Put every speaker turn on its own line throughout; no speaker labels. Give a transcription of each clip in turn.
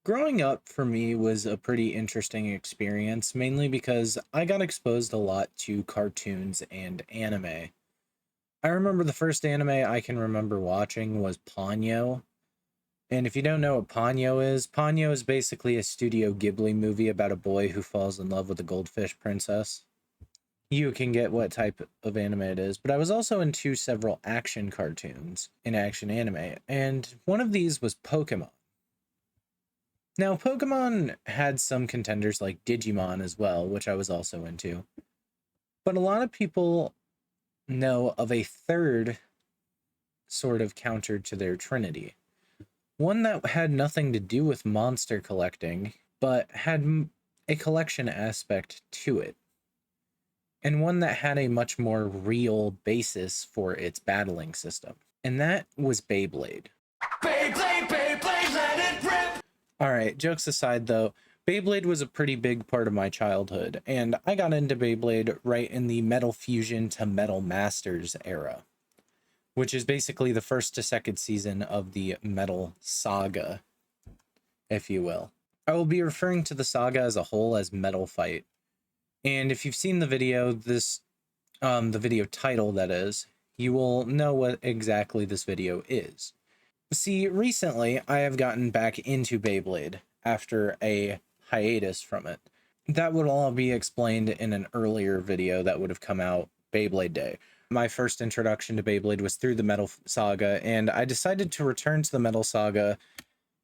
Growing up for me was a pretty interesting experience, mainly because I got exposed a lot to cartoons and anime. I remember the first anime I can remember watching was Ponyo. And if you don't know what Ponyo is basically a Studio Ghibli movie about a boy who falls in love with a goldfish princess. You can get what type of anime it is, but I was also into several action cartoons and action anime, and one of these was Pokemon. Now, Pokemon had some contenders like Digimon as well, which I was also into. But a lot of people know of a third sort of counter to their trinity. One that had nothing to do with monster collecting, but had a collection aspect to it. And one that had a much more real basis for its battling system. And that was Beyblade. Beyblade, Beyblade, let it rip! Alright, jokes aside though, Beyblade was a pretty big part of my childhood, and I got into Beyblade right in the Metal Fusion to Metal Masters era, which is basically the first to second season of the Metal Saga, if you will. I will be referring to the saga as a whole as Metal Fight. And if you've seen the video, the video title that is, you will know what exactly this video is. See, recently I have gotten back into Beyblade after a hiatus from it. That would all be explained in an earlier video that would have come out Beyblade Day. My first introduction to Beyblade was through the Metal Saga, and I decided to return to the Metal Saga,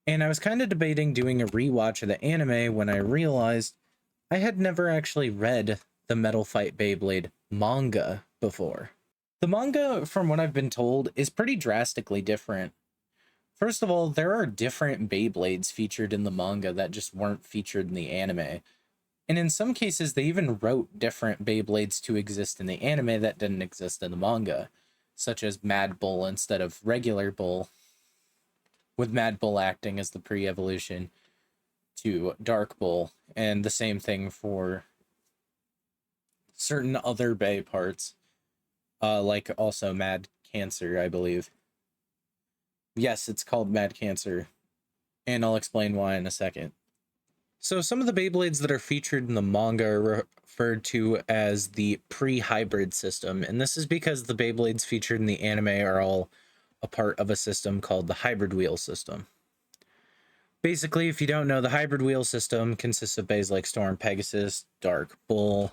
and I was kind of debating doing a rewatch of the anime when I realized I had never actually read the Metal Fight Beyblade manga before. The manga, from what I've been told, is pretty drastically different. First of all, there are different Beyblades featured in the manga that just weren't featured in the anime. And in some cases, they even wrote different Beyblades to exist in the anime that didn't exist in the manga, such as Mad Bull instead of regular Bull, with Mad Bull acting as the pre-evolution to Dark Bull, and the same thing for certain other Bey parts, like also Mad Cancer, I believe. Yes, it's called Mad Cancer, and I'll explain why in a second. So some of the Beyblades that are featured in the manga are referred to as the pre-hybrid system, and this is because the Beyblades featured in the anime are all a part of a system called the hybrid wheel system. Basically, if you don't know, the hybrid wheel system consists of bays like Storm Pegasus, Dark Bull,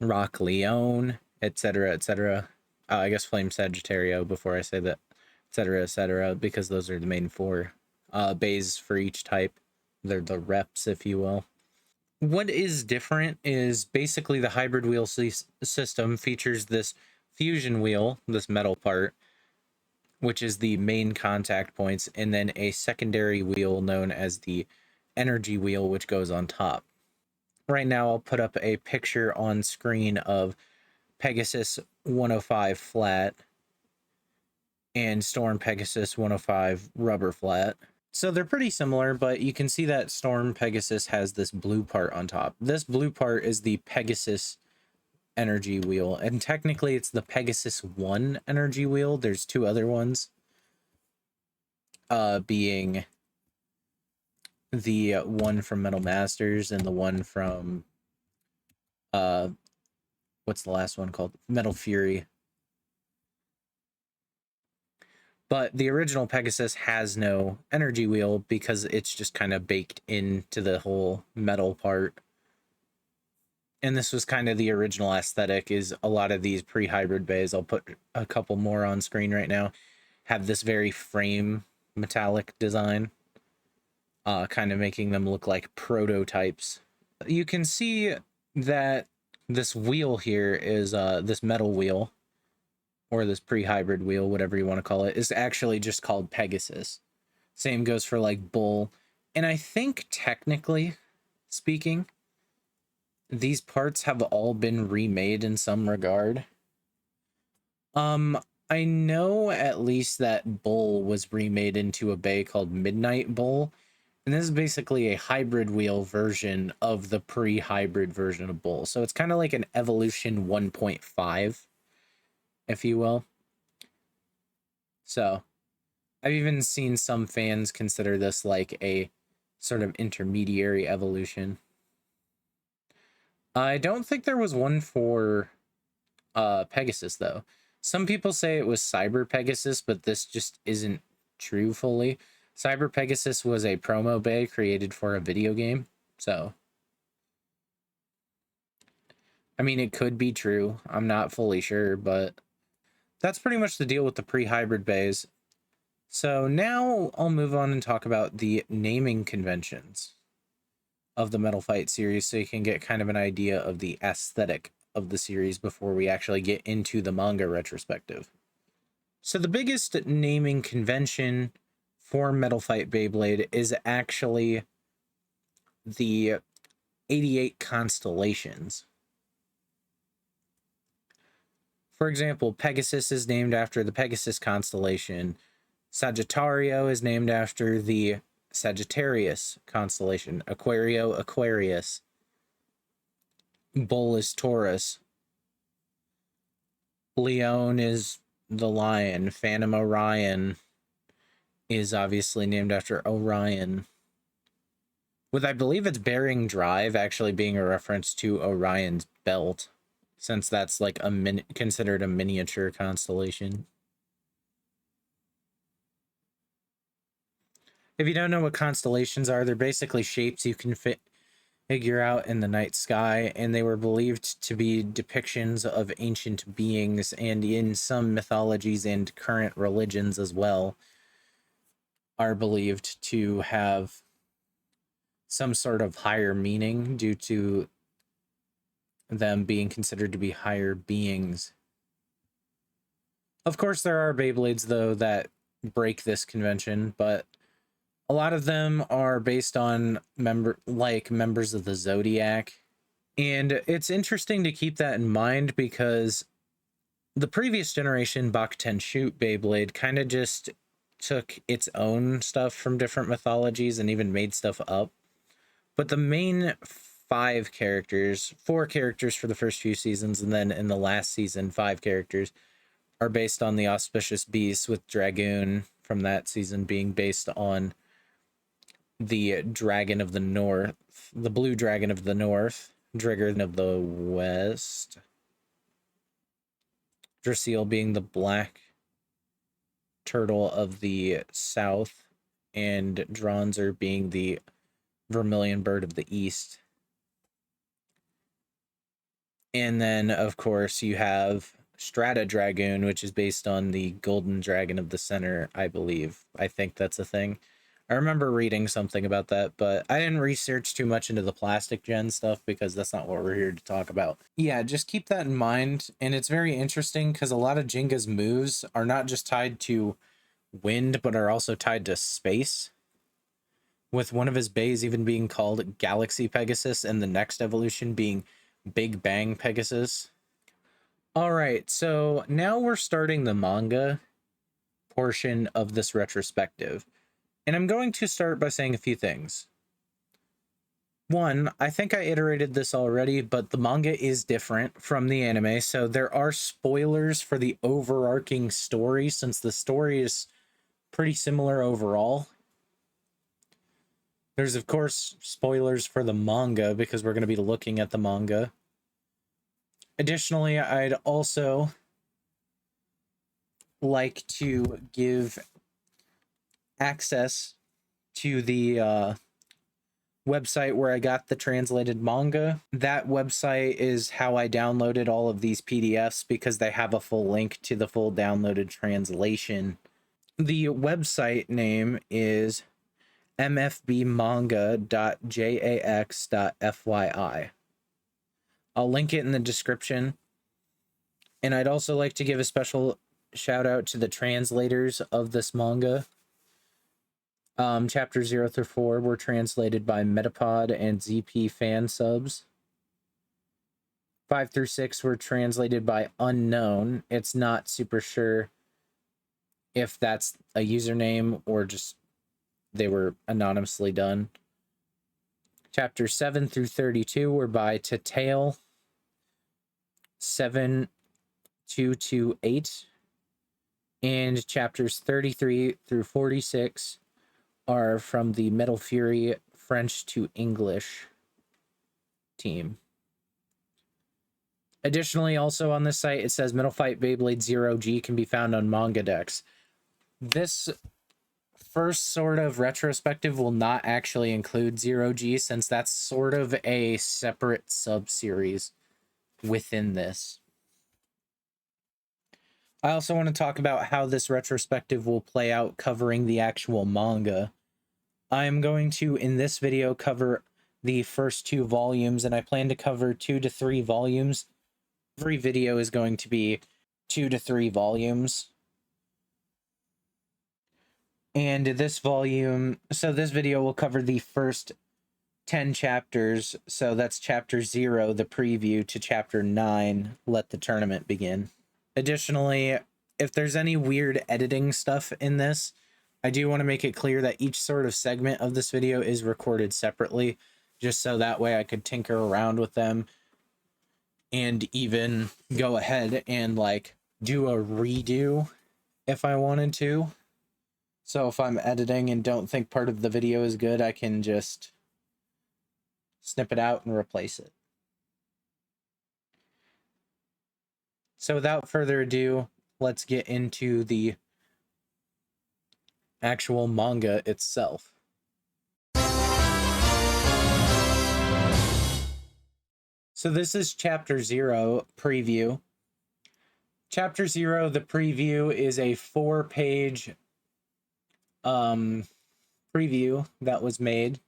Rock Leone, etc., etc. I guess Flame Sagittario before I say that, etc., etc., because those are the main four bays for each type. They're the reps, if you will. What is different is basically the hybrid wheel system features this fusion wheel, this metal part, which is the main contact points, and then a secondary wheel known as the energy wheel, which goes on top. Right now, I'll put up a picture on screen of Pegasus 105 flat and Storm Pegasus 105 rubber flat. So they're pretty similar, but you can see that Storm Pegasus has this blue part on top. This blue part is the Pegasus energy wheel, and technically it's the Pegasus 1 energy wheel. There's two other ones, being the one from Metal Masters and the one from what's the last one called? Metal Fury. But the original Pegasus has no energy wheel because it's just kind of baked into the whole metal part. And this was kind of the original aesthetic, is a lot of these pre-hybrid bays, I'll put a couple more on screen right now, have this very frame metallic design, kind of making them look like prototypes. You can see that this wheel here is this metal wheel, or this pre-hybrid wheel, whatever you want to call it, is actually just called Pegasus. Same goes for like Bull. And I think technically speaking, these parts have all been remade in some regard. I know at least that Bull was remade into a bay called Midnight Bull, and this is basically a hybrid wheel version of the pre-hybrid version of Bull. So it's kind of like an evolution 1.5, if you will. So I've even seen some fans consider this like a sort of intermediary evolution. I don't think there was one for Pegasus, though. Some people say it was Cyber Pegasus, but this just isn't true fully. Cyber Pegasus was a promo bay created for a video game, so I mean, it could be true. I'm not fully sure, but that's pretty much the deal with the pre-hybrid bays. So now I'll move on and talk about the naming conventions of the Metal Fight series so you can get kind of an idea of the aesthetic of the series before we actually get into the manga retrospective. So the biggest naming convention for Metal Fight Beyblade is actually the 88 constellations. For example, Pegasus is named after the Pegasus constellation. Sagittario is named after the Sagittarius constellation. Aquario, Aquarius. Bull is Taurus. Leone is the lion. Phantom Orion is obviously named after Orion. With, I believe it's Bering Drive actually being a reference to Orion's belt, since that's like considered a miniature constellation. If you don't know what constellations are, they're basically shapes you can figure out in the night sky, and they were believed to be depictions of ancient beings, and in some mythologies and current religions as well, are believed to have some sort of higher meaning due to them being considered to be higher beings. Of course, there are Beyblades, though, that break this convention, but a lot of them are based on members of the Zodiac. And it's interesting to keep that in mind because the previous generation Bakuten Shoot Beyblade kind of just took its own stuff from different mythologies and even made stuff up. But the main four characters for the first few seasons, and then in the last season, 5 characters, are based on the Auspicious Beasts, with Dragoon from that season being based on the Dragon of the North, the Blue Dragon of the North, Dragon of the West, Drasil being the Black Turtle of the South, and Dronzer being the Vermilion Bird of the East. And then, of course, you have Strata Dragoon, which is based on the Golden Dragon of the Center, I believe. I think that's a thing. I remember reading something about that, but I didn't research too much into the plastic gen stuff because that's not what we're here to talk about. Yeah, just keep that in mind. And it's very interesting because a lot of Ginka's moves are not just tied to wind, but are also tied to space, with one of his bays even being called Galaxy Pegasus and the next evolution being Big Bang Pegasus. All right, so now we're starting the manga portion of this retrospective. And I'm going to start by saying a few things. One, I think I iterated this already, but the manga is different from the anime, so there are spoilers for the overarching story, since the story is pretty similar overall. There's, of course, spoilers for the manga, because we're going to be looking at the manga. Additionally, I'd also like to give access to the website where I got the translated manga. That website is how I downloaded all of these PDFs, because they have a full link to the full downloaded translation. The website name is mfbmanga.jax.fyi. I'll link it in the description. And I'd also like to give a special shout out to the translators of this manga. Chapters 0 through 4 were translated by Metapod and ZP Fan Subs. 5 through 6 were translated by Unknown. It's not super sure if that's a username or just they were anonymously done. Chapters 7 through 32 were by Tatail 7228. And chapters 33 through 46 are from the Metal Fury French to English team. Additionally, also on this site, it says Metal Fight Beyblade Zero G can be found on manga decks. This first sort of retrospective will not actually include Zero G, since that's sort of a separate sub-series within this. I also want to talk about how this retrospective will play out covering the actual manga. I'm going to, in this video, cover the first 2 volumes, and I plan to cover 2 to 3 volumes. Every video is going to be 2 to 3 volumes. And this video will cover the first 10 chapters. So that's chapter 0, the preview, to chapter 9, let the tournament begin. Additionally, if there's any weird editing stuff in this, I do want to make it clear that each sort of segment of this video is recorded separately, just so that way I could tinker around with them and even go ahead and like do a redo if I wanted to. So if I'm editing and don't think part of the video is good, I can just snip it out and replace it. So without further ado, let's get into the actual manga itself. So this is chapter 0 preview. Chapter 0, the preview, is a 4-page preview that was made.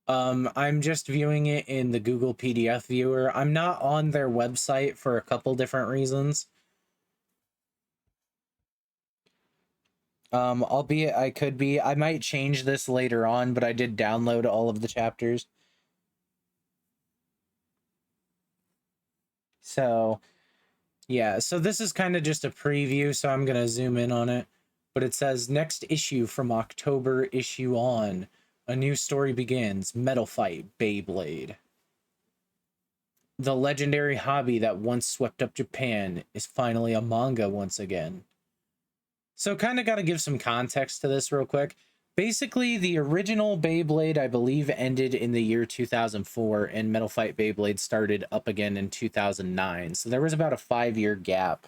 I'm just viewing it in the Google PDF viewer. I'm not on their website for a couple different reasons. Albeit I could be. I might change this later on, but I did download all of the chapters. So, yeah. So this is kind of just a preview, so I'm going to zoom in on it. But it says, next issue from October issue on. A new story begins. Metal Fight Beyblade. The legendary hobby that once swept up Japan is finally a manga once again. So kind of got to give some context to this real quick. Basically, the original Beyblade, I believe, ended in the year 2004, and Metal Fight Beyblade started up again in 2009. So there was about a 5-year gap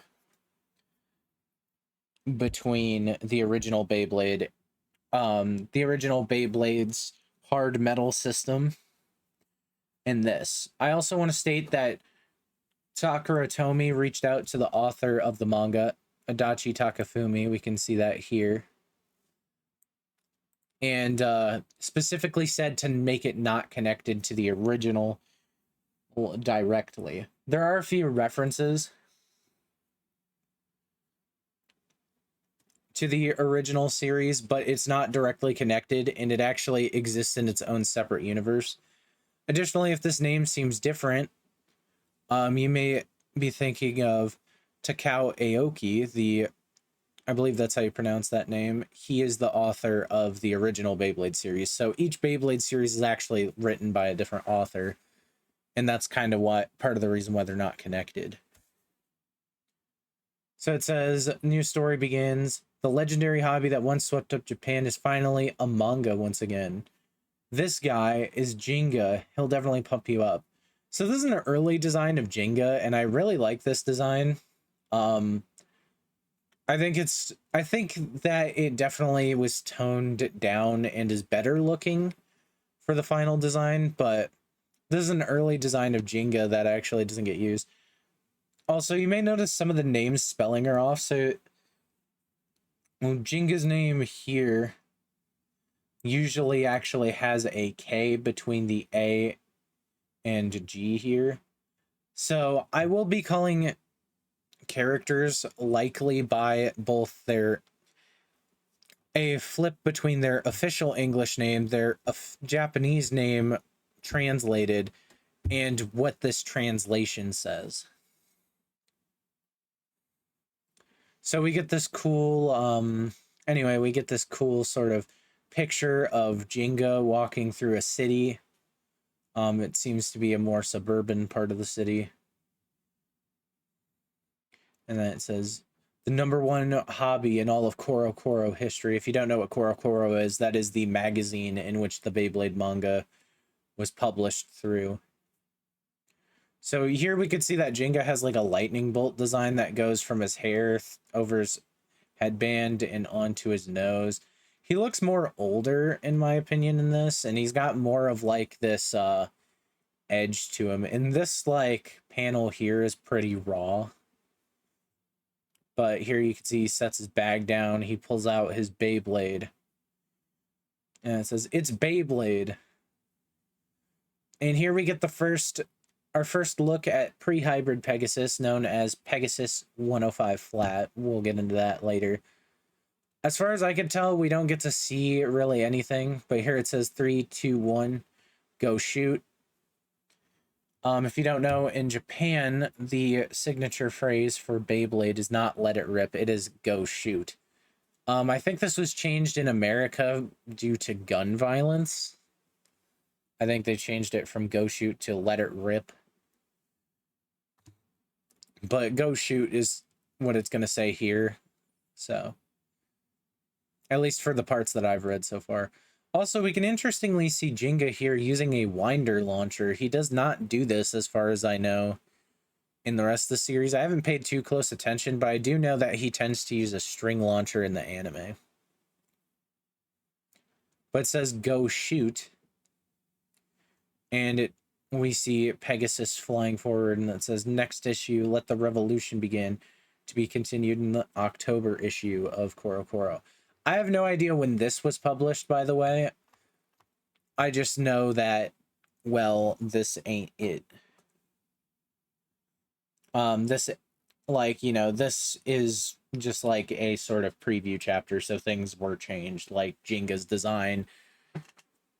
between the original Beyblade, the original Beyblade's hard metal system, and this. I also want to state that Sakura Tomy reached out to the author of the manga, Adachi Takafumi. We can see that here. And specifically said to make it not connected to the original directly. There are a few references to the original series, but it's not directly connected, and it actually exists in its own separate universe. Additionally, if this name seems different, you may be thinking of Takao Aoki, I believe that's how you pronounce that name. He is the author of the original Beyblade series. So each Beyblade series is actually written by a different author, and that's kind of part of the reason why they're not connected. So it says, new story begins. The legendary hobby that once swept up Japan is finally a manga once again. This guy is Gingka. He'll definitely pump you up. So this is an early design of Gingka, and I really like this design. I think that it definitely was toned down and is better looking for the final design, but this is an early design of Gingka that actually doesn't get used. Also, you may notice some of the names spelling are off. So Gingka's name here usually actually has a K between the A and G here. So I will be calling characters likely by both a flip between their official English name, their Japanese name translated, and what this translation says. So we get this cool, anyway, we get this cool sort of picture of Gingka walking through a city. It seems to be a more suburban part of the city. And then it says, the #1 hobby in all of Koro history. If you don't know what Koro is, that is the magazine in which the Beyblade manga was published through. So here we could see that Gingka has like a lightning bolt design that goes from his hair over his headband and onto his nose. He looks more older, in my opinion, in this, and he's got more of like this edge to him. And this like panel here is pretty raw. But here you can see he sets his bag down, he pulls out his Beyblade. And it says, "It's Beyblade." And here we get our first look at pre-hybrid Pegasus, known as Pegasus 105 Flat. We'll get into that later. As far as I can tell, we don't get to see really anything, but here it says 3, 2, 1, go shoot. If you don't know, in Japan, the signature phrase for Beyblade is not "let it rip," it is "go shoot." I think this was changed in America due to gun violence. I think they changed it from "go shoot" to "let it rip." But "go shoot" is what it's going to say here. So, at least for the parts that I've read so far. Also, we can interestingly see Gingka here using a winder launcher. He does not do this, as far as I know, in the rest of the series. I haven't paid too close attention, but I do know that he tends to use a string launcher in the anime. But it says "go shoot." And we see Pegasus flying forward, and it says, "Next issue, let the revolution begin," to be continued in the October issue of Koro. I have no idea when this was published, by the way. I just know that, well, this ain't it. This, like, you know, this is just like a sort of preview chapter, so things were changed, like Gingka's design.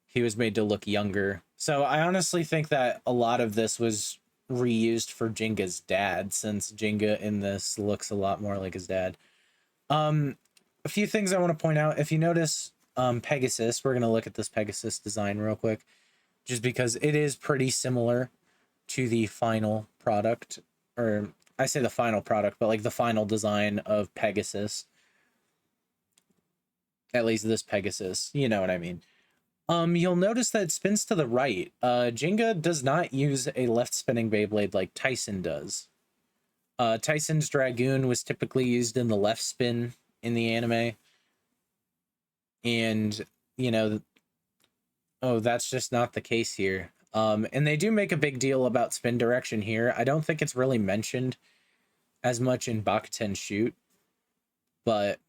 He was made to look younger. So I honestly think that a lot of this was reused for Gingka's dad, since Gingka in this looks a lot more like his dad. A few things I want to point out. If you notice Pegasus, we're going to look at this Pegasus design real quick, just because it is pretty similar to the final product, or I say the final product, but like the final design of Pegasus. At least this Pegasus, you know what I mean. You'll notice that it spins to the right. Gingka does not use a left spinning Beyblade like Tyson does. Tyson's Dragoon was typically used in the left spin in the anime. And, you know, oh, that's just not the case here. And they do make a big deal about spin direction here. I don't think it's really mentioned as much in Bakuten Shoot, but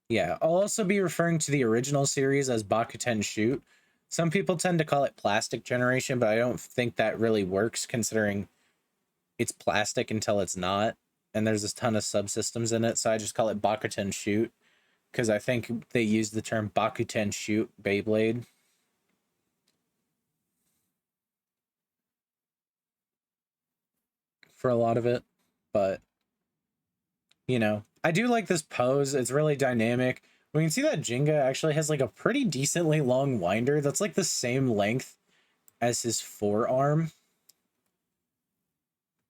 yeah, I'll also be referring to the original series as Bakuten Shoot. Some people tend to call it Plastic Generation, but I don't think that really works, considering it's plastic until it's not, and there's a ton of subsystems in it, so I just call it Bakuten Shoot, because I think they use the term Bakuten Shoot Beyblade. For a lot of it, but, you know, I do like this pose. It's really dynamic. We can see that Gingka actually has like a pretty decently long winder that's like the same length as his forearm.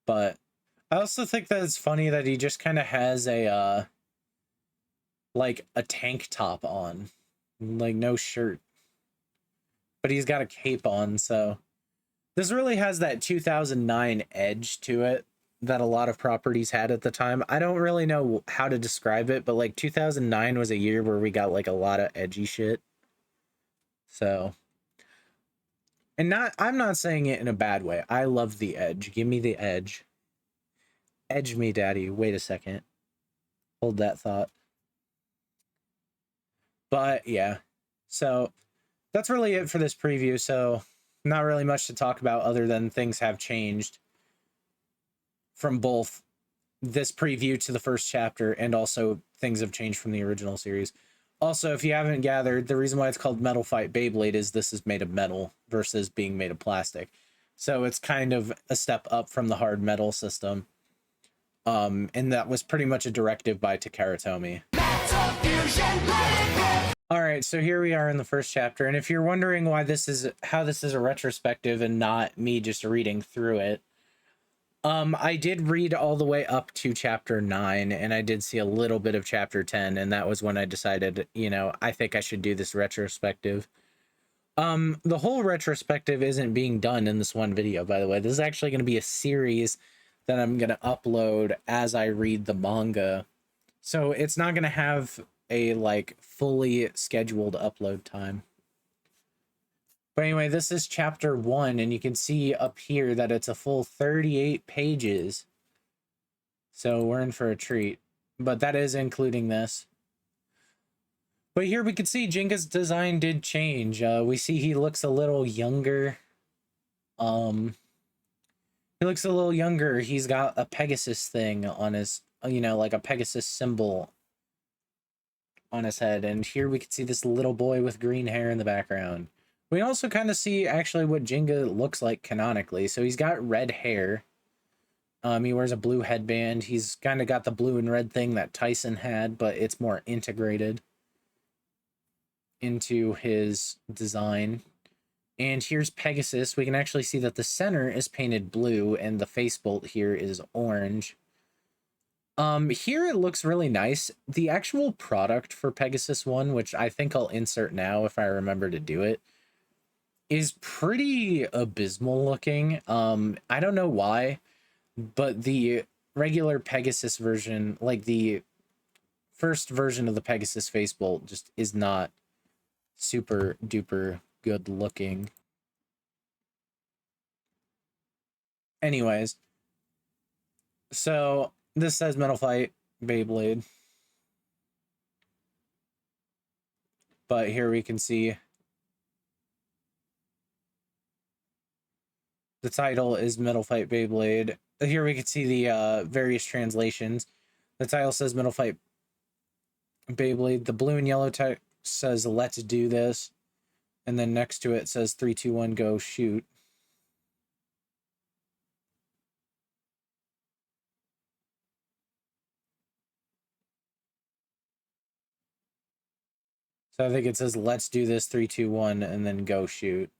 But I also think that it's funny that he just kind of has a like a tank top on, like no shirt, but he's got a cape on. So this really has that 2009 edge to it that a lot of properties had at the time. I don't really know how to describe it, but like 2009 was a year where we got like a lot of edgy shit. So, and I'm not saying it in a bad way. I love the edge. Give me the edge. Edge me, daddy. Wait a second. Hold that thought. But yeah, so that's really it for this preview. So not really much to talk about other than things have changed from both this preview to the first chapter, and also things have changed from the original series. Also, if you haven't gathered, the reason why it's called Metal Fight Beyblade is this is made of metal versus being made of plastic. So it's kind of a step up from the hard metal system. And that was pretty much a directive by Takara Tomy. All right, so here we are in the first chapter, and if you're wondering why how this is a retrospective and not me just reading through it, I did read all the way up to chapter 9, and I did see a little bit of chapter 10, and that was when I decided, I think I should do this retrospective. The whole retrospective isn't being done in this one video, by the way. This is actually going to be a series that I'm going to upload as I read the manga. So it's not going to have a fully scheduled upload time. But anyway, this is chapter 1, and you can see up here that it's a full 38 pages. So we're in for a treat. But that is including this. But here we can see Gingka's design did change. We see he looks a little younger. He looks a little younger. He's got a Pegasus thing on his, like a Pegasus symbol on his head. And here we can see this little boy with green hair in the background. We also kind of see actually what Gingka looks like canonically. So he's got red hair. He wears a blue headband. He's kind of got the blue and red thing that Tyson had, but it's more integrated into his design. And here's Pegasus. We can actually see that the center is painted blue and the face bolt here is orange. Here it looks really nice. The actual product for Pegasus 1, which I think I'll insert now if I remember to do it, is pretty abysmal looking. I don't know why, but the regular Pegasus version, like the first version of the Pegasus face bolt, just is not super duper good looking. Anyways, so this says Metal Fight Beyblade, but here we can see the title is Metal Fight Beyblade. Here we can see the various translations. The title says Metal Fight Beyblade. The blue and yellow text says let's do this, and then next to it says 3 2 1 go shoot. So I think it says let's do this 3 2 1 and then go shoot.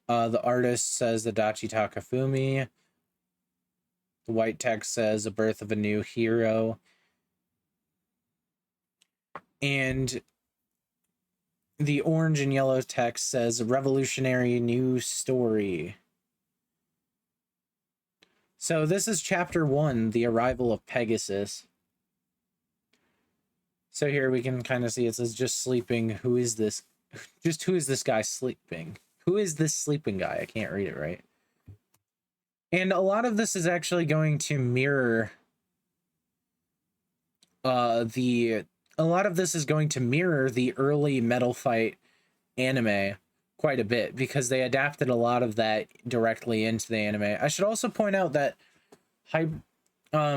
The artist says Adachi Takafumi. The white text says the birth of a new hero. And the orange and yellow text says revolutionary new story. So this is chapter 1, the arrival of Pegasus. So here we can kind of see it says just sleeping. Who is this? Just who is this guy sleeping? Who is this sleeping guy? I can't read it right. And a lot of this is actually going to mirror the early Metal Fight anime quite a bit, because they adapted a lot of that directly into the anime. I should also point out that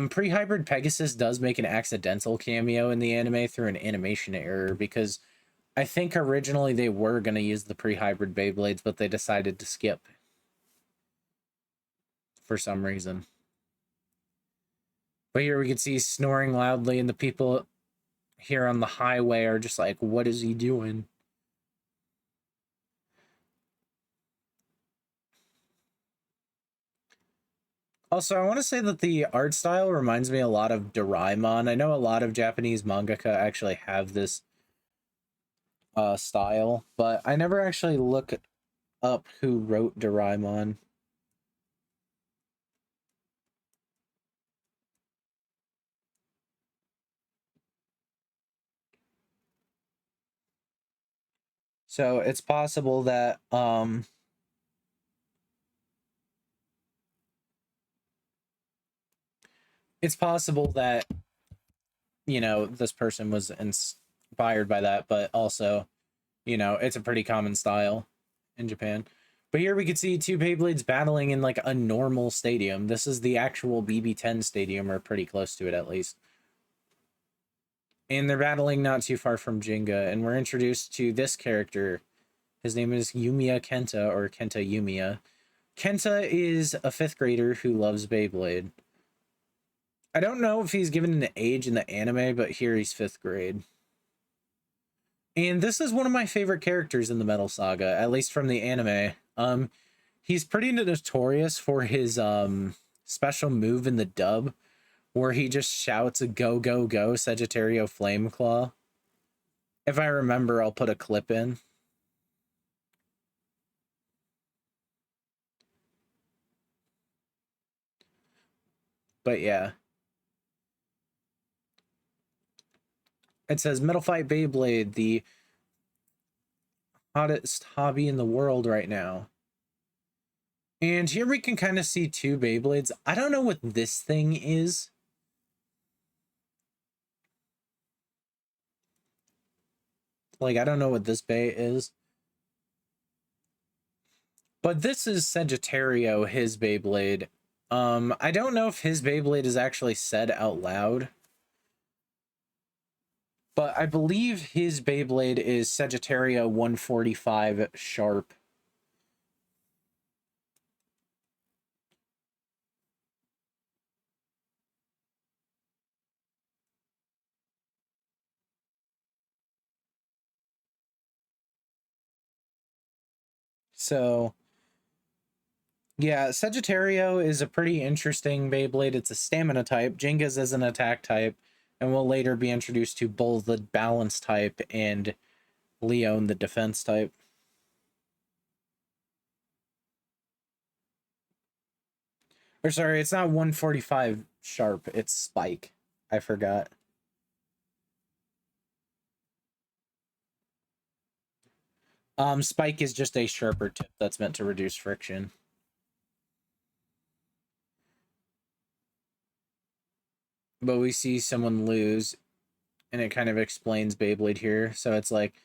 pre-hybrid Pegasus does make an accidental cameo in the anime through an animation error, because I think originally they were going to use the pre-hybrid Beyblades, but they decided to skip for some reason. But here we can see snoring loudly, and the people here on the highway are just like, what is he doing? Also, I want to say that the art style reminds me a lot of Doraemon. I know a lot of Japanese mangaka actually have this style, but I never actually look up who wrote Doraemon. So it's possible that this person was inspired by that, but also, it's a pretty common style in Japan. But here we can see two Beyblades battling in like a normal stadium. This is the actual BB10 stadium, or pretty close to it at least. And they're battling not too far from Gingka, and we're introduced to this character. His name is Yumiya Kenta, or Kenta Yumiya. Kenta is a 5th grader who loves Beyblade. I don't know if he's given an age in the anime, but here he's 5th grade. And this is one of my favorite characters in the Metal Saga, at least from the anime. He's pretty notorious for his special move in the dub, where he just shouts a "Go, go, go, Sagittario Flameclaw." If I remember, I'll put a clip in. But yeah. It says Metal Fight Beyblade, the hottest hobby in the world right now. And here we can kind of see two Beyblades. I don't know what this thing is. Like, I don't know what this Bay is. But this is Sagittario, his Beyblade. I don't know if his Beyblade is actually said out loud. But I believe his Beyblade is Sagittario 145 Sharp. So, yeah, Sagittario is a pretty interesting Beyblade. It's a stamina type. Gingka's is an attack type, and will later be introduced to both the balance type and Leone, the defense type. Or sorry, it's not 145 Sharp, it's Spike. I forgot. Spike is just a sharper tip that's meant to reduce friction. But we see someone lose, and it kind of explains Beyblade here. So it's like,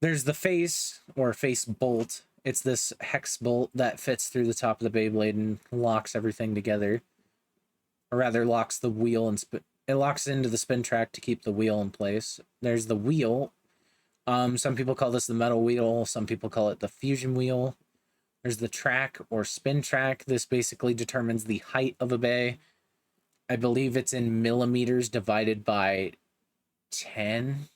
there's the face, or face bolt. It's this hex bolt that fits through the top of the Beyblade and locks everything together. Or rather, locks the wheel and it locks into the spin track to keep the wheel in place. There's the wheel. Some people call this the metal wheel. Some people call it the fusion wheel. There's the track or spin track. This basically determines the height of a bay. I believe it's in millimeters divided by 10.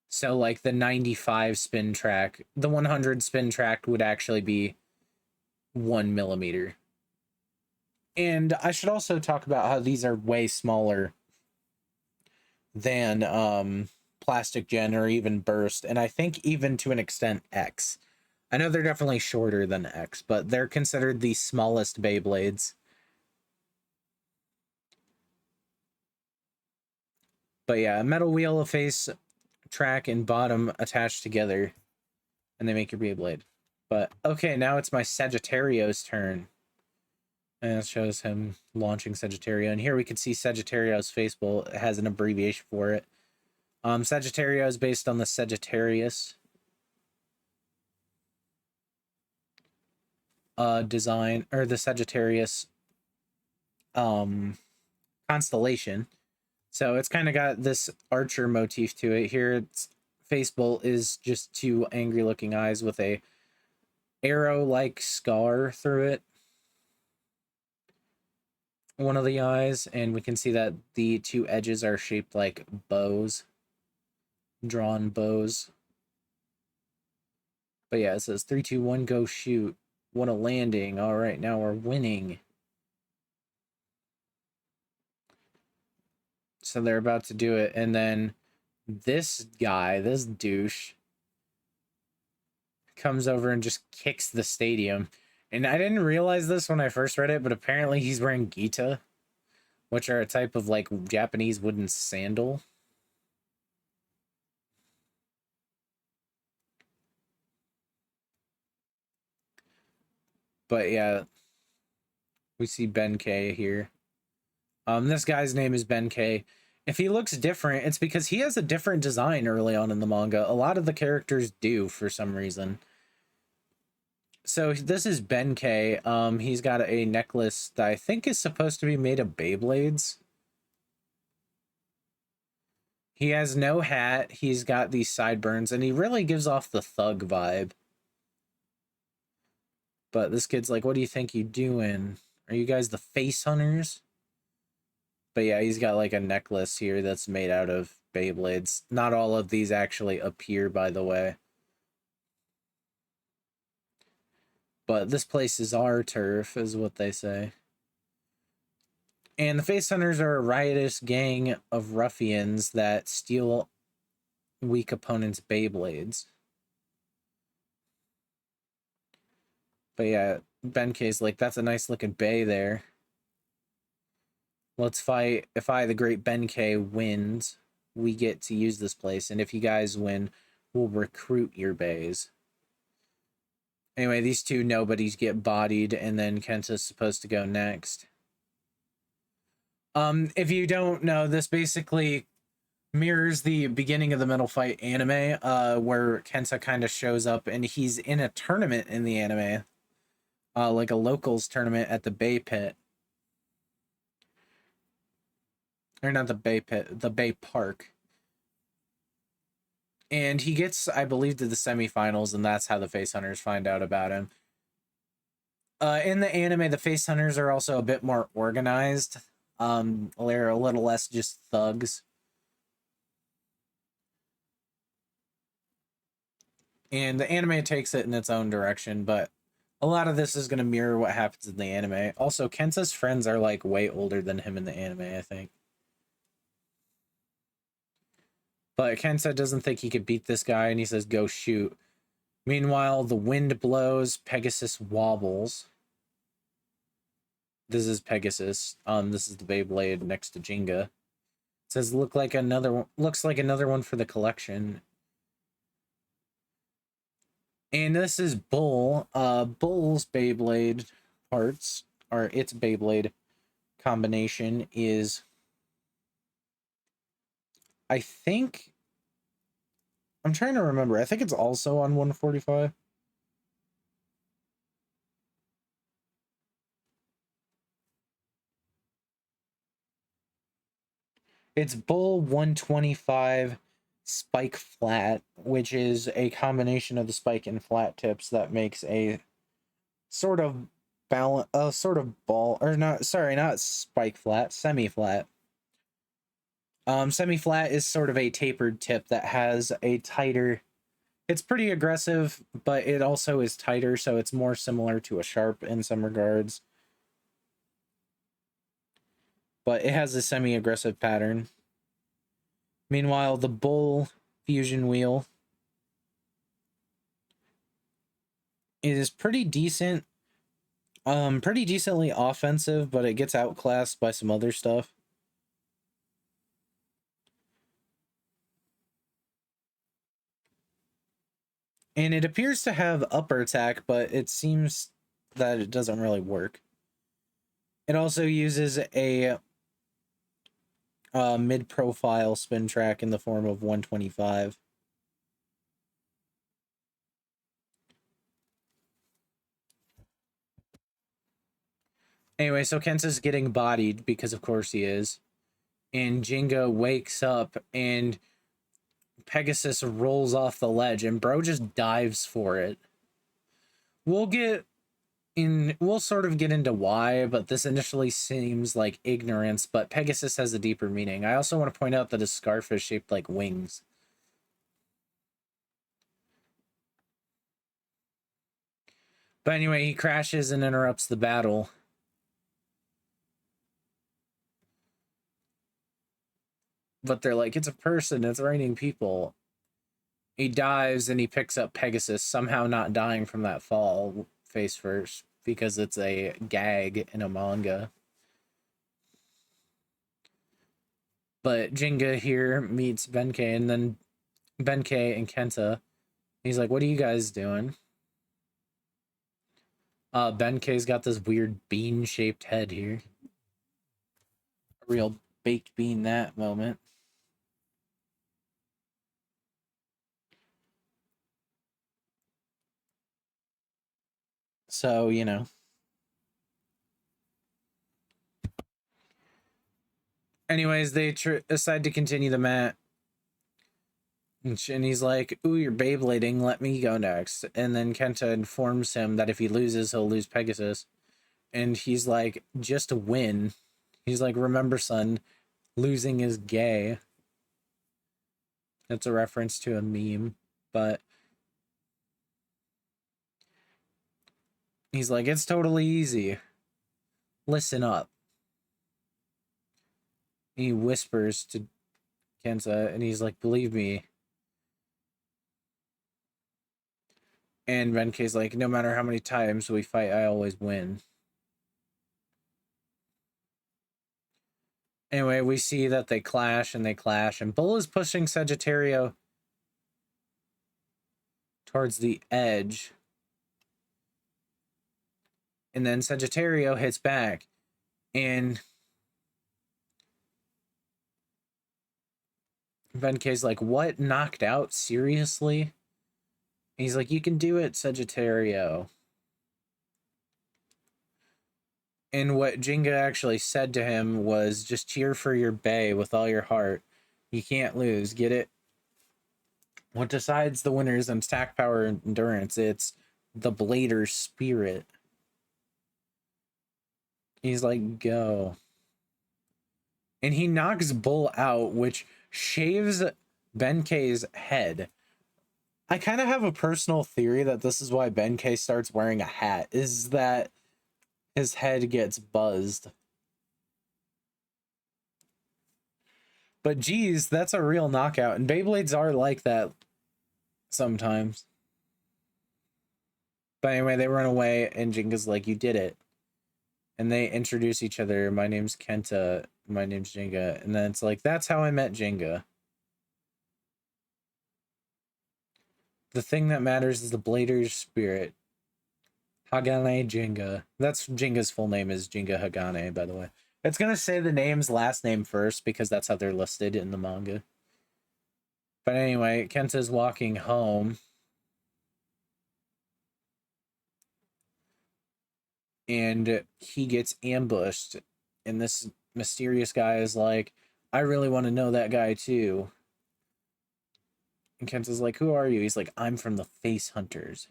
So like the 95 spin track, the 100 spin track would actually be 1 millimeter. And I should also talk about how these are way smaller than Plastic Gen or even Burst, and I think even to an extent X. I know they're definitely shorter than X, but they're considered the smallest Beyblades. But yeah, a metal wheel, a face, track, and bottom attached together, and they make your Beyblade. But okay, now it's my Sagittario's turn. And it shows him launching Sagittario. And here we can see Sagittario's face bolt. It has an abbreviation for it. Sagittario is based on the Sagittarius design, or the Sagittarius constellation. So it's kind of got this archer motif to it. Here, its face bolt is just two angry looking eyes with a arrow-like scar through it. One of the eyes, and we can see that the two edges are shaped like bows, drawn bows. But yeah, it says 3, 2, 1, go shoot. What a landing. All right, now we're winning. So they're about to do it, and then this guy, this douche, comes over and just kicks the stadium. And I didn't realize this when I first read it, but apparently he's wearing gita, which are a type of like Japanese wooden sandal. But yeah, we see Ben K here. This guy's name is Ben K. If he looks different, it's because he has a different design early on in the manga. A lot of the characters do for some reason. So this is Ben K. He's got a necklace that I think is supposed to be made of Beyblades. He has no hat. He's got these sideburns, and he really gives off the thug vibe. But this kid's like, what do you think you're doing? Are you guys the face hunters? But yeah, he's got like a necklace here that's made out of Beyblades. Not all of these actually appear, by the way. But this place is our turf, is what they say. And the Face Hunters are a riotous gang of ruffians that steal weak opponents' Beyblades. But yeah, Benkei's like, that's a nice looking bay there. Let's fight. If I, the great Benkei, wins, we get to use this place. And if you guys win, we'll recruit your bays. Anyway, these two nobodies get bodied, and then Kenta's supposed to go next. If you don't know, this basically mirrors the beginning of the Metal Fight anime, where Kenta kind of shows up and he's in a tournament in the anime, like a locals tournament at the Bay Pit. Or not the Bay Pit, the Bay Park. And he gets, I believe, to the semifinals, and that's how the Face Hunters find out about him. In the anime, the Face Hunters are also a bit more organized. They're a little less just thugs. And the anime takes it in its own direction, but a lot of this is going to mirror what happens in the anime. Also, Kenta's friends are like way older than him in the anime, I think. But Kenta doesn't think he could beat this guy, and he says, go shoot. Meanwhile, the wind blows, Pegasus wobbles. This is Pegasus. This is the Beyblade next to Gingka. It says, looks like another one for the collection. And this is Bull. Bull's Beyblade parts, or its Beyblade combination is, I think, I'm trying to remember. I think it's also on 145. It's Bull 125 Spike Flat, which is a combination of the spike and flat tips that makes a sort of ball, or not, sorry, not spike flat, semi-flat. Semi-flat is sort of a tapered tip that has a tighter, it's pretty aggressive, but it also is tighter, so it's more similar to a sharp in some regards. But it has a semi-aggressive pattern. Meanwhile, the Bull fusion wheel is pretty decent, pretty decently offensive, but it gets outclassed by some other stuff. And it appears to have upper attack, but it seems that it doesn't really work. It also uses a mid-profile spin track in the form of 125. Anyway, so Kenta's getting bodied, because of course he is. And Gingka wakes up, and Pegasus rolls off the ledge, and bro just dives for it. We'll sort of get into why, but this initially seems like ignorance, but Pegasus has a deeper meaning. I also want to point out that his scarf is shaped like wings. But anyway, he crashes and interrupts the battle. But they're like, it's a person, it's raining people. He dives and he picks up Pegasus, somehow not dying from that fall face first, because it's a gag in a manga. But Gingka here meets Benkei, and then Benkei and Kenta. He's like, what are you guys doing? Benkei's got this weird bean-shaped head here. A real baked bean that moment. So, you know. Anyways, they decide to continue the match. And he's like, ooh, you're Beyblading, let me go next. And then Kenta informs him that if he loses, he'll lose Pegasus. And he's like, just win. He's like, remember, son, losing is gay. That's a reference to a meme, but he's like, it's totally easy. Listen up. He whispers to Kenta, and he's like, believe me. And Benkei's like, no matter how many times we fight, I always win. Anyway, we see that they clash, and Bull is pushing Sagittario towards the edge. And then Sagittario hits back, and Benkei's like, what? Knocked out? Seriously? And he's like, you can do it, Sagittario. And what Gingka actually said to him was, just cheer for your bae with all your heart. You can't lose. Get it? What decides the winners in attack power and endurance? It's the blader's spirit. He's like, go. And he knocks Bull out, which shaves Benkei's head. I kind of have a personal theory that this is why Benkei starts wearing a hat, is that his head gets buzzed. But geez, that's a real knockout. And Beyblades are like that sometimes. But anyway, they run away, and Jinga's like, you did it. And they introduce each other. My name's Kenta. My name's Gingka. And then it's like, that's how I met Gingka. The thing that matters is the blader's spirit. Hagane Gingka. That's Jinga's full name, is Gingka Hagane, by the way. It's going to say the name's last name first because that's how they're listed in the manga. But anyway, Kenta's walking home. And he gets ambushed. And this mysterious guy is like, I really want to know that guy too. And Kenta's like, who are you? He's like, I'm from the Face Hunters.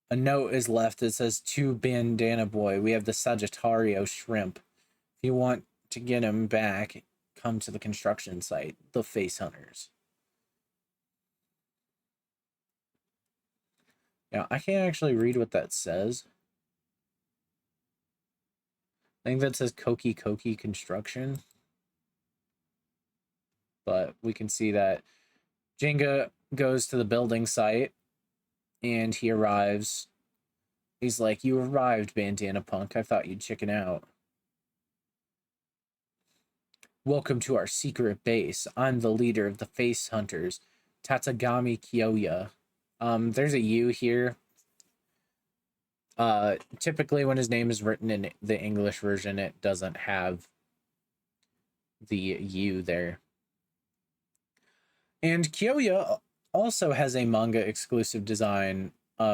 A note is left that says, to Bandana Boy, we have the Sagittario shrimp. If you want to get him back, come to the construction site, the Face Hunters. Yeah, I can't actually read what that says. I think that says Koki Koki Construction. But we can see that Gingka goes to the building site, and he arrives. He's like, you arrived, Bandana Punk. I thought you'd chicken out. Welcome to our secret base. I'm the leader of the Face Hunters, Tatsugami Kyoya. There's a U here. Typically when his name is written in the English version, it doesn't have the U there. And Kyoya also has a manga exclusive design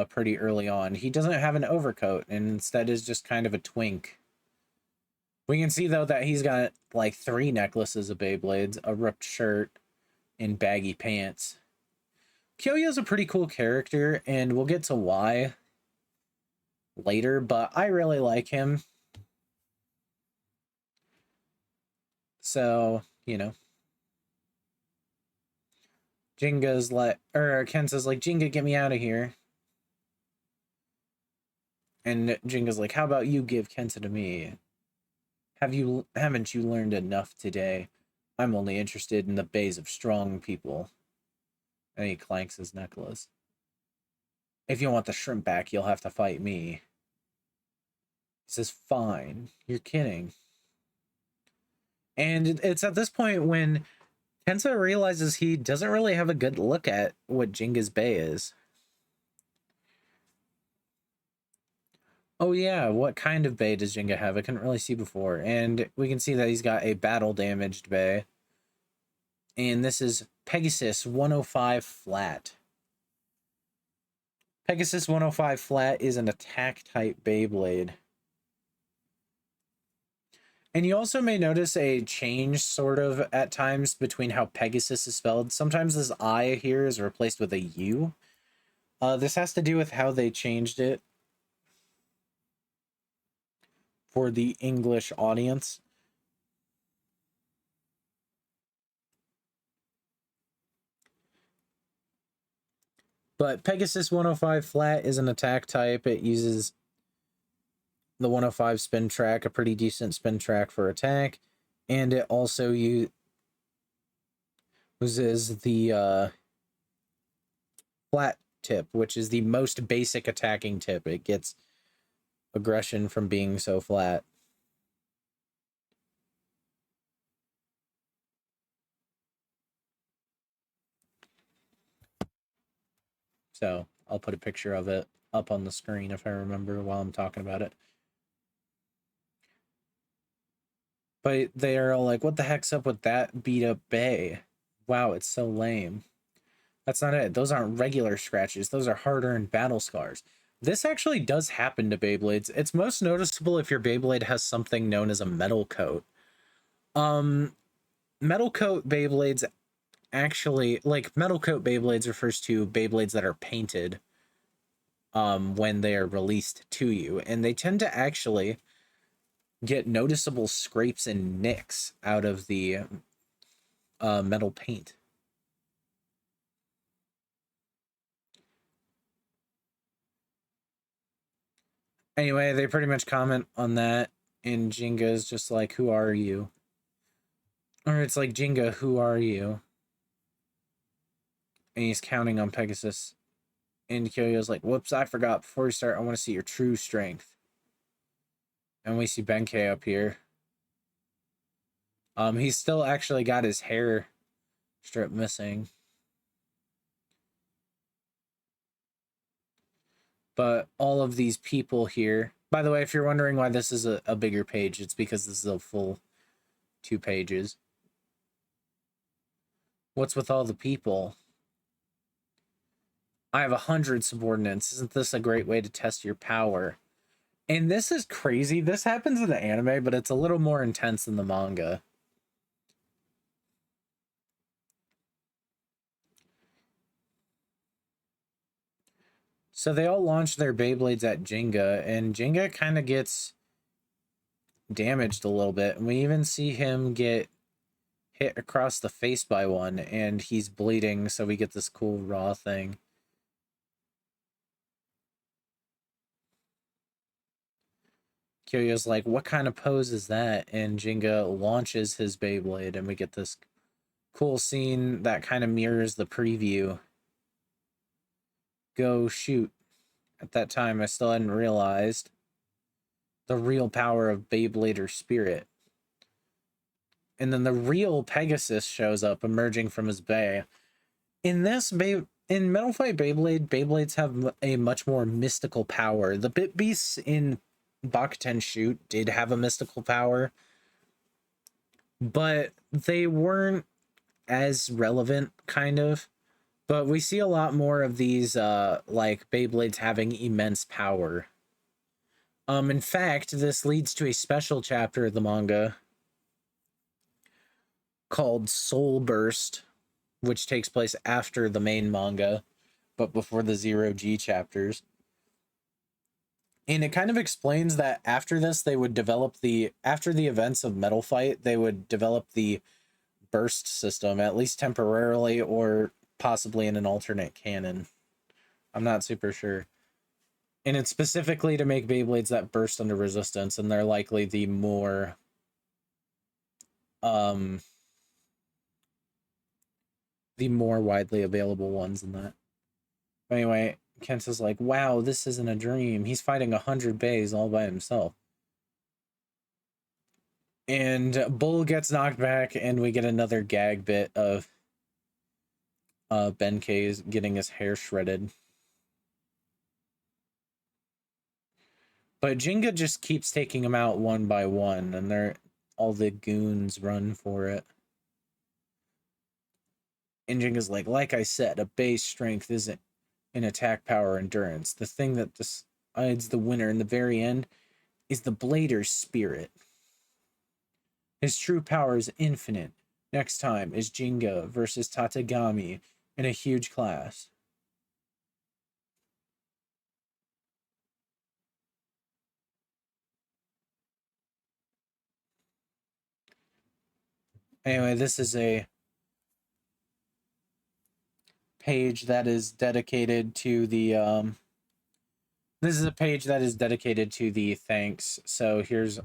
pretty early on. He doesn't have an overcoat, and instead is just kind of a twink. We can see, though, that he's got like 3 necklaces of Beyblades, a ripped shirt, and baggy pants. Kyoya's a pretty cool character, and we'll get to why later, but I really like him. So, you know. Kenta's like, Gingka, get me out of here. And Jinga's like, how about you give Kenta to me? Haven't you learned enough today? I'm only interested in the bays of strong people. And he clanks his necklace. If you want the shrimp back, you'll have to fight me. He says, fine. You're kidding. And it's at this point when Kenta realizes he doesn't really have a good look at what Jinga's Bay is. Oh yeah, what kind of bay does Gingka have? I couldn't really see before. And we can see that he's got a battle-damaged bay. And this is Pegasus 105 Flat. Pegasus 105 Flat is an attack-type Beyblade. And you also may notice a change, sort of, at times between how Pegasus is spelled. Sometimes this I here is replaced with a U. This has to do with how they changed it for the English audience. But Pegasus 105 flat is an attack type. It uses the 105 spin track, a pretty decent spin track for attack. And it also uses the flat tip, which is the most basic attacking tip. It gets aggression from being so flat. So I'll put a picture of it up on the screen if I remember while I'm talking about it. But they are all like, what the heck's up with that beat up bay? Wow, it's so lame. That's not it. Those aren't regular scratches. Those are hard-earned battle scars. This actually does happen to Beyblades. It's most noticeable if your Beyblade has something known as a metal coat. Metal coat Beyblades actually, like, metal coat Beyblades refers to Beyblades that are painted when they are released to you. And they tend to actually get noticeable scrapes and nicks out of the metal paint. Anyway, they pretty much comment on that, and Ginga's just like, who are you? Or it's like, Ginga, who are you? And he's counting on Pegasus. And Kyoyo's like, whoops, I forgot. Before we start, I want to see your true strength. And we see Benkei up here. He's still actually got his hair strip missing. But all of these people here... By the way, if you're wondering why this is a bigger page, it's because this is a full 2 pages. What's with all the people? I have 100 subordinates. Isn't this a great way to test your power? And this is crazy. This happens in the anime, but it's a little more intense than the manga. So they all launch their Beyblades at Ginga, and Ginga kind of gets damaged a little bit. And we even see him get hit across the face by one, and he's bleeding, so we get this cool raw thing. Kyoyo's like, what kind of pose is that? And Ginga launches his Beyblade, and we get this cool scene that kind of mirrors the preview. Go shoot. At that time, I still hadn't realized the real power of Beyblader spirit. And then the real Pegasus shows up, emerging from his bay. In Metal Fight Beyblade, Beyblades have a much more mystical power. The Bit Beasts in Bakuten Shoot did have a mystical power, but they weren't as relevant, kind of. But we see a lot more of these, like, Beyblades having immense power. In fact, this leads to a special chapter of the manga called Soul Burst, which takes place after the main manga, but before the 0G chapters. And it kind of explains that after this, they would develop after the events of Metal Fight, they would develop the burst system, at least temporarily, or possibly in an alternate canon. I'm not super sure. And it's specifically to make Beyblades that burst under resistance, and they're likely the more widely available ones in that. Anyway, Kenta's like, wow, this isn't a dream. He's fighting 100 bays all by himself. And Bull gets knocked back, and we get another gag bit of Benkei's getting his hair shredded. But Ginga just keeps taking him out one by one, and all the goons run for it. And Ginga's like I said, a base strength isn't an attack power endurance. The thing that decides the winner in the very end is the Blader's spirit. His true power is infinite. Next time is Ginga versus Tatagami in a huge class. Anyway, this is a page that is dedicated to the this is a page that is dedicated to the thanks. So here's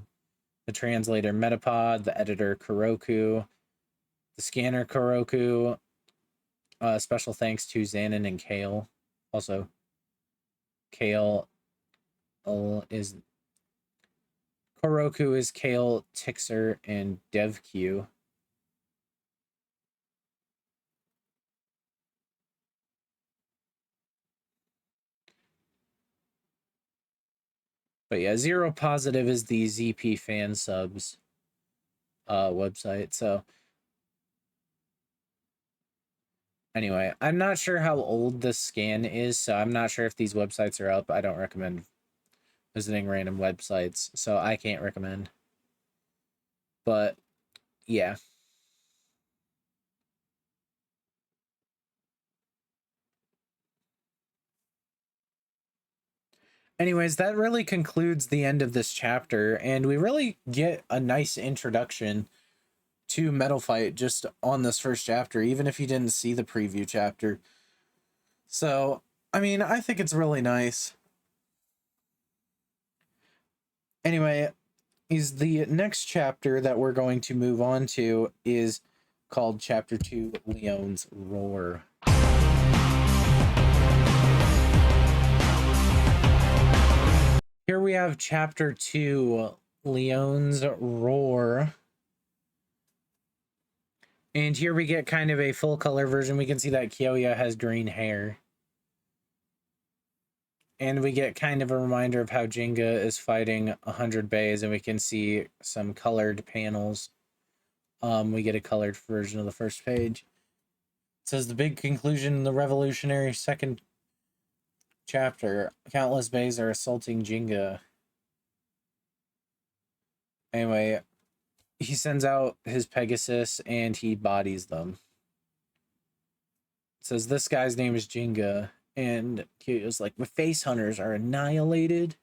the translator Metapod, the editor Kuroku, the scanner Kuroku. Special thanks to Xanon and Kale. Also, Kale is Kuroku is Kale, Tixer, and DevQ. But yeah, Zero Positive is the ZP fan subs website. So anyway, I'm not sure how old this scan is, so I'm not sure if these websites are up. I don't recommend visiting random websites, so I can't recommend. But yeah. Anyways, that really concludes the end of this chapter, and we really get a nice introduction to Metal Fight just on this first chapter, even if you didn't see the preview chapter. So, I mean, I think it's really nice. Anyway, is the next chapter that we're going to move on to is called Chapter 2, Leone's Roar. Here we have Chapter 2, Leone's Roar. And here we get kind of a full color version. We can see that Kyoya has green hair. And we get kind of a reminder of how Gingka is fighting 100 bays, and we can see some colored panels. We get a colored version of the first page. It says the big conclusion in the revolutionary second chapter. Countless bays are assaulting Gingka. Anyway, he sends out his Pegasus and he bodies them. It says this guy's name is Gingka, and he was like, the face hunters are annihilated.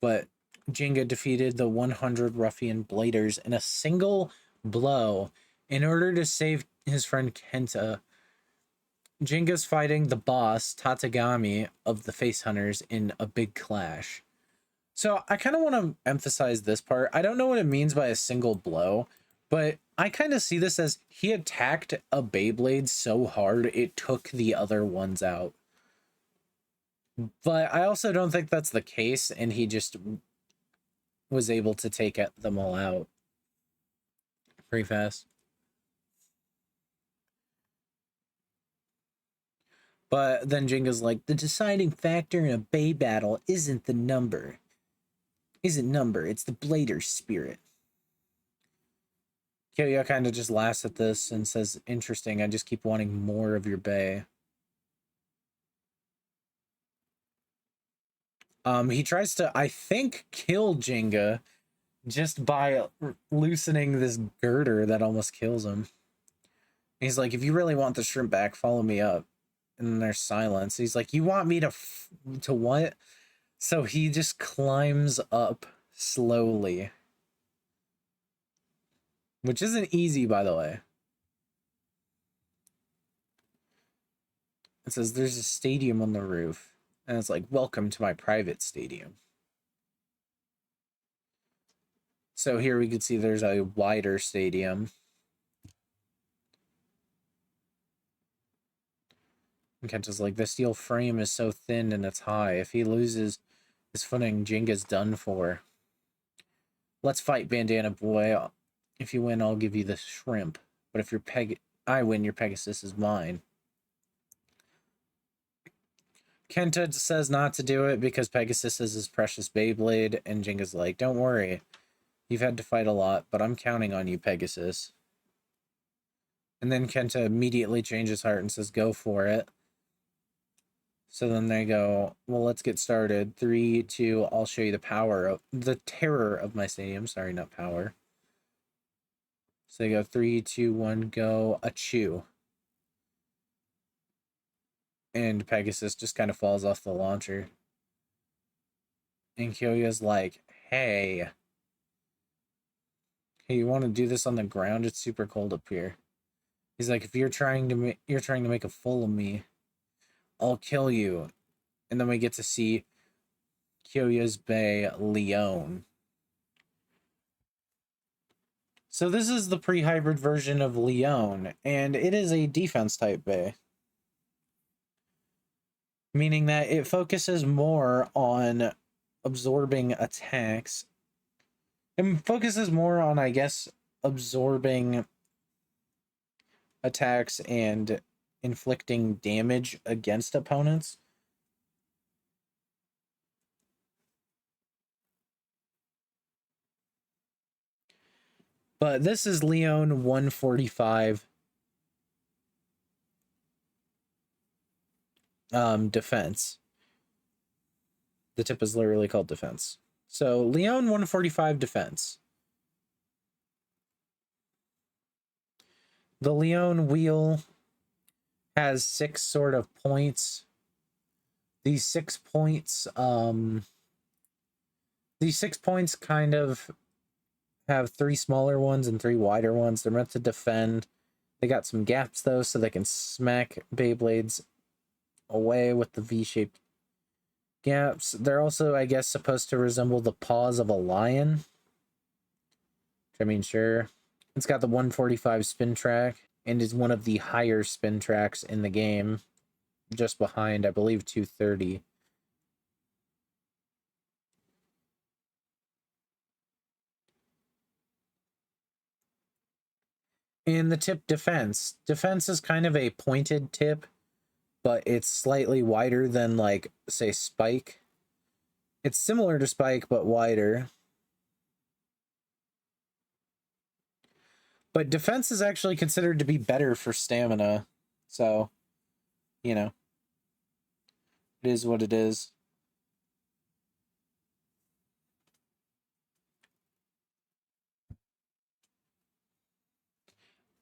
But Gingka defeated the 100 ruffian bladers in a single blow in order to save his friend Kenta. Gingka's fighting the boss, Tatagami, of the face hunters in a big clash. So I kind of want to emphasize this part. I don't know what it means by a single blow, but I kind of see this as he attacked a Beyblade so hard it took the other ones out. But I also don't think that's the case, and he just was able to take them all out pretty fast. But then Jenga's like, the deciding factor in a Bay battle isn't the number. It's the blader's spirit. Kyoya kind of just laughs at this and says, interesting, I just keep wanting more of your Bay. He tries to, I think, kill Gingka just by loosening this girder that almost kills him. He's like, if you really want the shrimp back, follow me up. And then there's silence. He's like, you want me to what? So he just climbs up slowly. Which isn't easy, by the way. It says, there's a stadium on the roof. And it's like, welcome to my private stadium. So here we can see there's a wider stadium. And Kenta's like, the steel frame is so thin and it's high. If he loses his footing, Jenga's done for. Let's fight, Bandana Boy. If you win, I'll give you the shrimp. But if I win, your Pegasus is mine. Kenta says not to do it because Pegasus is his precious Beyblade, and Jenga's like, don't worry. You've had to fight a lot, but I'm counting on you, Pegasus. And then Kenta immediately changes heart and says, go for it. So then they go, well, let's get started. 3, 2, I'll show you the terror of my stadium. Sorry, not power. So they go 3, 2, 1, go, achoo. And Pegasus just kind of falls off the launcher. And Kyoya's like, hey. hey, you want to do this on the ground? It's super cold up here. He's like, if you're trying to make a fool of me, I'll kill you. And then we get to see Kyoya's Bay Leone. So this is the pre-hybrid version of Leone, and it is a defense type bay. Meaning that it focuses more on absorbing attacks. It focuses more on, I guess, absorbing attacks and inflicting damage against opponents. But this is Leone 145 defense. The tip is literally called defense. So Leone 145 defense. The Leone wheel has 6 sort of points. These 6 points kind of have 3 smaller ones and 3 wider ones. They're meant to defend. They got some gaps though, so they can smack Beyblades away with the V-shaped gaps. They're also, I guess, supposed to resemble the paws of a lion. I mean, sure. It's got the 145 spin track and is one of the higher spin tracks in the game, just behind, I believe, 230. And the tip defense. Defense is kind of a pointed tip, but it's slightly wider than, like, say, Spike. It's similar to Spike, but wider. But defense is actually considered to be better for stamina. So, you know, it is what it is.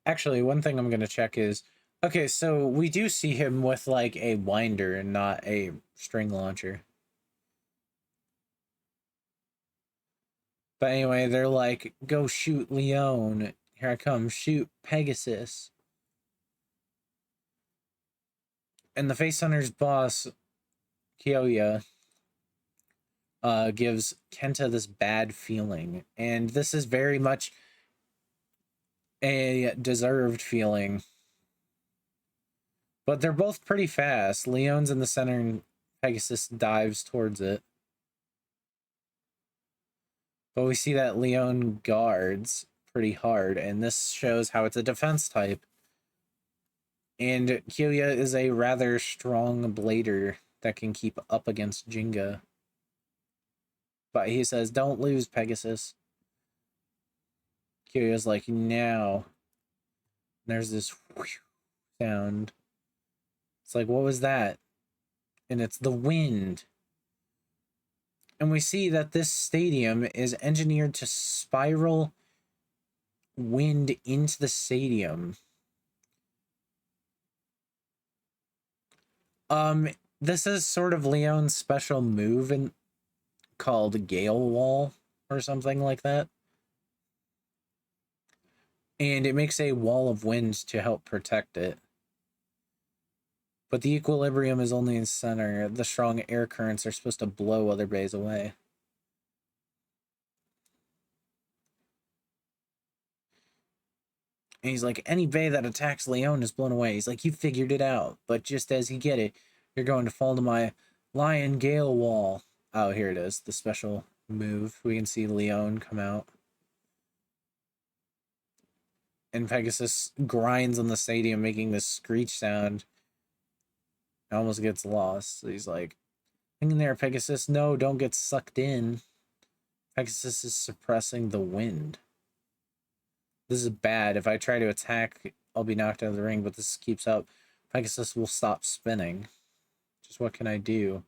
Actually, one thing I'm going to check is, okay, so we do see him with, like, a winder and not a string launcher. But anyway, they're like, go shoot Leone. Here I come, shoot Pegasus. And the Face Hunter's boss, Kyoya, gives Kenta this bad feeling. And this is very much a deserved feeling. But they're both pretty fast. Leone's in the center and Pegasus dives towards it. But we see that Leone guards pretty hard, and this shows how it's a defense type. And Kyoya is a rather strong blader that can keep up against Gingka. But he says, don't lose, Pegasus. Kyoya's like, now. There's this sound. It's like, what was that? And it's the wind. And we see that this stadium is engineered to spiral wind into the stadium. This is sort of Leone's special move called Gale Wall or something like that. And it makes a wall of wind to help protect it. But the equilibrium is only in center. The strong air currents are supposed to blow other bays away. And he's like, any bay that attacks Leone is blown away. He's like, you figured it out. But just as you get it, you're going to fall to my Lion Gale Wall. Oh, here it is. The special move. We can see Leone come out. And Pegasus grinds on the stadium, making this screech sound. It almost gets lost. So he's like, hang in there, Pegasus. No, don't get sucked in. Pegasus is suppressing the wind. This is bad. If I try to attack, I'll be knocked out of the ring, but this keeps up. Pegasus will stop spinning. Just what can I do?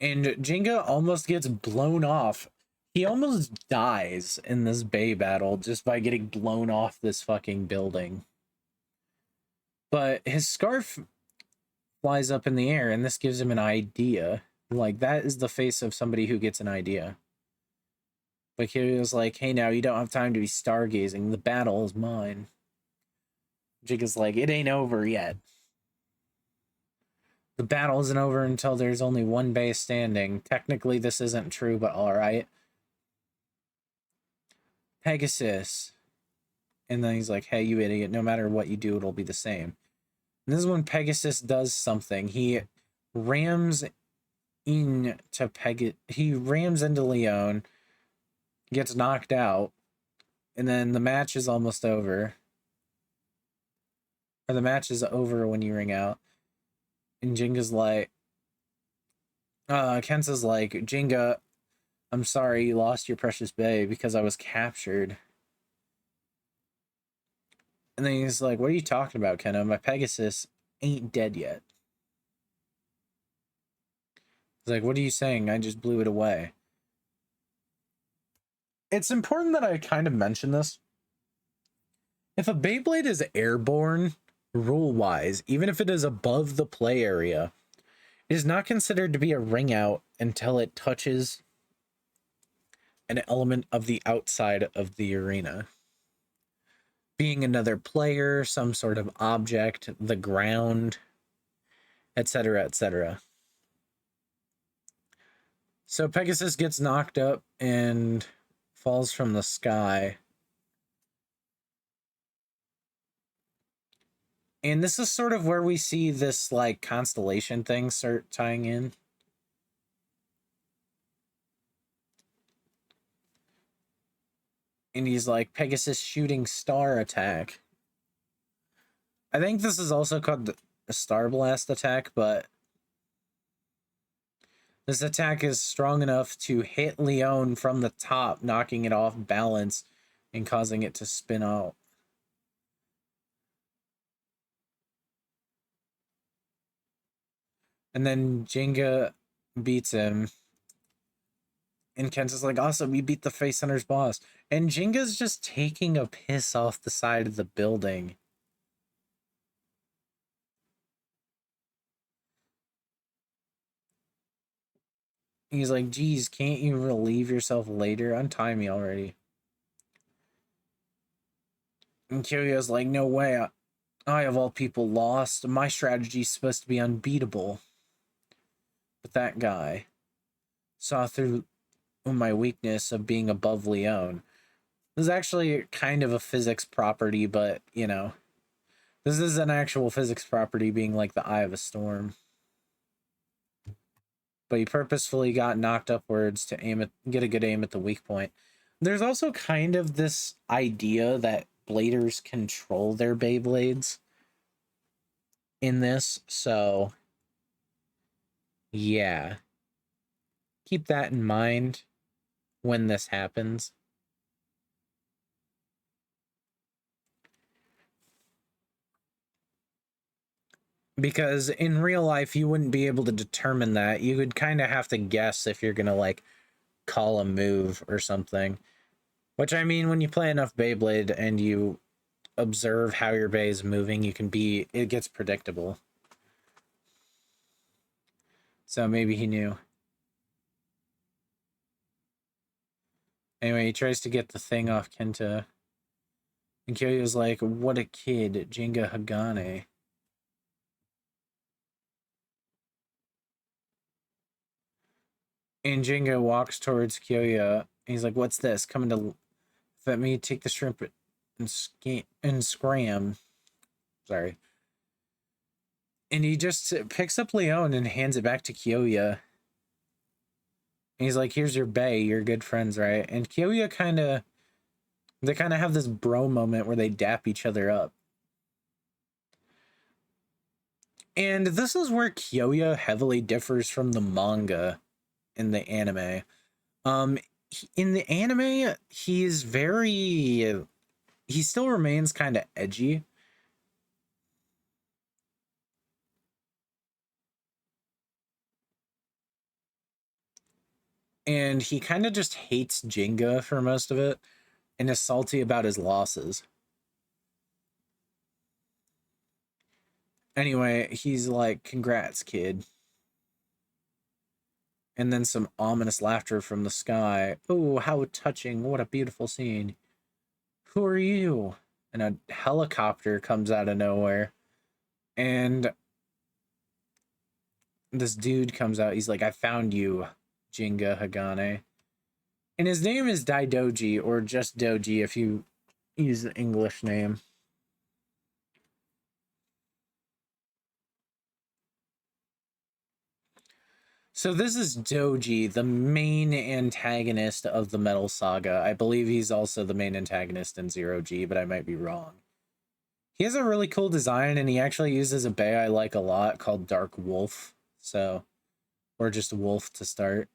And Gingka almost gets blown off. He almost dies in this bay battle just by getting blown off this fucking building. But his scarf flies up in the air, and this gives him an idea. Like, that is the face of somebody who gets an idea. But Kyoya's like, hey, now you don't have time to be stargazing. The battle is mine. Ginka's like, it ain't over yet. The battle isn't over until there's only one base standing. Technically, this isn't true, but alright. Pegasus. And then he's like, hey, you idiot. No matter what you do, it'll be the same. And this is when Pegasus does something. He rams into Leone, gets knocked out, and then the match is almost over. Or the match is over when you ring out. And Jinga's like, Kenta's like, Gingka, I'm sorry you lost your precious bay because I was captured. And then he's like, what are you talking about, Kenta? My Pegasus ain't dead yet. He's like, what are you saying? I just blew it away. It's important that I kind of mention this. If a Beyblade is airborne, rule-wise, even if it is above the play area, it is not considered to be a ring out until it touches an element of the outside of the arena. Being another player, some sort of object, the ground, etc., etc. So Pegasus gets knocked up and falls from the sky. And this is sort of where we see this, like, constellation thing start tying in. And he's like, Pegasus shooting star attack. I think this is also called the Star Blast attack, but this attack is strong enough to hit Leone from the top, knocking it off balance and causing it to spin out. And then Gingka beats him. And Kenta's like, awesome, we beat the Face Hunter's boss. And Jinga's just taking a piss off the side of the building. He's like, geez, can't you relieve yourself later? Untie me already. And Kyoya's like, no way. I, of all people, lost. My strategy's supposed to be unbeatable. But that guy saw through my weakness of being above Leone. This is actually kind of a physics property, but, you know, this is an actual physics property, being like the eye of a storm. But he purposefully got knocked upwards to get a good aim at the weak point. There's also kind of this idea that bladers control their Beyblades in this, so yeah. Keep that in mind when this happens. Because in real life, you wouldn't be able to determine that. You would kind of have to guess if you're going to, like, call a move or something. Which, I mean, when you play enough Beyblade and you observe how your bay is moving, it gets predictable. So maybe he knew. Anyway, he tries to get the thing off Kenta. And Kyoya's like, what a kid, Gingka Hagane. And Gingka walks towards Kyoya. He's like, what's this? Coming to let me take the shrimp and scram. Sorry. And he just picks up Leone and hands it back to Kyoya. And he's like, here's your bay. You're good friends, right? And Kyoya they kind of have this bro moment where they dap each other up. And this is where Kyoya heavily differs from the manga in the anime. In the anime, he still remains kind of edgy. And he kind of just hates Gingka for most of it and is salty about his losses. Anyway, he's like, congrats, kid. And then some ominous laughter from the sky. Oh, how touching. What a beautiful scene. Who are you? And a helicopter comes out of nowhere. And this dude comes out. He's like, I found you, Ginga Hagane. And his name is Daidoji, or just Doji if you use the English name. So this is Doji, the main antagonist of the Metal Saga. I believe he's also the main antagonist in Zero G, but I might be wrong. He has a really cool design, and he actually uses a bay I like a lot called Dark Wolf. So, or just Wolf to start.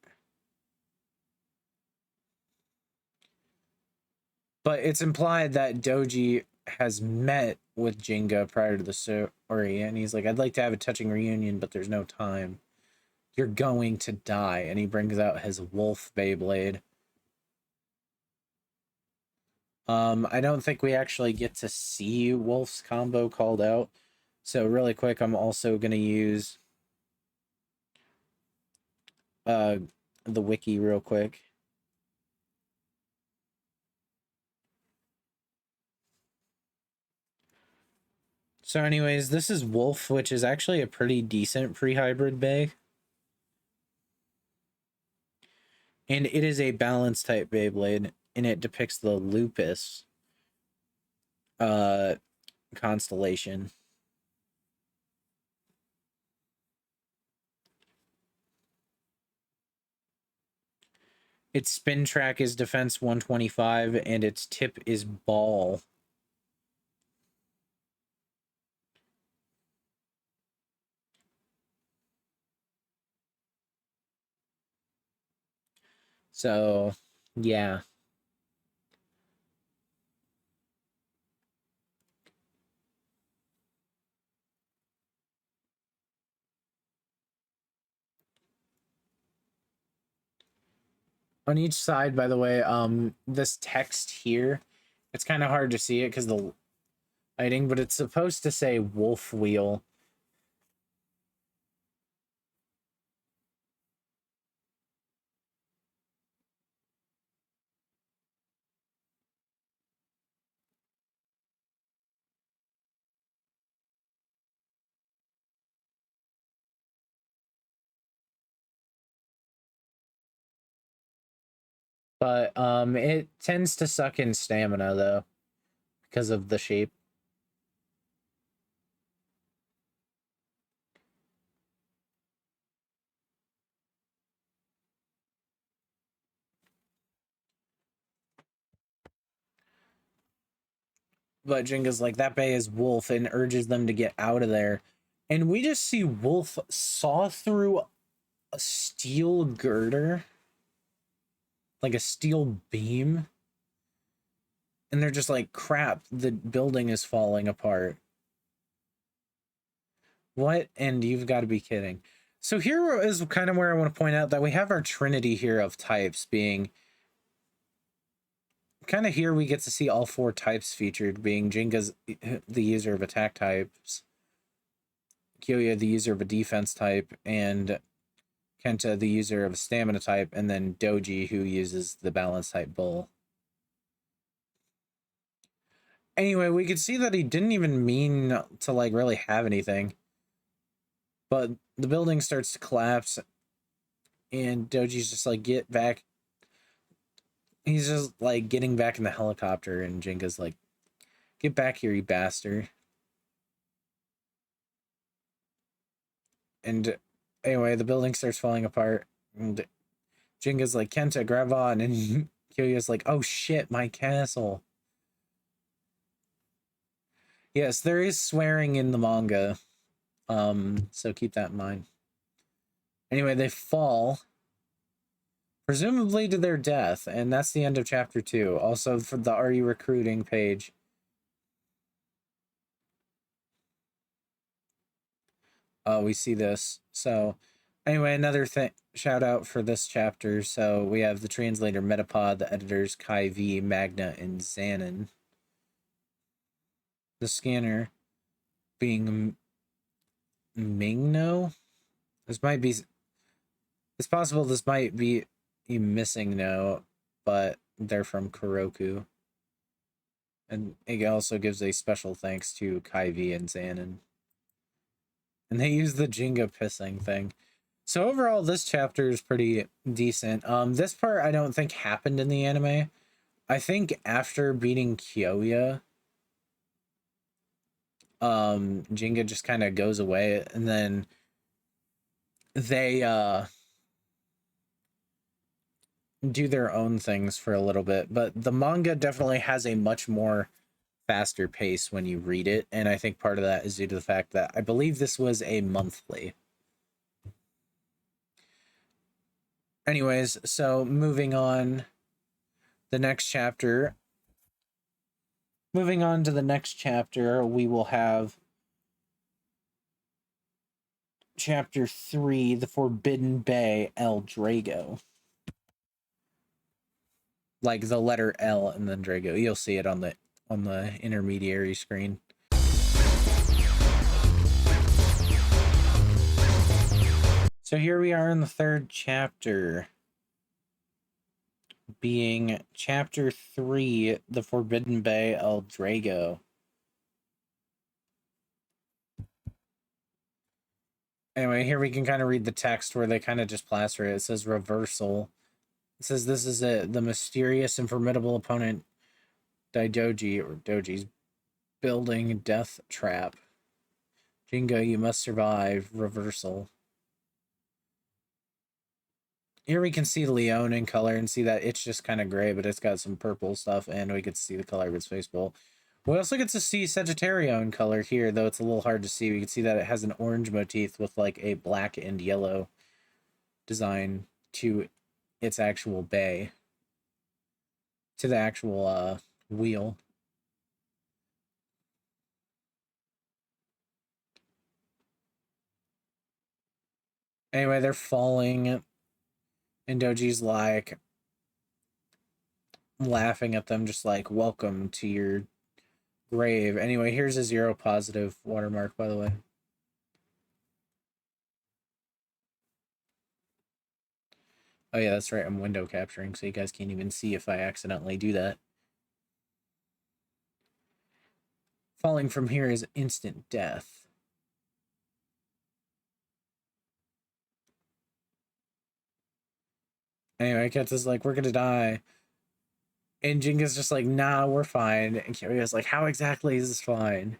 But it's implied that Doji has met with Ginga prior to the story, and he's like, I'd like to have a touching reunion, but there's no time. You're going to die. And he brings out his Wolf Beyblade. I don't think we actually get to see Wolf's combo called out. So really quick, I'm also going to use the wiki real quick. So anyways, this is Wolf, which is actually a pretty decent pre-hybrid bay. And it is a balance type Beyblade, and it depicts the Lupus constellation. Its spin track is defense 125, and its tip is ball. So, yeah. On each side, by the way, this text here, it's kind of hard to see it because the lighting, but it's supposed to say Wolf Wheel. But it tends to suck in stamina though because of the shape. But Jenga's like, that bay is Wolf, and urges them to get out of there. And we just see Wolf saw through a steel girder, like a steel beam. And they're just like, crap, the building is falling apart. What? And you've got to be kidding. So here is kind of where I want to point out that we have our trinity here of types being... Kind of here we get to see all four types featured, being Jinga's the user of attack types, Kyoya the user of a defense type, and Kenta the user of a stamina type, and then Doji who uses the balance type bull. Anyway, we could see that he didn't even mean to like really have anything. But the building starts to collapse, and Doji's just like, get back. He's just like getting back in the helicopter, and Jinga's like, get back here, you bastard. And anyway, the building starts falling apart, and Jinga's like, Kenta, grab on, and Kyoya's like, oh shit, my castle. Yes, there is swearing in the manga, so keep that in mind. Anyway, they fall, presumably to their death, and that's the end of chapter 2. Also, for the Are You Recruiting page. We see this. So, anyway, another shout out for this chapter. So, we have the translator Metapod, the editors Kai V, Magna, and Xanon. The scanner being Mingno? This might be... It's possible this might be a missing no, but they're from Kuroku. And it also gives a special thanks to Kaivi and Xanon. And they use the Gingka pissing thing. So overall, this chapter is pretty decent. This part I don't think happened in the anime. I think after beating Kyoya, Gingka just kind of goes away, and then they do their own things for a little bit. But the manga definitely has a much more faster pace when you read it, and I think part of that is due to the fact that I believe this was a monthly. Anyways, so moving on, the next chapter. Moving on to the next chapter, we will have Chapter 3, The Forbidden Bay, L-Drago. Like the letter L and then Drago. You'll see it on the intermediary screen. So here we are in the third chapter, being Chapter 3, The Forbidden Bay, L-Drago. Anyway, here we can kind of read the text where they kind of just plaster it. It says reversal. It says this is it. The mysterious and formidable opponent Daidoji, or Doji's building a death trap. Gingka, you must survive. Reversal. Here we can see Leone in color and see that it's just kind of gray, but it's got some purple stuff, and we get to see the color of its face bowl. We also get to see Sagittario in color here, though it's a little hard to see. We can see that it has an orange motif with like a black and yellow design to its actual bay, to the actual wheel. Anyway, they're falling, and Doji's like laughing at them, just like, welcome to your grave. Anyway, here's a 0 positive watermark, by the way. Oh yeah, that's right, I'm window capturing, so you guys can't even see if I accidentally do that. Falling from here is instant death. Anyway, Ketsu's like, we're gonna die. And Gingka's just like, nah, we're fine. And Kyoya's like, how exactly is this fine?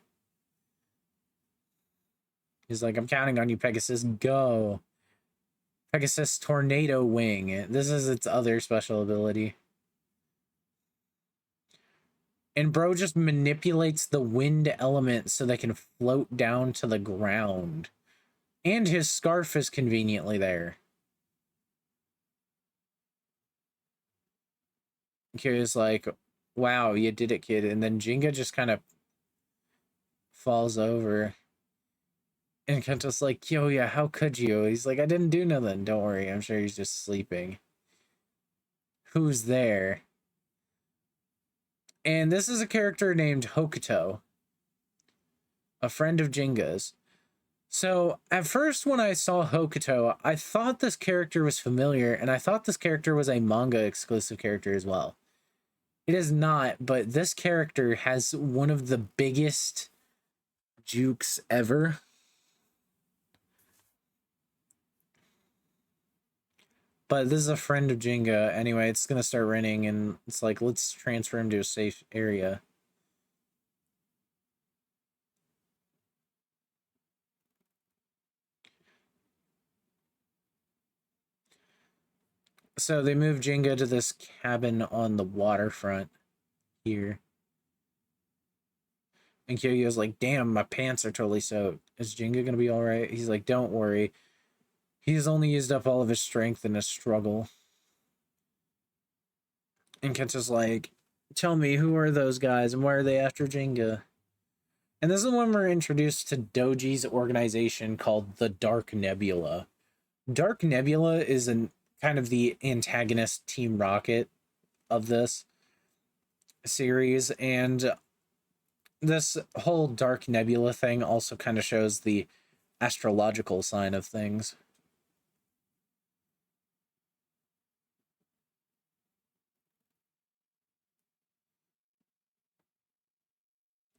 He's like, I'm counting on you, Pegasus. Go. Pegasus Tornado Wing. This is its other special ability. And bro just manipulates the wind element so they can float down to the ground. And his scarf is conveniently there. Kyoya's like, wow, you did it, kid. And then Gingka just kind of falls over. And Kenta's like, yo, yeah, how could you? He's like, I didn't do nothing. Don't worry. I'm sure he's just sleeping. Who's there? And this is a character named Hokuto, a friend of Jinga's. So at first when I saw Hokuto, I thought this character was familiar, and I thought this character was a manga exclusive character as well. It is not, but this character has one of the biggest jukes ever. But this is a friend of Gingka. Anyway, it's going to start raining, and it's like, let's transfer him to a safe area. So they move Gingka to this cabin on the waterfront here. And Kyoyo's like, damn, my pants are totally soaked. Is Gingka going to be all right? He's like, don't worry. He's only used up all of his strength in a struggle. And Kenta's like, tell me, who are those guys and why are they after Gingka? And this is when we're introduced to Doji's organization called the Dark Nebula. Dark Nebula is kind of the antagonist Team Rocket of this series, and this whole Dark Nebula thing also kind of shows the astrological sign of things.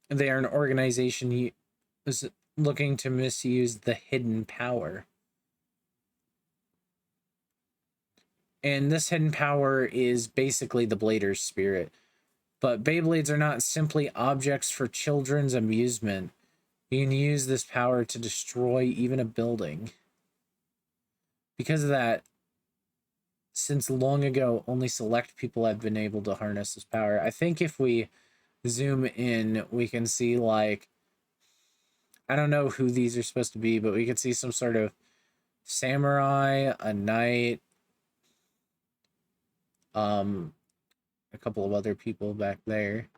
They are an organization is looking to misuse the hidden power. And this hidden power is basically the Blader's spirit. But Beyblades are not simply objects for children's amusement. You can use this power to destroy even a building. Because of that, since long ago, only select people have been able to harness this power. I think if we zoom in, we can see, like, I don't know who these are supposed to be, but we could see some sort of samurai, a knight, a couple of other people back there.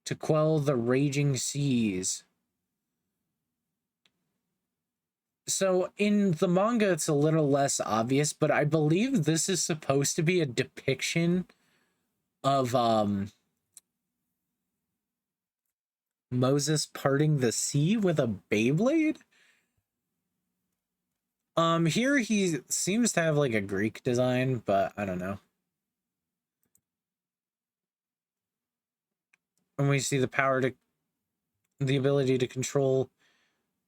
To quell the raging seas. So in the manga, it's a little less obvious, but I believe this is supposed to be a depiction of Moses parting the sea with a Beyblade. Here he seems to have like a Greek design, but I don't know. And we see the ability to control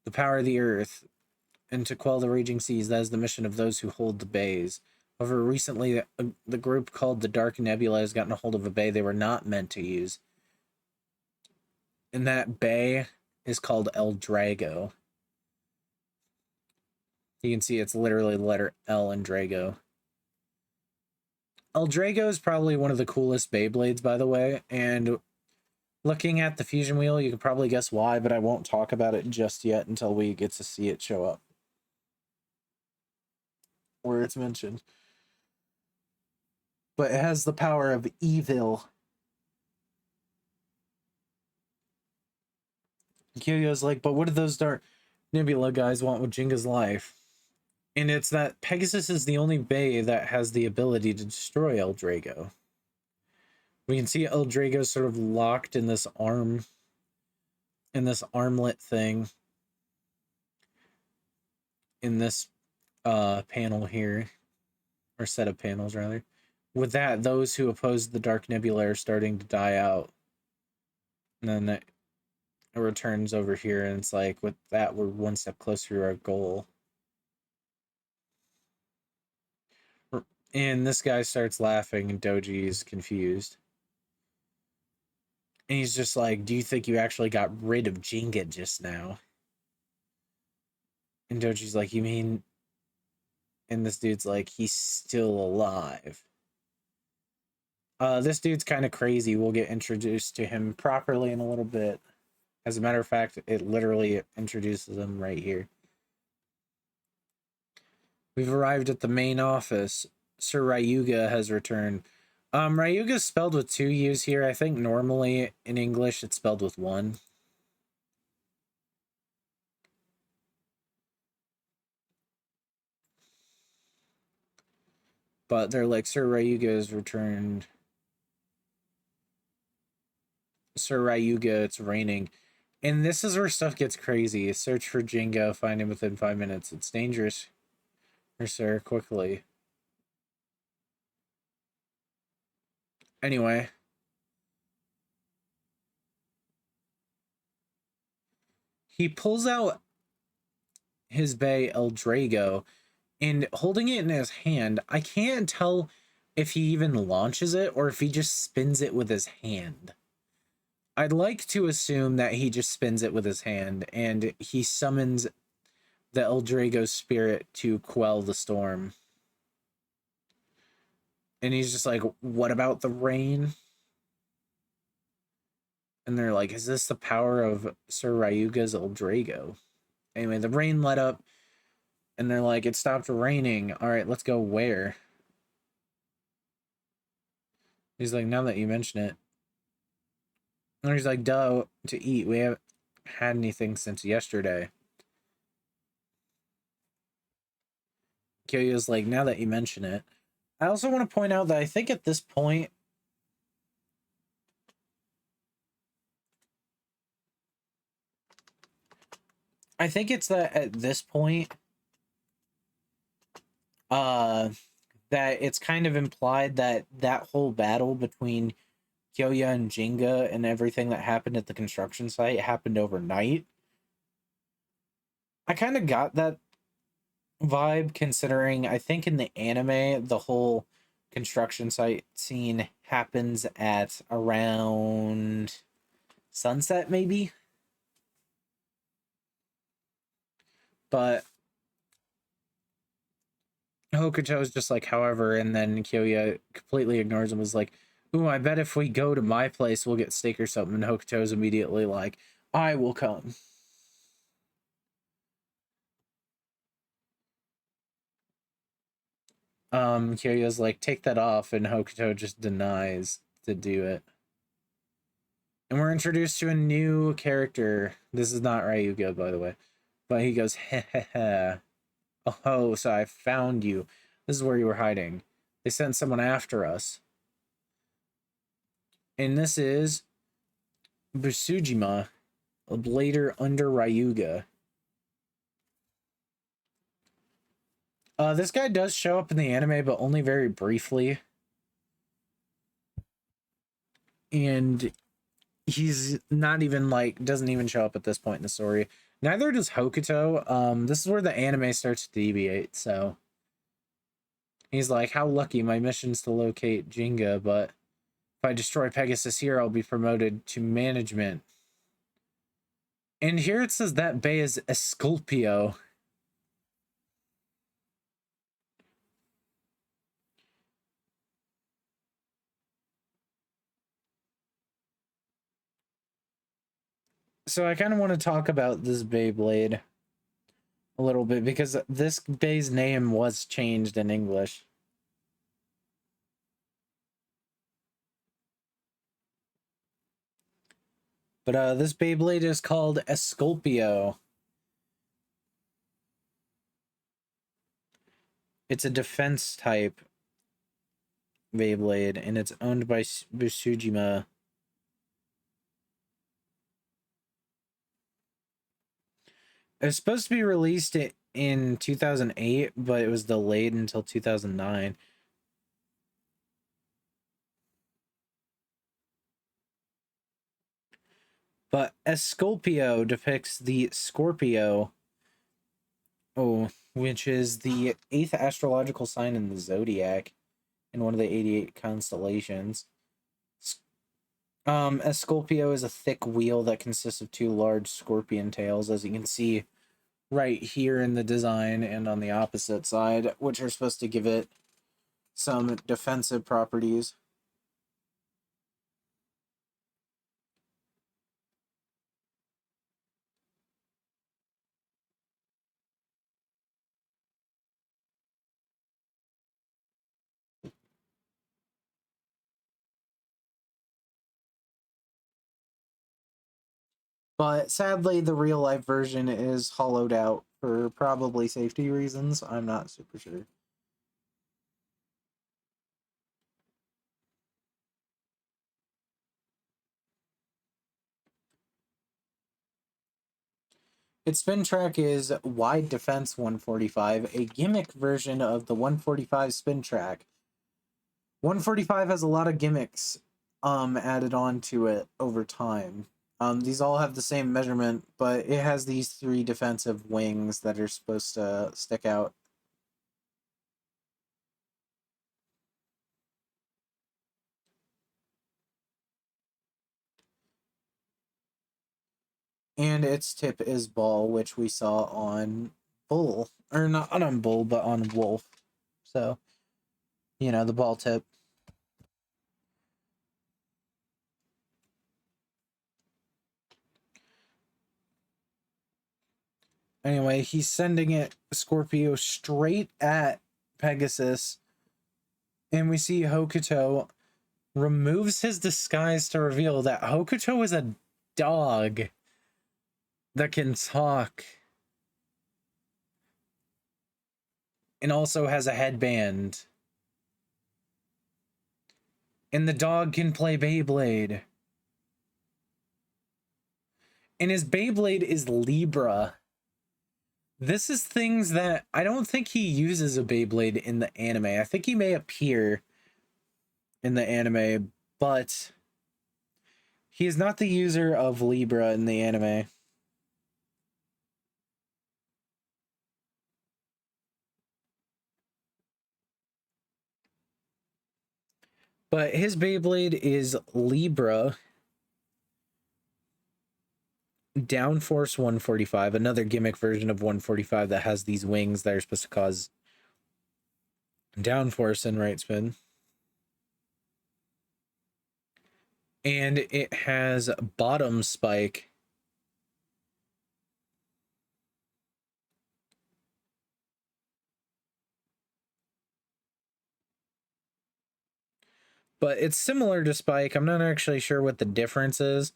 the power of the earth and to quell the raging seas. That is the mission of those who hold the bays. However, recently, the group called the Dark Nebula has gotten a hold of a bay they were not meant to use. And that bay is called L-Drago. You can see it's literally the letter L in Drago. L-Drago is probably one of the coolest Beyblades, by the way, and looking at the fusion wheel, you can probably guess why, but I won't talk about it just yet until we get to see it show up. Where it's mentioned. But it has the power of evil. Kyoyo's like, but what do those Dark Nebula guys want with Ginka's life? And it's that Pegasus is the only Bay that has the ability to destroy L-Drago. We can see L-Drago sort of locked in this armlet thing. In this panel here. Or set of panels, rather. With that, those who oppose the Dark Nebula are starting to die out. And then it returns over here, and it's like, with that, we're one step closer to our goal. And this guy starts laughing, and Doji is confused. And he's just like, do you think you actually got rid of Gingka just now? And Doji's like, you mean... And this dude's like, he's still alive. This dude's kind of crazy. We'll get introduced to him properly in a little bit. As a matter of fact, it literally introduces him right here. We've arrived at the main office. Sir Ryuga has returned. Ryuga is spelled with 2 U's here. I think normally in English it's spelled with 1. But they're like, Sir Ryuga has returned. Sir Ryuga, it's raining. And this is where stuff gets crazy. Search for Gingka, find him within 5 minutes. It's dangerous. Or sir, quickly. Anyway. He pulls out his bay L-Drago, and holding it in his hand, I can't tell if he even launches it or if he just spins it with his hand. I'd like to assume that he just spins it with his hand and he summons the L-Drago spirit to quell the storm. And he's just like, what about the rain? And they're like, is this the power of Sir Ryuga's L-Drago? Anyway, the rain let up. And they're like, it stopped raining. All right, let's go where? He's like, now that you mention it. And he's like, duh, to eat. We haven't had anything since yesterday. Kyoyo's like, now that you mention it. I also want to point out that I think at this point, I think it's that at this point, that it's kind of implied that that whole battle between Kyoya and Ginga and everything that happened at the construction site happened overnight. I kind of got that vibe, considering I think in the anime the whole construction site scene happens at around sunset, maybe. But Hokuto is just like, however, and then Kyoya completely ignores him, was like, ooh, I bet if we go to my place we'll get steak or something. And Hokuto is immediately like, I will come. Kyoya's like, take that off, and Hokuto just denies to do it. And we're introduced to a new character. This is not Ryuga, by the way. But he goes, heh heh heh. Oh, so I found you. This is where you were hiding. They sent someone after us. And this is Busujima, a blader under Ryuga. This guy does show up in the anime, but only very briefly. And he's not even like, doesn't even show up at this point in the story. Neither does Hokuto. This is where the anime starts to deviate, so he's like, how lucky, my mission's to locate Ginga, but if I destroy Pegasus here, I'll be promoted to management. And here it says that bay is Esculpio. So I kind of want to talk about this Beyblade a little bit, because this bay's name was changed in English. But this Beyblade is called Esculpio. It's a defense type Beyblade, and it's owned by Busujima. It was supposed to be released in 2008, but it was delayed until 2009. But Esculpio depicts the Scorpio, which is the 8th astrological sign in the zodiac, in one of the 88 constellations. Esculpio is a thick wheel that consists of 2 large scorpion tails, as you can see right here in the design and on the opposite side, which are supposed to give it some defensive properties. But sadly, the real life version is hollowed out for probably safety reasons. I'm not super sure. Its spin track is Wide Defense 145, a gimmick version of the 145 spin track. 145 has a lot of gimmicks added on to it over time. These all have the same measurement, but it has these 3 defensive wings that are supposed to stick out. And its tip is ball, which we saw on Bull. Or not on Bull, but on Wolf. So, you know, the ball tip. Anyway, he's sending it, Scorpio, straight at Pegasus. And we see Hokuto removes his disguise to reveal that Hokuto is a dog that can talk. And also has a headband. And the dog can play Beyblade. And his Beyblade is Libra. This is things that I don't think he uses a Beyblade in the anime. I think he may appear in the anime, but he is not the user of Libra in the anime. But his Beyblade is Libra Downforce 145, another gimmick version of 145 that has these wings that are supposed to cause downforce and right spin. And it has bottom spike. But it's similar to spike. I'm not actually sure what the difference is,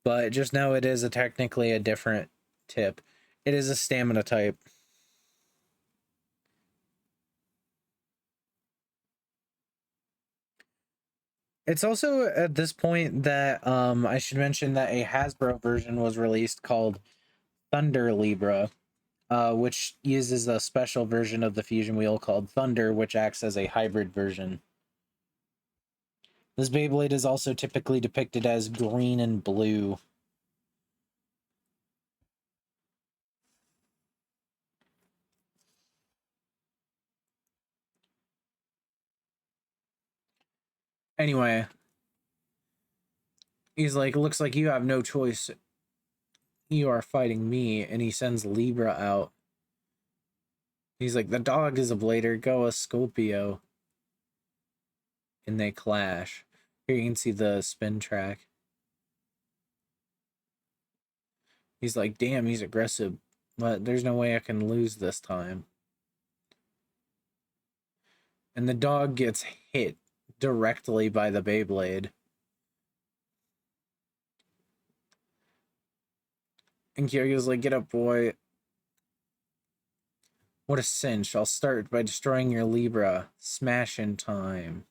but just know it is technically a different tip. It is a stamina type. It's also at this point that I should mention that a Hasbro version was released called Thunder Libra, which uses a special version of the fusion wheel called Thunder, which acts as a hybrid version. This Beyblade is also typically depicted as green and blue. Anyway, he's like, looks like you have no choice. You are fighting me. And he sends Libra out. He's like, the dog is a blader, go a Scorpio. And they clash. Here you can see the spin track. He's like, damn, he's aggressive. But there's no way I can lose this time. And the dog gets hit directly by the Beyblade. And Kyogo's like, get up, boy. What a cinch. I'll start by destroying your Libra. Smash in time.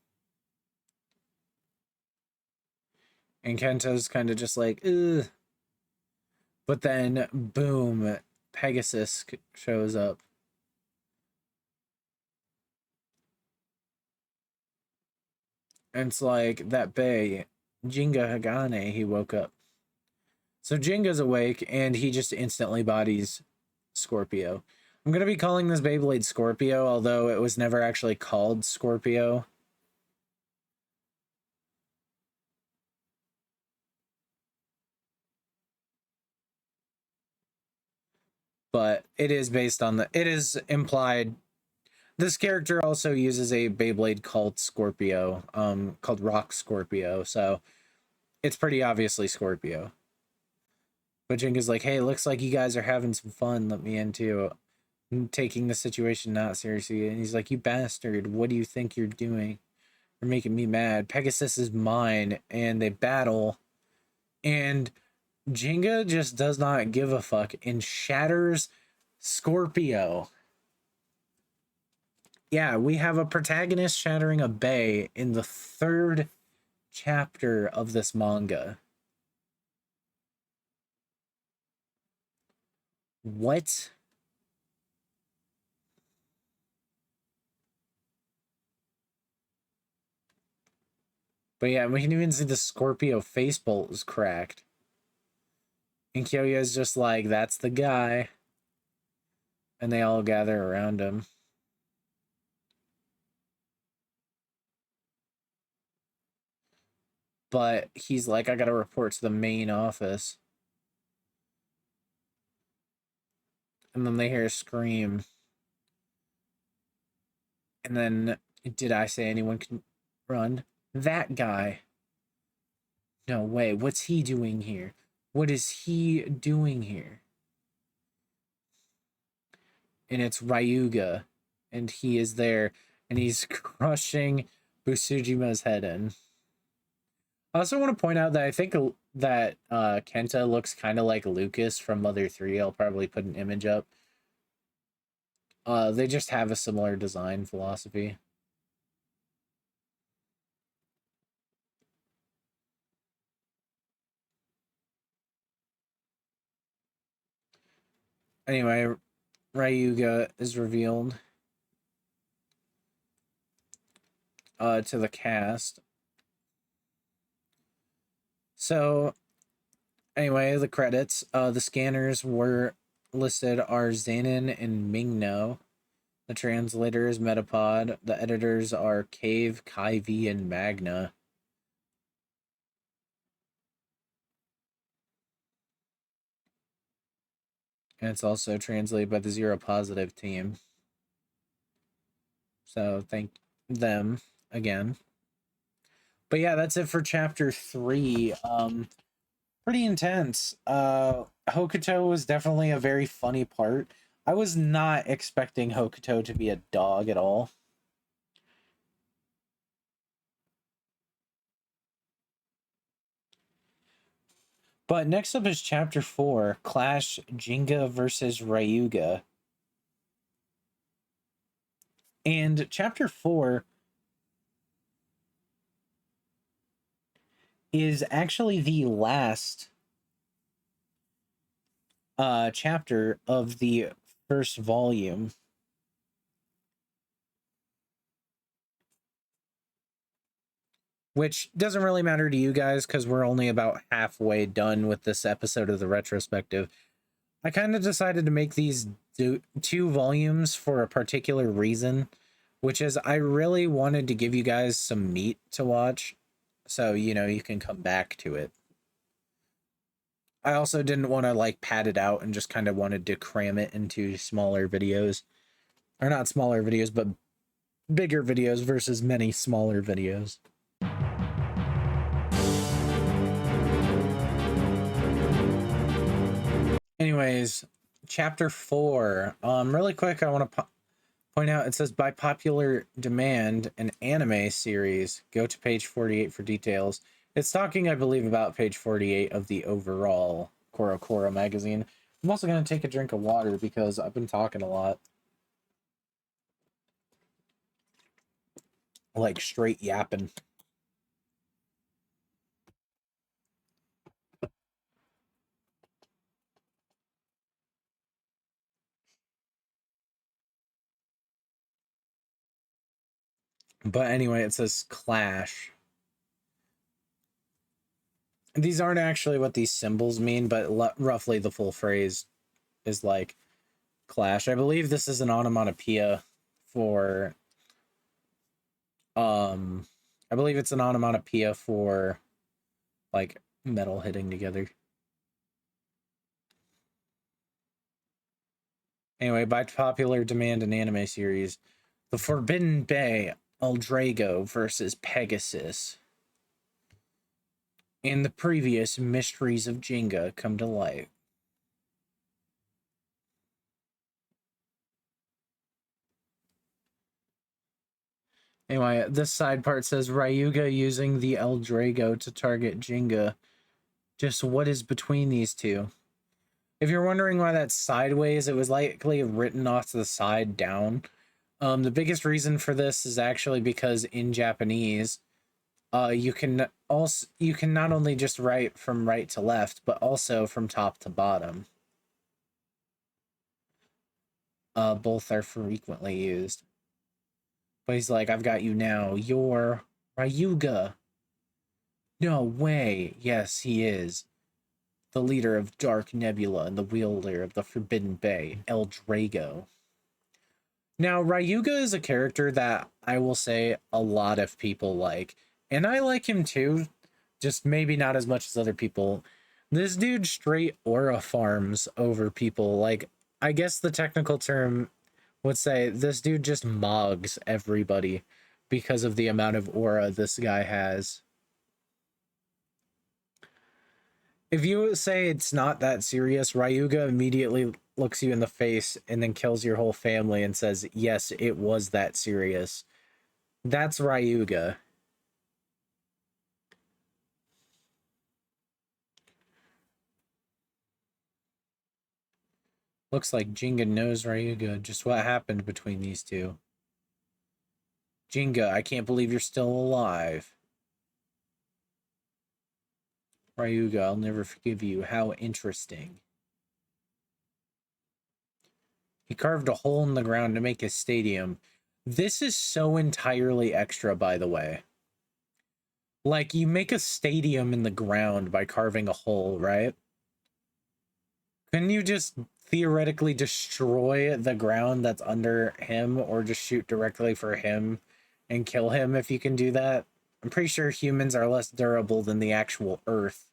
And Kenta's kind of just like, ugh. But then, boom, Pegasus shows up. And it's like, that bay, Gingka Hagane, he woke up. So Jinga's awake, and he just instantly bodies Scorpio. I'm going to be calling this Beyblade Scorpio, although it was never actually called Scorpio. But it is based on it is implied. This character also uses a Beyblade called Scorpio, called Rock Scorpio, so it's pretty obviously Scorpio. But Jinga's like, hey, looks like you guys are having some fun. Let me into taking the situation not seriously. And he's like, you bastard, what do you think you're doing? You're making me mad. Pegasus is mine. And they battle. And Jinga just does not give a fuck and shatters Scorpio. Yeah, we have a protagonist shattering a bay in the 3rd chapter of this manga. What? But yeah, we can even see the Scorpio face bolt is cracked. And Kyoya's just like, that's the guy. And they all gather around him. But he's like, I gotta report to the main office. And then they hear a scream. And then, did I say anyone can run? That guy. No way. What's he doing here? What is he doing here? And it's Ryuga. And he is there. And he's crushing Busujima's head in. I also want to point out that I think that Kenta looks kind of like Lucas from Mother 3. I'll probably put an image up. They just have a similar design philosophy. Anyway, Ryuga is revealed to the cast. So anyway, the credits. The scanners were listed are Xanon and Mingno. The translator is Metapod. The editors are Cave, Kyvie, and Magna. And it's also translated by the Zero Positive team. So thank them again. But yeah, that's it for chapter 3. Pretty intense. Hokuto was definitely a very funny part. I was not expecting Hokuto to be a dog at all. But next up is chapter 4, Clash Gingka versus Ryuga. And chapter 4 is actually the last chapter of the first volume. Which doesn't really matter to you guys because we're only about halfway done with this episode of the retrospective. I kind of decided to make these two volumes for a particular reason, which is I really wanted to give you guys some meat to watch so, you know, you can come back to it. I also didn't want to like pad it out and just kind of wanted to cram it into smaller videos. Or not smaller videos, but bigger videos versus many smaller videos. Anyways, chapter 4. Really quick, I want to point out it says by popular demand, an anime series. Go to page 48 for details. It's talking, I believe, about page 48 of the overall Koro magazine. I'm also going to take a drink of water because I've been talking a lot. Like straight yapping. But anyway, it says Clash. These aren't actually what these symbols mean, but roughly the full phrase is like Clash. I believe this is an onomatopoeia for I believe it's an onomatopoeia for like metal hitting together. Anyway, by popular demand, an anime series, The Forbidden Bay, L-Drago versus Pegasus. And the previous mysteries of Gingka come to light. Anyway, this side part says Ryuga using the L-Drago to target Gingka. Just what is between these two? If you're wondering why that's sideways, it was likely written off to the side down. The biggest reason for this is actually because in Japanese, you can not only just write from right to left, but also from top to bottom. Both are frequently used. But he's like, I've got you now. You're Ryuga. No way. Yes, he is. The leader of Dark Nebula and the wielder of the Forbidden Bay, L-Drago. Now, Ryuga is a character that I will say a lot of people like. And I like him too, just maybe not as much as other people. This dude straight aura farms over people. Like, I guess the technical term would say this dude just mogs everybody because of the amount of aura this guy has. If you say it's not that serious, Ryuga immediately looks you in the face and then kills your whole family and says, yes, it was that serious. That's Ryuga. Looks like Gingka knows Ryuga. Just what happened between these two. Gingka, I can't believe you're still alive. Ryuga, I'll never forgive you. How interesting. He carved a hole in the ground to make his stadium. This is so entirely extra, by the way. Like, you make a stadium in the ground by carving a hole, right? Couldn't you just theoretically destroy the ground that's under him, or just shoot directly for him and kill him if you can do that? I'm pretty sure humans are less durable than the actual earth.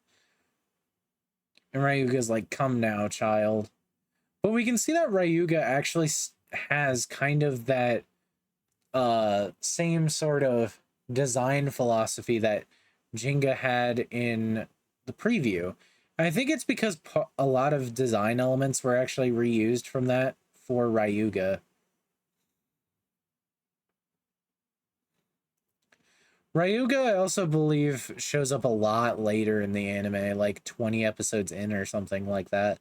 And Ryuga's like, come now, child. But we can see that Ryuga actually has kind of that same sort of design philosophy that Gingka had in the preview. I think it's because a lot of design elements were actually reused from that for Ryuga. Ryuga, I also believe, shows up a lot later in the anime, like 20 episodes in or something like that.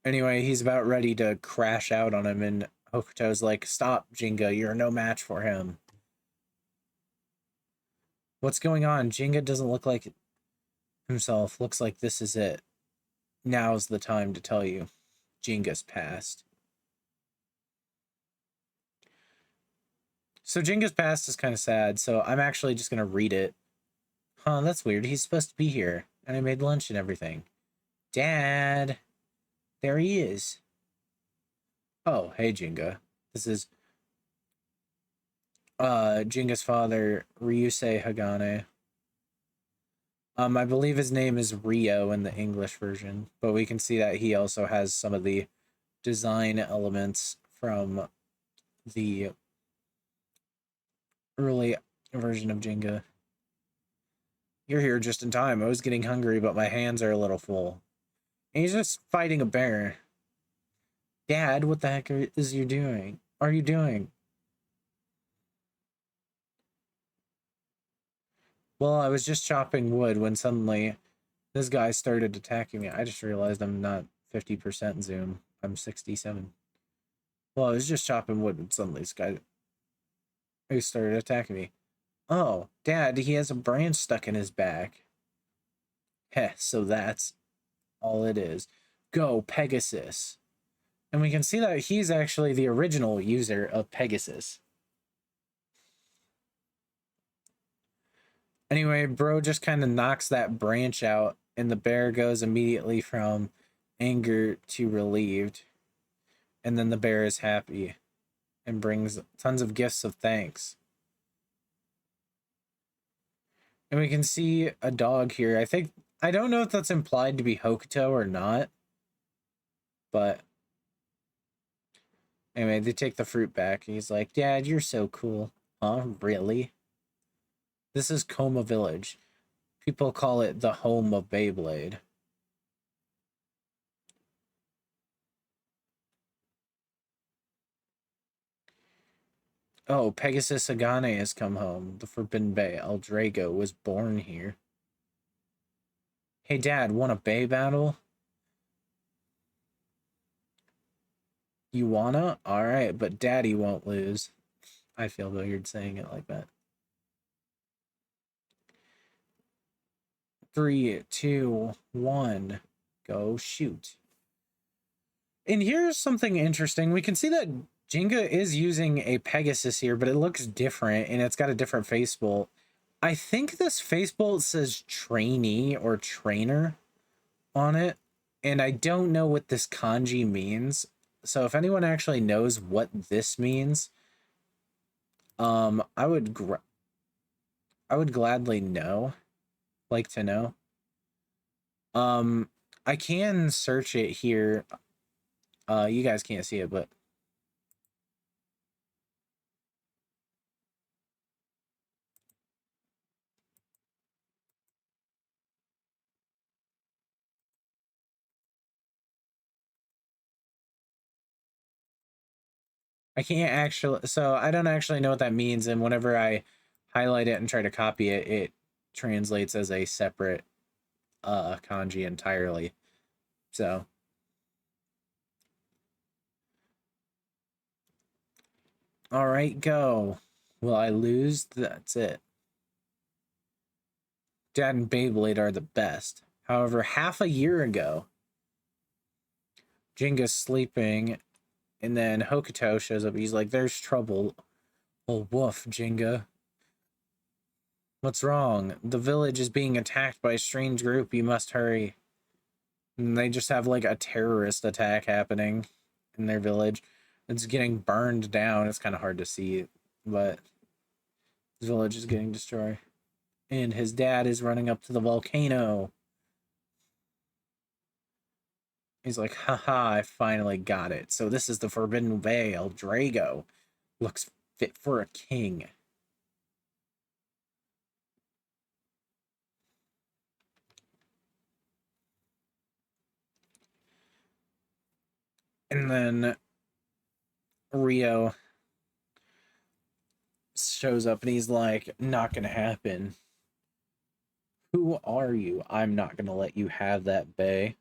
Anyway, he's about ready to crash out on him, and Hokuto's like, stop, Gingka, you're no match for him. What's going on? Gingka doesn't look like himself. Looks like this is it. Now's the time to tell you. Ginga's past. So Ginga's past is kind of sad, so I'm actually just going to read it. Huh, that's weird. He's supposed to be here, and I made lunch and everything. Dad! There he is. Oh, hey, Gingka. This is Ginga's father, Ryusei Hagane. I believe his name is Rio in the English version, but we can see that he also has some of the design elements from the early version of Gingka. You're here just in time. I was getting hungry, but my hands are a little full. And he's just fighting a bear. Dad, what the heck is you doing? Are you doing? Well, I was just chopping wood when suddenly this guy started attacking me. I just realized I'm not 50% zoom. I'm 67. Well, I was just chopping wood when suddenly this guy who started attacking me. Oh, Dad, he has a branch stuck in his back. Heh, so that's all it is. Go, Pegasus. And we can see that he's actually the original user of Pegasus. Anyway, bro just kind of knocks that branch out, and the bear goes immediately from anger to relieved. And then the bear is happy and brings tons of gifts of thanks. And we can see a dog here. I don't know if that's implied to be Hokuto or not. But anyway, they take the fruit back. He's like, Dad, you're so cool. Huh? Really? This is Koma Village. People call it the home of Beyblade. Oh, Pegasus Agane has come home. The Forbidden Bay, L-Drago, was born here. Hey, Dad, want a Bay battle? You wanna? Alright, but Daddy won't lose. I feel weird saying it like that. 3, 2, 1. Go shoot. And here's something interesting. We can see that Gingka is using a Pegasus here, but it looks different, and it's got a different facebolt. I think this facebolt says trainee or trainer on it, and I don't know what this kanji means. So if anyone actually knows what this means, I would gladly know, like to know. I can search it here. You guys can't see it, but I can't actually, so I don't actually know what that means, and whenever I highlight it and try to copy it, it translates as a separate kanji entirely. So all right, go. Will I lose? That's it. Dad and Beyblade are the best. However, half a year ago, Gingka's sleeping, and then Hokuto shows up. He's like, there's trouble. Oh, woof, Gingka. What's wrong? The village is being attacked by a strange group. You must hurry. And they just have like a terrorist attack happening in their village. It's getting burned down. It's kind of hard to see, but his village is getting destroyed. And his dad is running up to the volcano. He's like, haha, I finally got it. So this is the Forbidden Bay, L-Drago. Looks fit for a king. And then Rio shows up and he's like, not gonna happen. Who are you? I'm not gonna let you have that bay.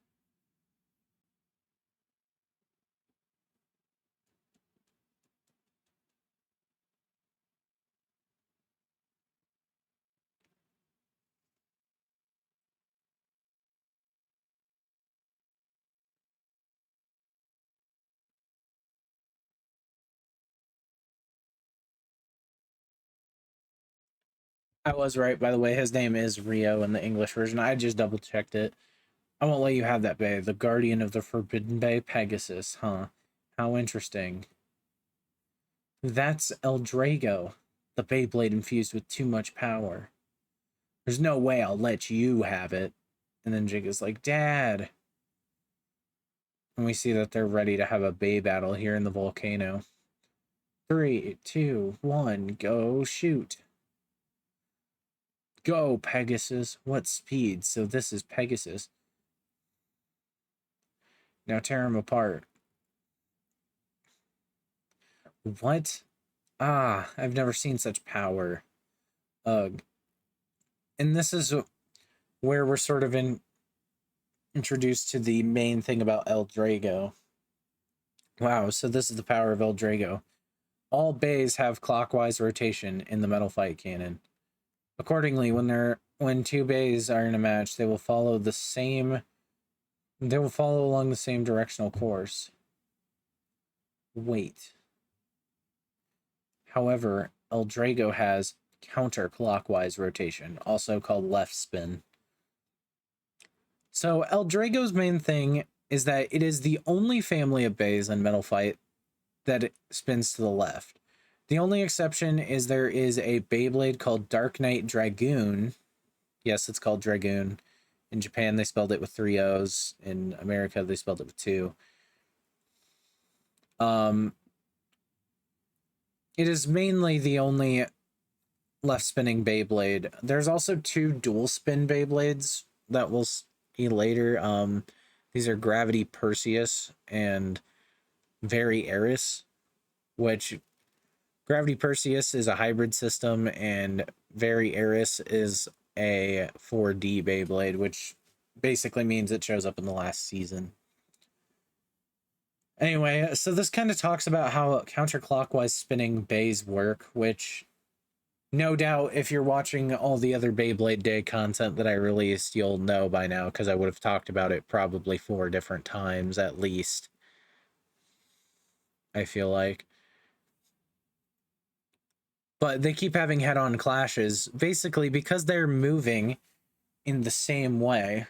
I was right, by the way. His name is Rio in the English version. I just double checked it. I won't let you have that bay. The guardian of the Forbidden Bay, Pegasus, huh? How interesting. That's L-Drago, the Beyblade infused with too much power. There's no way I'll let you have it. And then Jig like, Dad. And we see that they're ready to have a bay battle here in the volcano. 3, 2, 1, go shoot. Go, Pegasus. What speed? So this is Pegasus. Now tear him apart. What? Ah, I've never seen such power. Ugh. And this is where we're sort of introduced to the main thing about L-Drago. Wow, so this is the power of L-Drago. All bays have clockwise rotation in the Metal Fight canon. Accordingly, when two bays are in a match, they will follow along the same directional course. Wait. However, L-Drago has counterclockwise rotation, also called left spin. So L-Drago's main thing is that it is the only family of bays in Metal Fight that it spins to the left. The only exception is there is a Beyblade called Dark Knight Dragoon. Yes, it's called Dragoon. In Japan, they spelled it with 3 O's. In America, they spelled it with 2. It is mainly the only left spinning Beyblade. There's also 2 dual spin Beyblades that we'll see later. These are Gravity Perseus and Very Eris, which Gravity Perseus is a hybrid system and Very Eris is a 4D Beyblade, which basically means it shows up in the last season. Anyway, so this kind of talks about how counterclockwise spinning bays work, which no doubt if you're watching all the other Beyblade Day content that I released, you'll know by now, because I would have talked about it probably 4 different times at least, I feel like. But they keep having head-on clashes, basically because they're moving in the same way.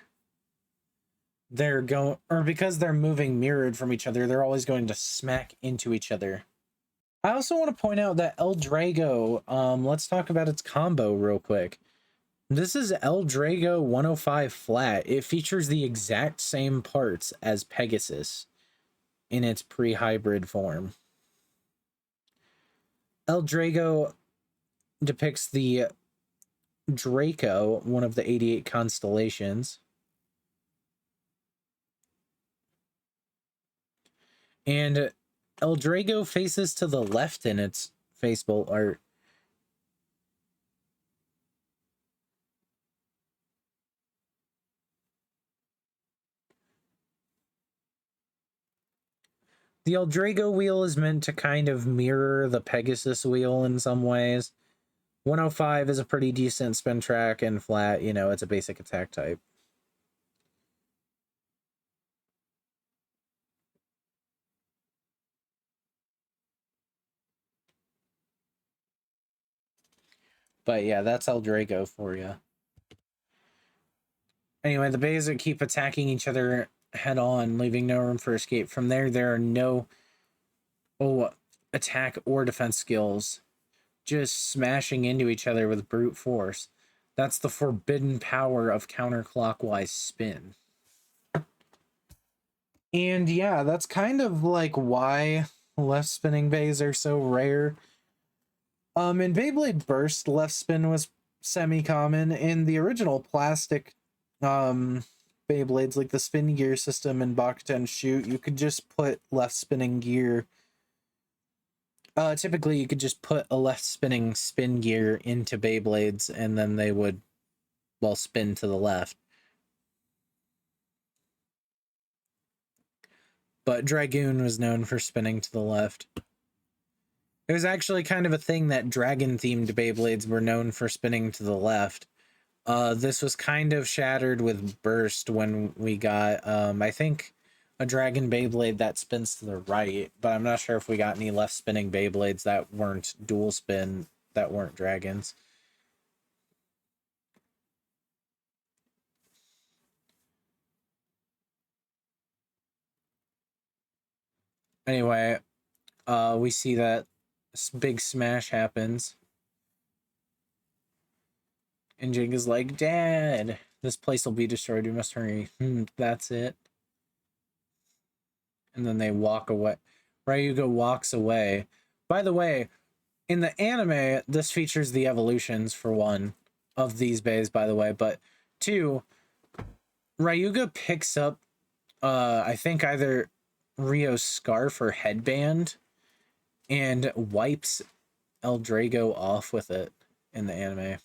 Because they're moving mirrored from each other, they're always going to smack into each other. I also want to point out that L-Drago, let's talk about its combo real quick. This is L-Drago 105 flat. It features the exact same parts as Pegasus in its pre-hybrid form. L-Drago depicts the Draco, one of the 88 constellations. And L-Drago faces to the left in its facebolt art. The L-Drago wheel is meant to kind of mirror the Pegasus wheel in some ways. 105 is a pretty decent spin track, and flat, it's a basic attack type. But yeah, that's L-Drago for you. Anyway, the Bays keep attacking each other head on, leaving no room for escape. From there are no attack or defense skills, just smashing into each other with brute force. That's the forbidden power of counterclockwise spin. And yeah, that's kind of like why left spinning bays are so rare. In Beyblade Burst, left spin was semi-common. In the original plastic Beyblades, like the spin gear system in Bakuten Shoot, you could just put left spinning gear. Typically, you could just put a left spinning spin gear into Beyblades, and then they would, well, spin to the left. But Dragoon was known for spinning to the left. It was actually kind of a thing that dragon-themed Beyblades were known for spinning to the left. This was kind of shattered with Burst when we got, I think, a Dragon Beyblade that spins to the right, but I'm not sure if we got any left-spinning Beyblades that weren't dual spin, that weren't dragons. Anyway, we see that big smash happens. And Gingka's like, Dad, this place will be destroyed. We must hurry. That's it. And then they walk away. Ryuga walks away. By the way, in the anime, this features the evolutions, for one, of these bays, by the way. But two, Ryuga picks up, I think, either Ryo's scarf or headband and wipes L-Drago off with it in the anime.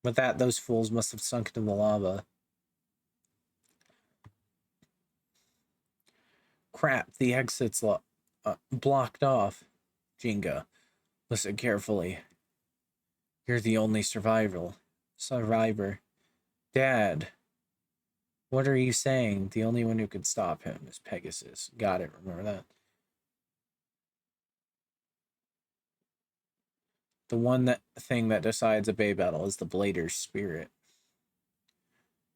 With that, those fools must have sunk into the lava. Crap, the exit's blocked off. Gingka, listen carefully. You're the only survivor. Dad, what are you saying? The only one who could stop him is Pegasus. Got it, remember that. The one thing that decides a Bay battle is the Blader's spirit.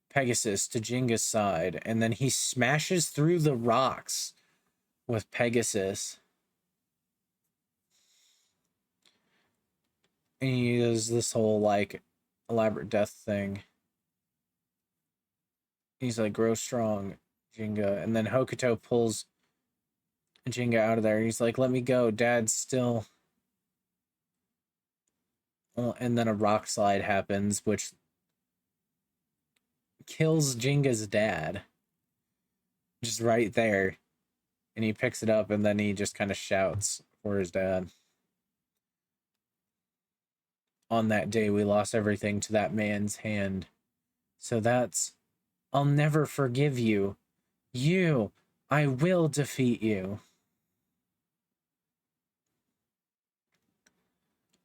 Pegasus to Gingka's side, and then he smashes through the rocks with Pegasus. And he does this whole, like, elaborate death thing. He's like, grow strong, Gingka. And then Hokuto pulls Gingka out of there. He's like, let me go. Dad's still... And then a rock slide happens, which kills Gingka's dad. Just right there. And he picks it up, and then he just kind of shouts for his dad. On that day, we lost everything to that man's hand. So that's... I'll never forgive you. I will defeat you.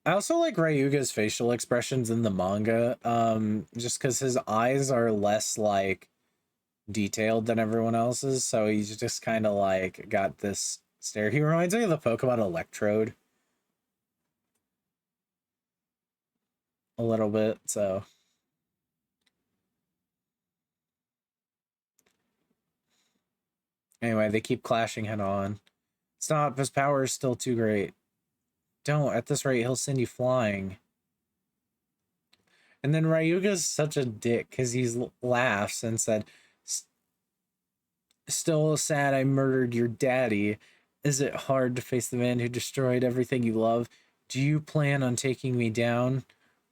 I also like Ryuga's facial expressions in the manga, just because his eyes are less, like, detailed than everyone else's, so he's just kind of, like, got this stare. He reminds me of the Pokemon Electrode. A little bit, so... Anyway, they keep clashing head on. Stop, his power is still too great. Don't, at this rate, he'll send you flying. And then Ryuga's such a dick, because he laughs and said, still sad I murdered your daddy. Is it hard to face the man who destroyed everything you love? Do you plan on taking me down?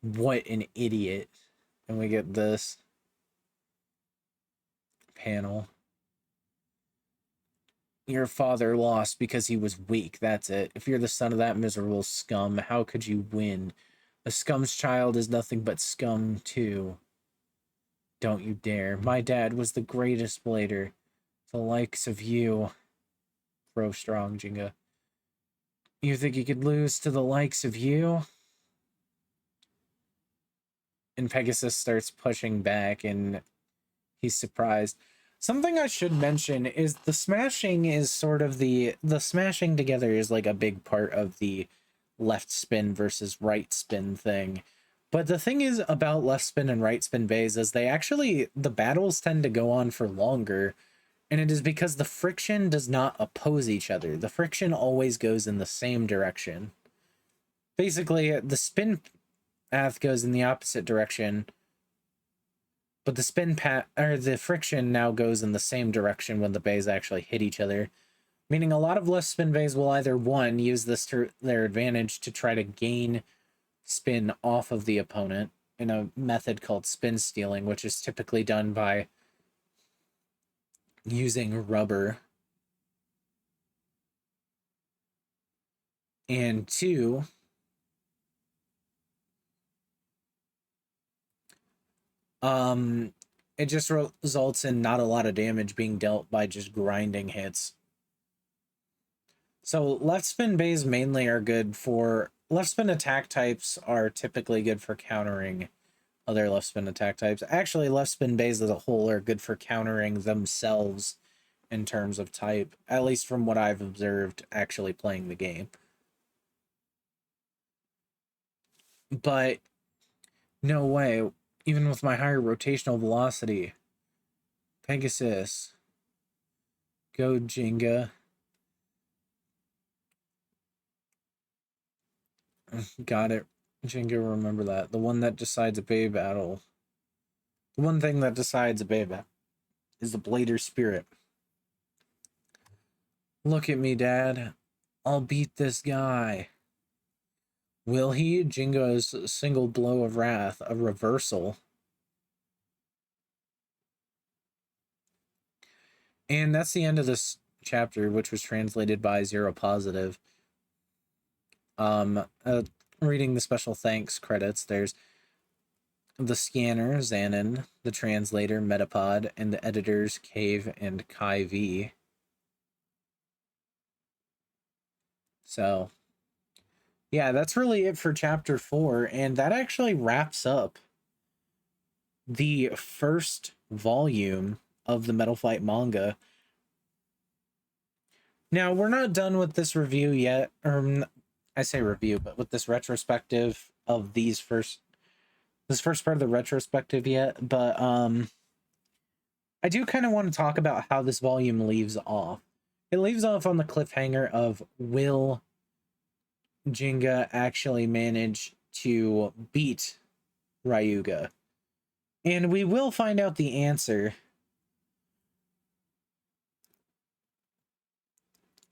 What an idiot. And we get this panel. Your father lost because he was weak, that's it. If you're the son of that miserable scum, how could you win? A scum's child is nothing but scum, too. Don't you dare. My dad was the greatest blader. The likes of you. Grow strong, Gingka. You think you could lose to the likes of you? And Pegasus starts pushing back, and he's surprised. Something I should mention is the smashing is sort of the smashing together is like a big part of the left spin versus right spin thing. But the thing is about left spin and right spin bays is the battles tend to go on for longer, and it is because the friction does not oppose each other. The friction always goes in the same direction. Basically, the spin path goes in the opposite direction, but the spin path, or the friction, now goes in the same direction when the bays actually hit each other. Meaning a lot of left spin bays will either, one, use this to their advantage to try to gain spin off of the opponent in a method called spin stealing, which is typically done by using rubber. And two, it just results in not a lot of damage being dealt by just grinding hits. So left spin bays mainly are good for... Left spin attack types are typically good for countering other left spin attack types. Actually, left spin bays as a whole are good for countering themselves in terms of type, at least from what I've observed actually playing the game. But no way, even with my higher rotational velocity. Pegasus. Go Gingka. Got it. Gingka, remember that. The one that decides a Bay battle. The one thing that decides a Bay battle is the Blader Spirit. Look at me, Dad. I'll beat this guy. Will he? Jingo's single blow of wrath, a reversal. And that's the end of this chapter, which was translated by Zero Positive. Reading the special thanks credits, there's the scanner, Xanon, the translator, Metapod, and the editors, Cave and Kai V. So, yeah, that's really it for chapter 4, and that actually wraps up the first volume of the Metal Fight manga. Now, we're not done with this review yet, or I say review, but with this retrospective of this first part of the retrospective yet, but I do kind of want to talk about how this volume leaves off. It leaves off on the cliffhanger of, will Gingka actually manage to beat Ryuga? And we will find out the answer.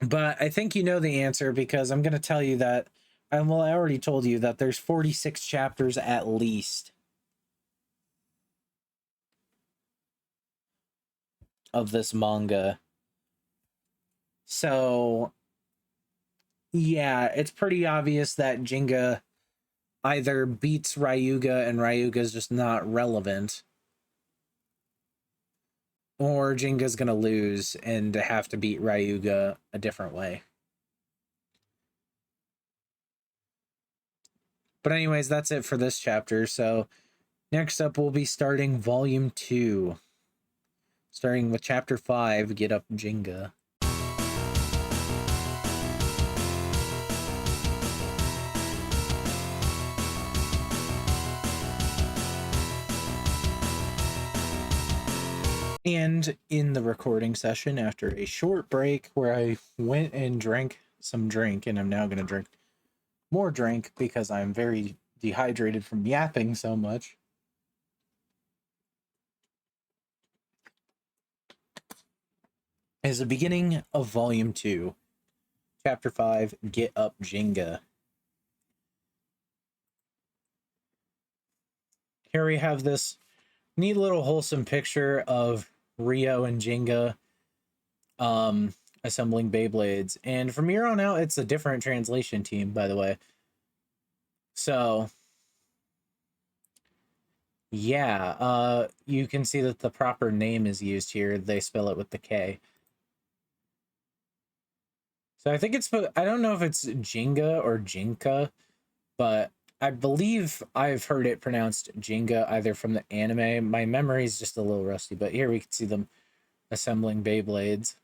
But I think you know the answer, because I'm going to tell you that, well, I already told you that there's 46 chapters at least of this manga. So, yeah, it's pretty obvious that Gingka either beats Ryuga and Ryuga's just not relevant, or Jinga's gonna lose and have to beat Ryuga a different way. But anyways, that's it for this chapter. So next up, we'll be starting volume 2. Starting with chapter 5, Get Up Gingka. And in the recording session, after a short break where I went and drank some drink, and I'm now going to drink more drink because I'm very dehydrated from yapping so much, is the beginning of volume 2, chapter 5, Get Up Gingka. Here we have this neat little wholesome picture of Ryo and Gingka assembling Beyblades. And from here on out, it's a different translation team, by the way. So, yeah, you can see that the proper name is used here. They spell it with the K. So I think it's, I don't know if it's Gingka or Gingka, but I believe I've heard it pronounced Gingka either from the anime. My memory is just a little rusty, but here we can see them assembling Beyblades.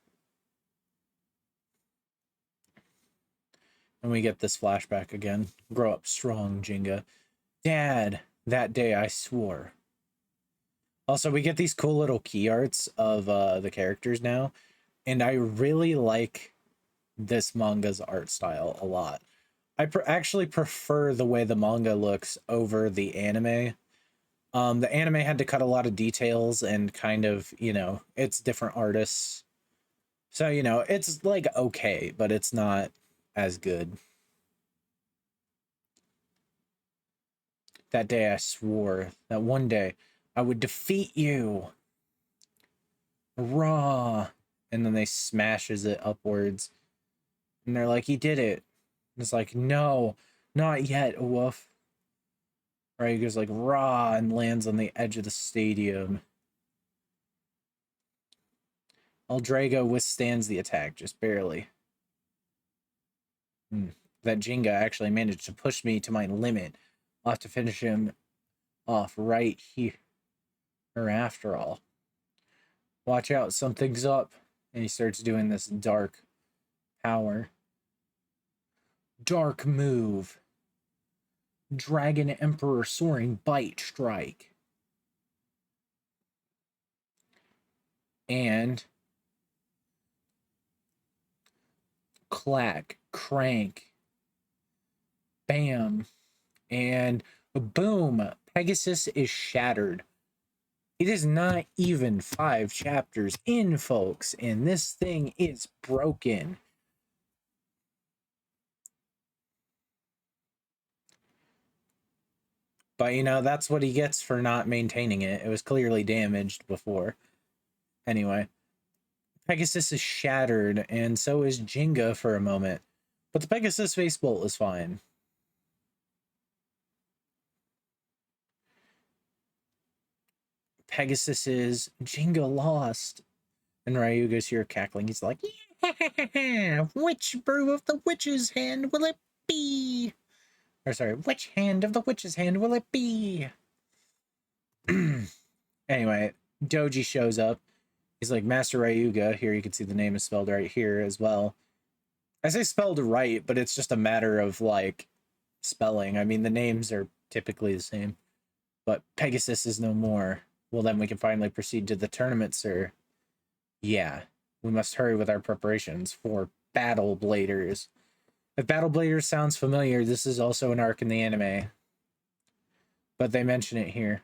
And we get this flashback again. Grow up strong, Ginga. Dad, that day I swore. Also, we get these cool little key arts of the characters now. And I really like this manga's art style a lot. I actually prefer the way the manga looks over the anime. The anime had to cut a lot of details and kind of, you know, it's different artists. So, you know, it's like okay, but it's not as good. That day I swore that one day I would defeat you. Raw. And then they smashes it upwards. And they're like, he did it. And it's like, no, not yet, woof. Right, he goes like, raw, and lands on the edge of the stadium. L-Drago withstands the attack, just barely. That Gingka actually managed to push me to my limit. I'll have to finish him off right here. Or after all. Watch out, something's up. And he starts doing this dark power. Dark move. Dragon Emperor Soaring Bite Strike. And clack, crank, bam, and boom, Pegasus is shattered. It is not even 5 chapters in, folks, and this thing is broken. But, you know, that's what he gets for not maintaining it. It was clearly damaged before. Anyway, Pegasus is shattered, and so is Gingka for a moment. But the Pegasus face bolt is fine. Pegasus is Gingka lost. And Ryuga's here cackling. He's like, yeah, which brew of the witch's hand will it be? Or sorry, which hand of the witch's hand will it be? Anyway, Doji shows up. He's like, Master Ryuga. Here you can see the name is spelled right here as well. I say spelled right, but it's just a matter of like spelling. I mean, the names are typically the same. But Pegasus is no more. Well, then we can finally proceed to the tournament, sir. Yeah, we must hurry with our preparations for Battle Bladers. If Battle Bladers sounds familiar, this is also an arc in the anime. But they mention it here.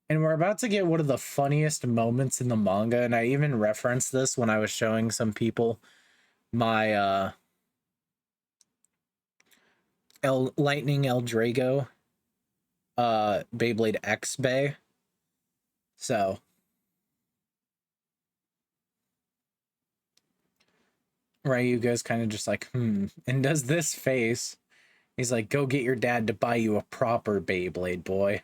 And we're about to get one of the funniest moments in the manga, and I even referenced this when I was showing some people my Lightning L-Drago Beyblade X Bay. So Ryuga's kind of just like, and does this face. He's like, go get your dad to buy you a proper Beyblade, boy.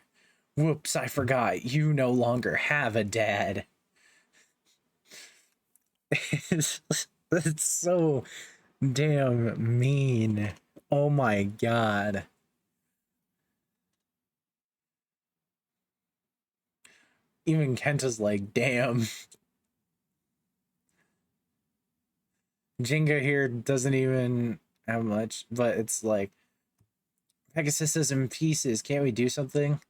Whoops, I forgot. You no longer have a dad. It's so damn mean. Oh my god. Even Kenta's like, damn. Gingka here doesn't even have much, but it's like, Pegasus is in pieces. Can't we do something?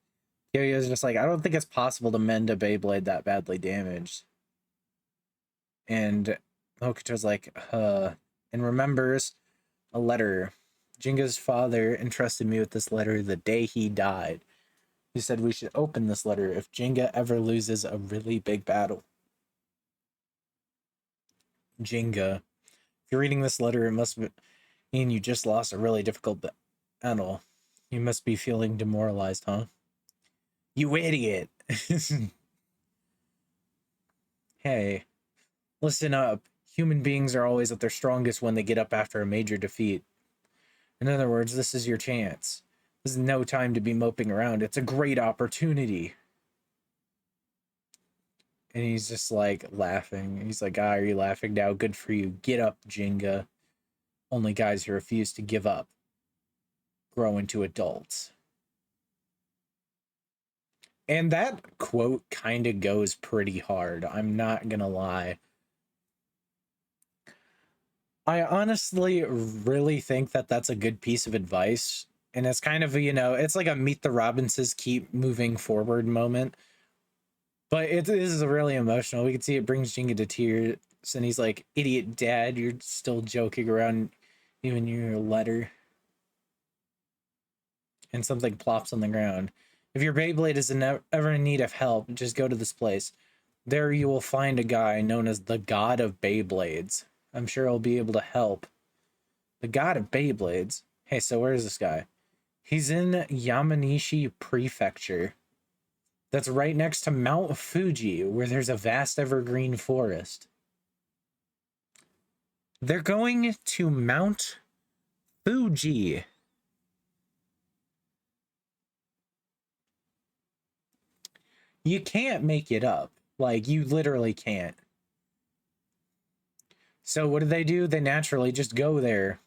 Kyoyo's just like, I don't think it's possible to mend a Beyblade that badly damaged. And Hokuto's like, and remembers a letter. Jinga's father entrusted me with this letter the day he died. He said we should open this letter if Gingka ever loses a really big battle. Gingka, if you're reading this letter, it must mean you just lost a really difficult battle. You must be feeling demoralized, huh? You idiot! Hey, listen up. Human beings are always at their strongest when they get up after a major defeat. In other words, this is your chance. This is no time to be moping around. It's a great opportunity. And he's just like laughing. He's like, are you laughing now? Good for you. Get up, Gingka. Only guys who refuse to give up grow into adults. And that quote kind of goes pretty hard. I'm not gonna lie. I honestly really think that that's a good piece of advice. And it's kind of, it's like a meet the Robinses keep moving forward moment. But it is really emotional. We can see it brings Gingka to tears. And he's like, idiot dad, you're still joking around even your letter. And something plops on the ground. If your Beyblade is ever in need of help, just go to this place. There you will find a guy known as the God of Beyblades. I'm sure he'll be able to help. The God of Beyblades? Hey, so where's this guy? He's in Yamanishi Prefecture. That's right next to Mount Fuji, where there's a vast evergreen forest. They're going to Mount Fuji. You can't make it up. Like, you literally can't. So what do? They naturally just go there.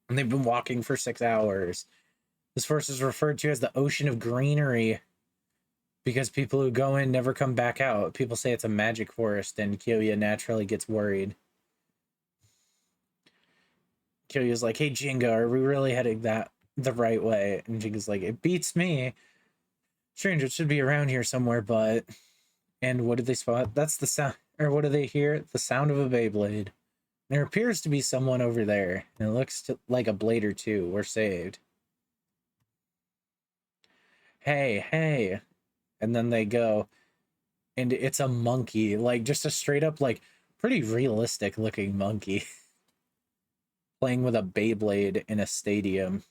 And they've been walking for 6 hours. This forest is referred to as the Ocean of Greenery because people who go in never come back out. People say it's a magic forest, and Kyoya naturally gets worried. Kyoya's like, hey, Gingka, are we really heading the right way? And Jinga's like, it beats me. Strange, it should be around here somewhere, but... And what did they spot? That's the sound... Or what do they hear? The sound of a Beyblade. There appears to be someone over there. And it looks like a blade or two. We're saved. Hey, hey. And then they go. And it's a monkey. Like, just a straight up, like, pretty realistic looking monkey. Playing with a Beyblade in a stadium.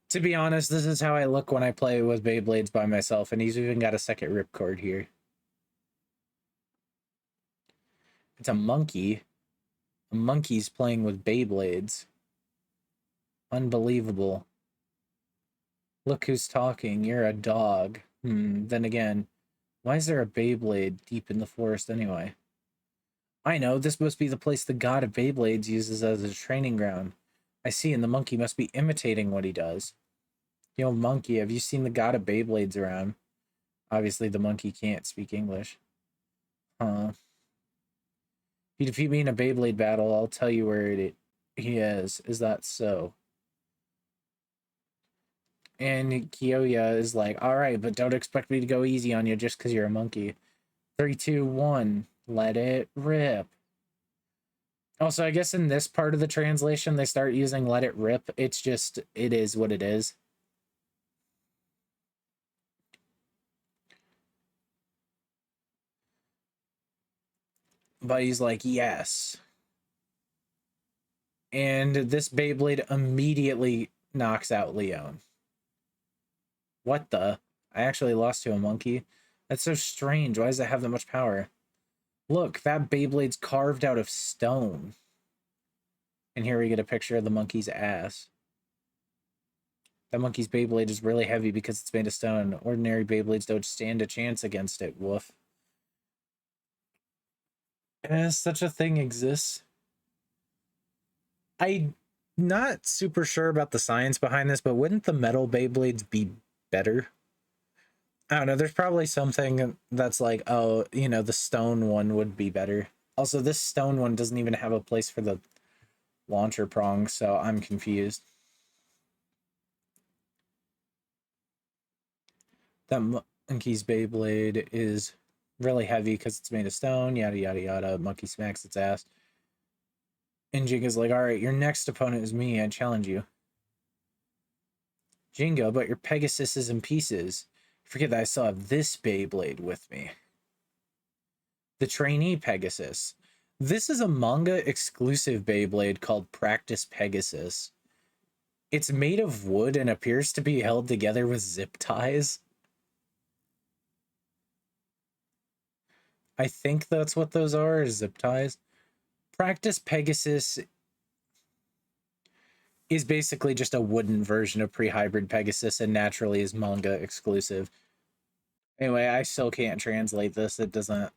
To be honest, this is how I look when I play with Beyblades by myself, and he's even got a second ripcord here. It's a monkey. A monkey's playing with Beyblades. Unbelievable. Look who's talking. You're a dog. Then again, why is there a Beyblade deep in the forest anyway? I know, this must be the place the God of Beyblades uses as a training ground. I see, and the monkey must be imitating what he does. Yo, monkey, have you seen the God of Beyblades around? Obviously, the monkey can't speak English. Huh. If you defeat me in a Beyblade battle, I'll tell you where he is. Is that so? And Kyoya is like, alright, but don't expect me to go easy on you just because you're a monkey. 3, 2, 1. Let it rip. Also, I guess in this part of the translation, they start using let it rip. It's just, it is what it is. But he's like, yes. And this Beyblade immediately knocks out Leone. What the? I actually lost to a monkey? That's so strange. Why does it have that much power? Look, that Beyblade's carved out of stone. And here we get a picture of the monkey's ass. That monkey's Beyblade is really heavy because it's made of stone. Ordinary Beyblades don't stand a chance against it. Woof. Yes, such a thing exists. I'm not super sure about the science behind this, but wouldn't the metal Beyblades be better? I don't know. There's probably something that's like, oh, the stone one would be better. Also, this stone one doesn't even have a place for the launcher prong, so I'm confused. That monkey's Beyblade is really heavy because it's made of stone, yada, yada, yada. Monkey smacks its ass. And Jinga's like, all right, your next opponent is me. I challenge you. Jinga, but your Pegasus is in pieces. Forget that I still have this Beyblade with me. The trainee Pegasus. This is a manga exclusive Beyblade called Practice Pegasus. It's made of wood and appears to be held together with zip ties. I think that's what those are, zip ties. Practice Pegasus is basically just a wooden version of pre-hybrid Pegasus and naturally is manga exclusive. Anyway, I still can't translate this. It doesn't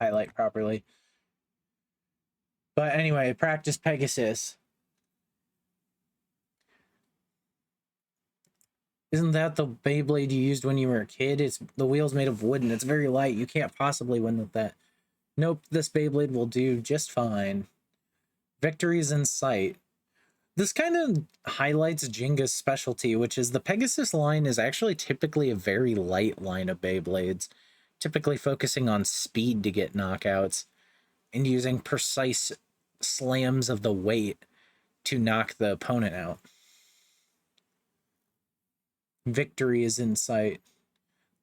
highlight properly. But anyway, Practice Pegasus. Isn't that the Beyblade you used when you were a kid? It's the wheel's made of wood and it's very light. You can't possibly win with that. Nope, this Beyblade will do just fine. Victory is in sight. This kind of highlights Gingka's specialty, which is the Pegasus line is actually typically a very light line of Beyblades, typically focusing on speed to get knockouts and using precise slams of the weight to knock the opponent out. Victory is in sight.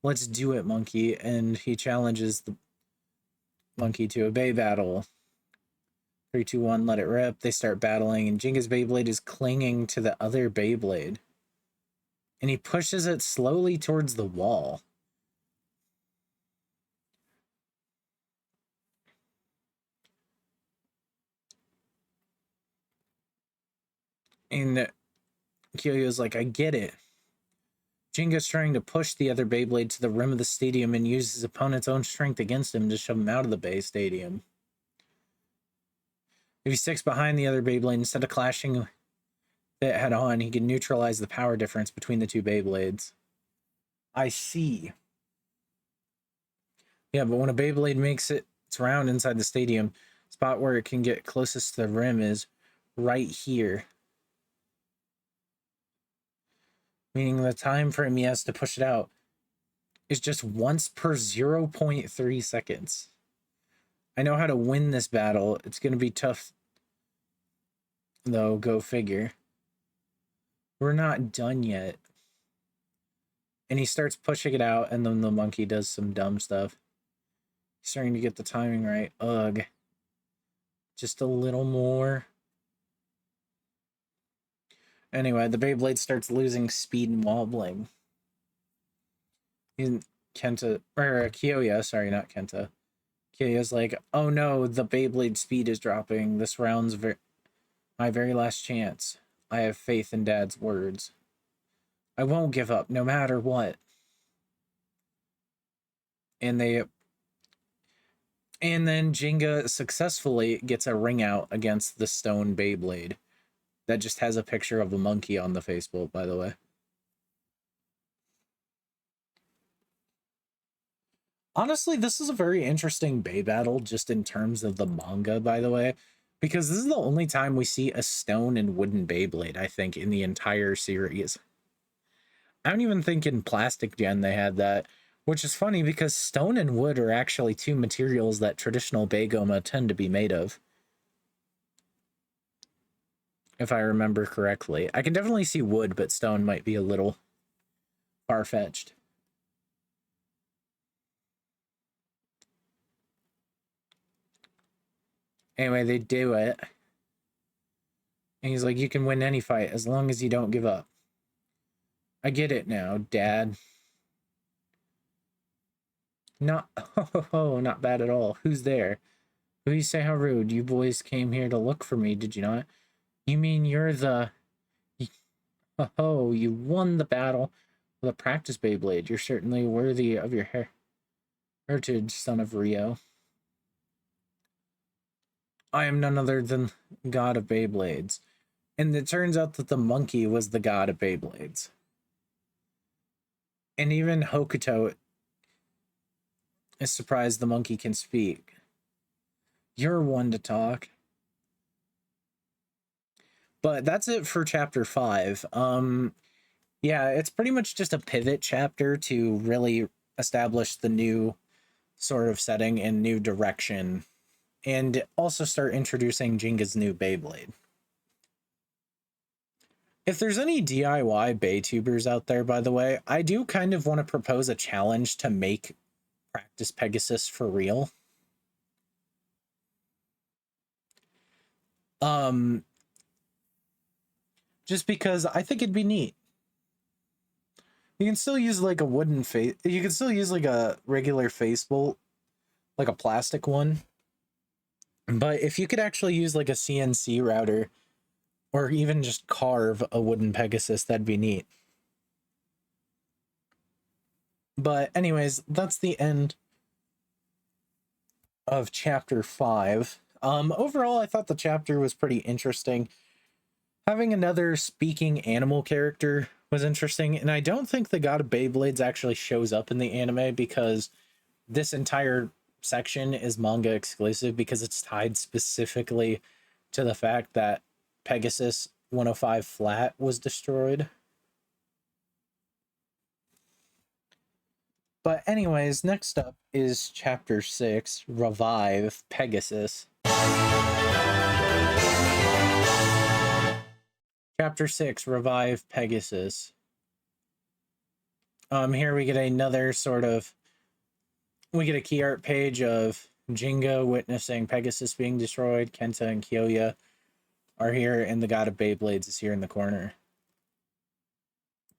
Let's do it, monkey. And he challenges the monkey to a Bay battle. 3, 2, 1, let it rip. They start battling, and Gingka's Beyblade is clinging to the other Beyblade. And he pushes it slowly towards the wall. And Kyoyo's like, I get it. Gingka's trying to push the other Beyblade to the rim of the stadium and use his opponent's own strength against him to shove him out of the Bay Stadium. If he sticks behind the other Beyblade, instead of clashing it head on, he can neutralize the power difference between the two Beyblades. I see. Yeah, but when a Beyblade makes its round inside the stadium, spot where it can get closest to the rim is right here. Meaning the time frame he has to push it out is just once per 0.3 seconds. I know how to win this battle. It's going to be tough, though, go figure. We're not done yet. And he starts pushing it out, and then the monkey does some dumb stuff. He's starting to get the timing right. Ugh. Just a little more. Anyway, the Beyblade starts losing speed and wobbling. Kyoya, sorry, not Kenta. Kyoya's like, oh no, the Beyblade speed is dropping. This round's my very last chance. I have faith in Dad's words. I won't give up, no matter what. And then Gingka successfully gets a ring out against the stone Beyblade. That just has a picture of a monkey on the Facebook, by the way. Honestly, this is a very interesting Bay battle, just in terms of the manga, by the way, because this is the only time we see a stone and wooden Beyblade, I think, in the entire series. I don't even think in Plastic Gen they had that, which is funny because stone and wood are actually two materials that traditional Beigoma tend to be made of. If I remember correctly. I can definitely see wood, but stone might be a little far-fetched. Anyway, they do it. And he's like, you can win any fight as long as you don't give up. I get it now, Dad. Not bad at all. Who's there? Who you say how rude? You boys came here to look for me, did you not? You mean you're the... you won the battle with a practice Beyblade. You're certainly worthy of your heritage, son of Rio. I am none other than God of Beyblades. And it turns out that the monkey was the god of Beyblades. And even Hokuto is surprised the monkey can speak. You're one to talk. But that's it for chapter 5. Yeah, it's pretty much just a pivot chapter to really establish the new sort of setting and new direction, and also start introducing Gingka's new Beyblade. If there's any DIY Baytubers out there, by the way, I do kind of want to propose a challenge to make practice Pegasus for real. Just because I think it'd be neat. You can still use like a wooden face. You can still use like a regular face bolt, like a plastic one. But if you could actually use like a CNC router, or even just carve a wooden Pegasus, that'd be neat. But anyways, that's the end of chapter 5. Overall, I thought the chapter was pretty interesting. Having another speaking animal character was interesting. And I don't think the God of Beyblades actually shows up in the anime because this entire section is manga exclusive because it's tied specifically to the fact that Pegasus 105 flat was destroyed. But anyways, next up is chapter 6, Revive Pegasus. Chapter 6, Revive Pegasus. Here we get another sort of, we get a key art page of Gingka witnessing Pegasus being destroyed. Kenta and Kyoya are here, and the God of Beyblades is here in the corner.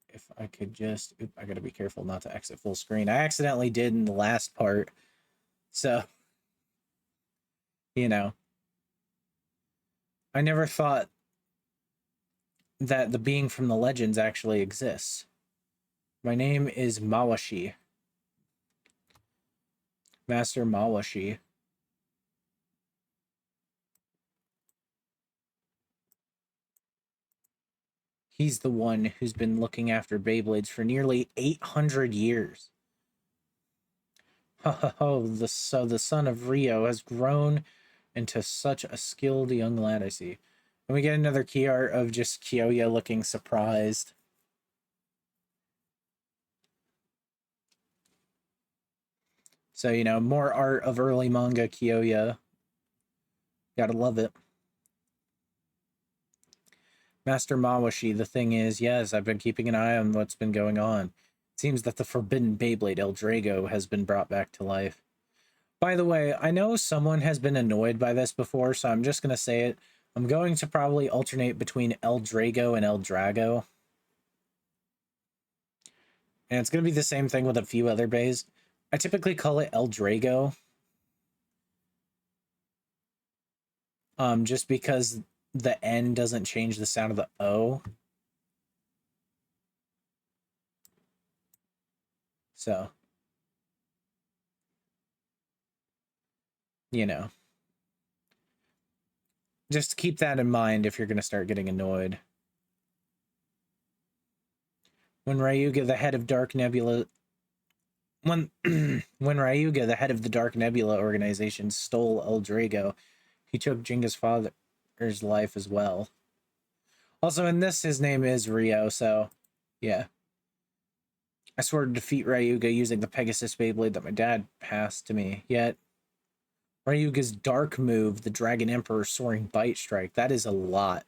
If I could just, I gotta be careful not to exit full screen. I accidentally did in the last part. So, you know, I never thought that the being from the legends actually exists. My name is Mawashi. Master Mawashi. He's the one who's been looking after Beyblades for nearly 800 years. Oh, so the son of Ryo has grown into such a skilled young lad, I see. And we get another key art of just Kyoya looking surprised. So, you know, more art of early manga Kyoya. Gotta love it. Master Mawashi, the thing is, yes, I've been keeping an eye on what's been going on. It seems that the forbidden Beyblade L-Drago has been brought back to life. By the way, I know someone has been annoyed by this before, so I'm just going to say it. I'm going to probably alternate between L-Drago and L-Drago. And it's going to be the same thing with a few other bays. I typically call it L-Drago. Just because the N doesn't change the sound of the O. So, you know. Just keep that in mind if you're going to start getting annoyed. When Ryuga, the head of Dark Nebula... When Ryuga, the head of the Dark Nebula organization, stole L-Drago, he took Jinga's father's life as well. Also, in this, his name is Ryo, so, yeah. I swore to defeat Ryuga using the Pegasus Beyblade that my dad passed to me, yet Ryuga's dark move, the Dragon Emperor Soaring Bite Strike, that is a lot.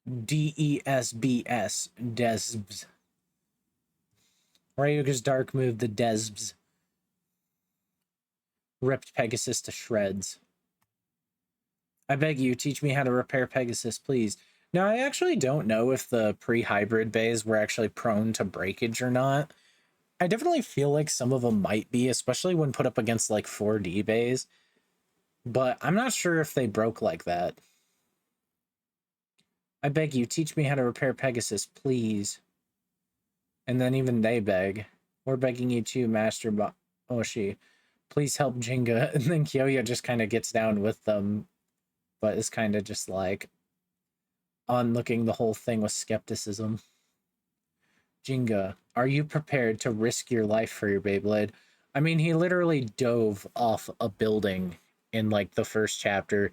D-E-S-B-S, Desbs. Ryuga's dark move, the Desbs, ripped Pegasus to shreds. I beg you, teach me how to repair Pegasus, please. Now, I actually don't know if the pre-hybrid bays were actually prone to breakage or not. I definitely feel like some of them might be, especially when put up against, like, 4D bays. But I'm not sure if they broke like that. I beg you, teach me how to repair Pegasus, please. And then even they beg. We're begging you too, Master Oshi. Please help Gingka. And then Kyoya just kind of gets down with them, but is kind of just like onlooking the whole thing with skepticism. Gingka, are you prepared to risk your life for your Beyblade? I mean, he literally dove off a building in like the first chapter,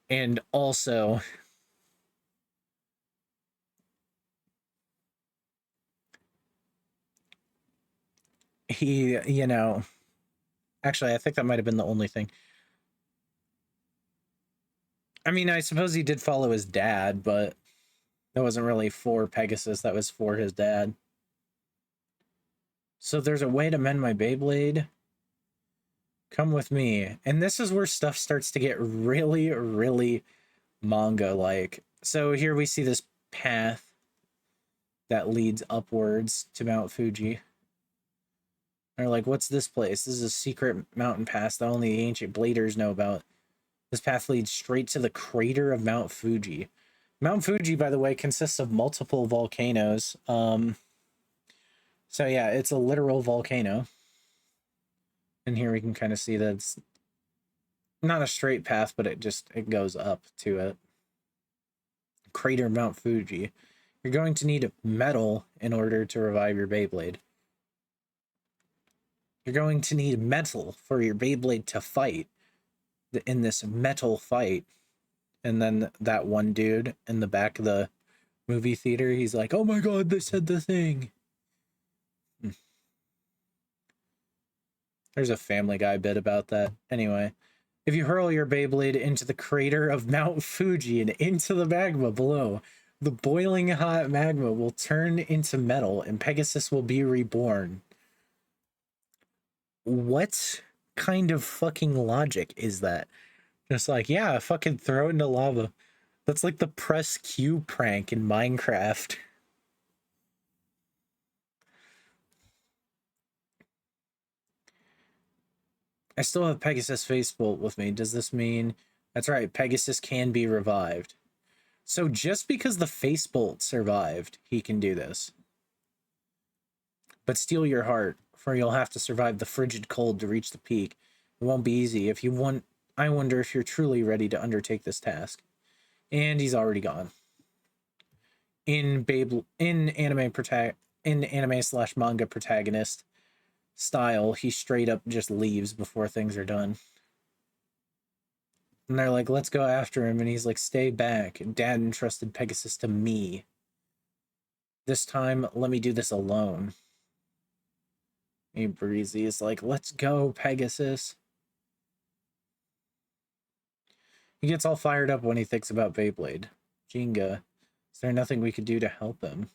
and also he, you know, actually, I think that might have been the only thing. I mean, I suppose he did follow his dad, but that wasn't really for Pegasus, that was for his dad. So there's a way to mend my Beyblade. Come with me. And this is where stuff starts to get really, really manga-like. So here we see this path that leads upwards to Mount Fuji. They're like, what's this place? This is a secret mountain pass that only the ancient bladers know about. This path leads straight to the crater of Mount Fuji. Mount Fuji, by the way, consists of multiple volcanoes. So yeah, it's a literal volcano. And here we can kind of see that it's not a straight path, but it goes up to it. crater of Mount Fuji. You're going to need metal in order to revive your Beyblade. You're going to need metal for your Beyblade to fight in this metal fight. And then that one dude in the back of the movie theater, he's like, oh my god, they said the thing. There's a Family Guy bit about that. Anyway, if you hurl your Beyblade into the crater of Mount Fuji and into the magma below, the boiling hot magma will turn into metal and Pegasus will be reborn. What kind of fucking logic is that? Just like, yeah, fucking throw it into lava. That's like the press Q prank in Minecraft. I still have Pegasus Face Bolt with me. Does this mean... That's right, Pegasus can be revived. So just because the Face Bolt survived, he can do this. But steal your heart, for you'll have to survive the frigid cold to reach the peak. It won't be easy. If you want... I wonder if you're truly ready to undertake this task. And he's already gone. In anime/manga protagonist style, he straight up just leaves before things are done. And they're like, let's go after him. And he's like, stay back. Dad entrusted Pegasus to me. This time, let me do this alone. And Breezy is like, let's go, Pegasus. He gets all fired up when he thinks about Beyblade. Gingka, is there nothing we could do to help him?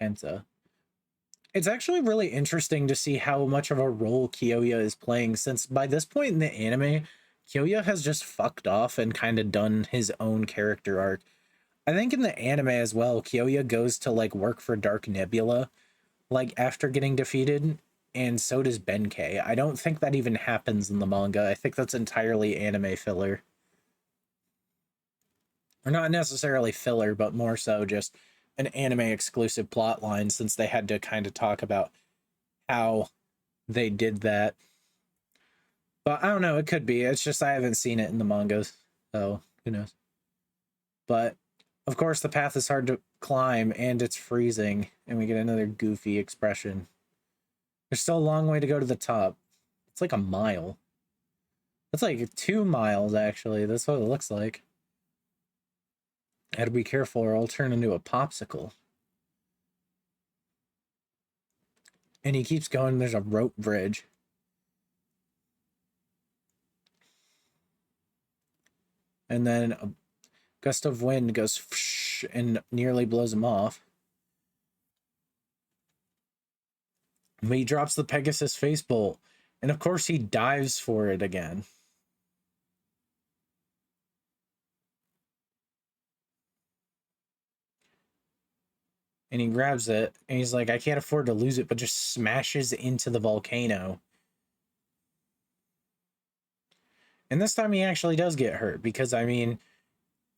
Kenta. It's actually really interesting to see how much of a role Kyoya is playing, since by this point in the anime, Kyoya has just fucked off and kind of done his own character arc. I think in the anime as well, Kyoya goes to like work for Dark Nebula, like after getting defeated, and so does Benkei. I don't think that even happens in the manga. I think that's entirely anime filler. Or not necessarily filler, but more so just an anime exclusive plot line, since they had to kind of talk about how they did that. But I don't know, it could be. It's just I haven't seen it in the mangas, so who knows. But of course the path is hard to climb and it's freezing, and we get another goofy expression. There's still a long way to go to the top. It's like a mile. It's like 2 miles, actually. That's what it looks like. I had to be careful or I'll turn into a popsicle. And he keeps going. There's a rope bridge. And then a gust of wind goes and nearly blows him off. But he drops the Pegasus Face Bolt. And of course he dives for it again. And he grabs it, and he's like, I can't afford to lose it, but just smashes into the volcano. And this time he actually does get hurt, because, I mean,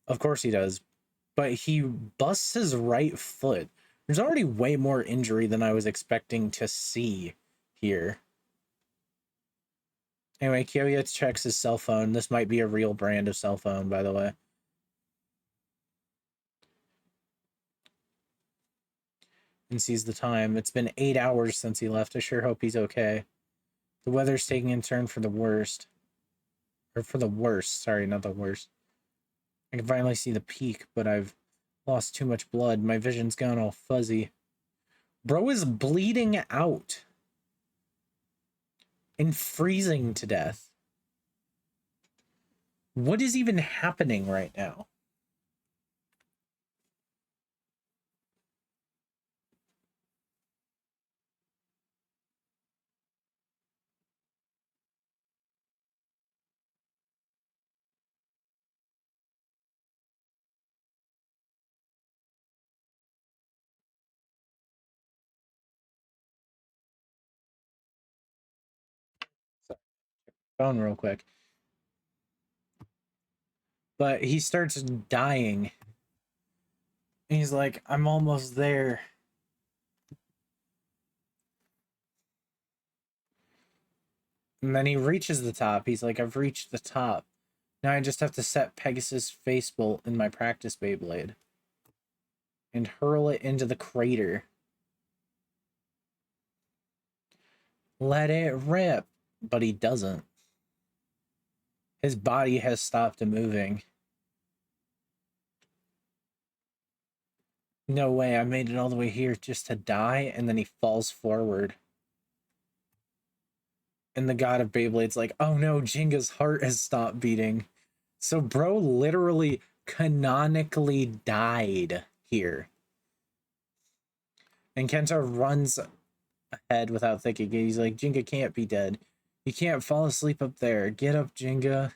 of course he does. But he busts his right foot. There's already way more injury than I was expecting to see here. Anyway, Kyoya checks his cell phone. This might be a real brand of cell phone, by the way. And sees the time. It's been 8 hours since he left. I sure hope he's okay. The weather's taking a turn for the worst. Or for the worst. Sorry, not the worst. I can finally see the peak, but I've lost too much blood. My vision's gone all fuzzy. Bro is bleeding out. And freezing to death. What is even happening right now? Sorry, phone real quick. But he starts dying. And he's like, I'm almost there. And then he reaches the top. He's like, I've reached the top. Now I just have to set Pegasus Face Bolt in my practice Beyblade and hurl it into the crater. Let it rip. But he doesn't. His body has stopped moving. No way, I made it all the way here just to die, and then he falls forward. And the god of Beyblade's like, oh no, Ginga's heart has stopped beating. So bro literally canonically died here. And Kenta runs ahead without thinking. He's like, Ginga can't be dead. You can't fall asleep up there. Get up, Ginga.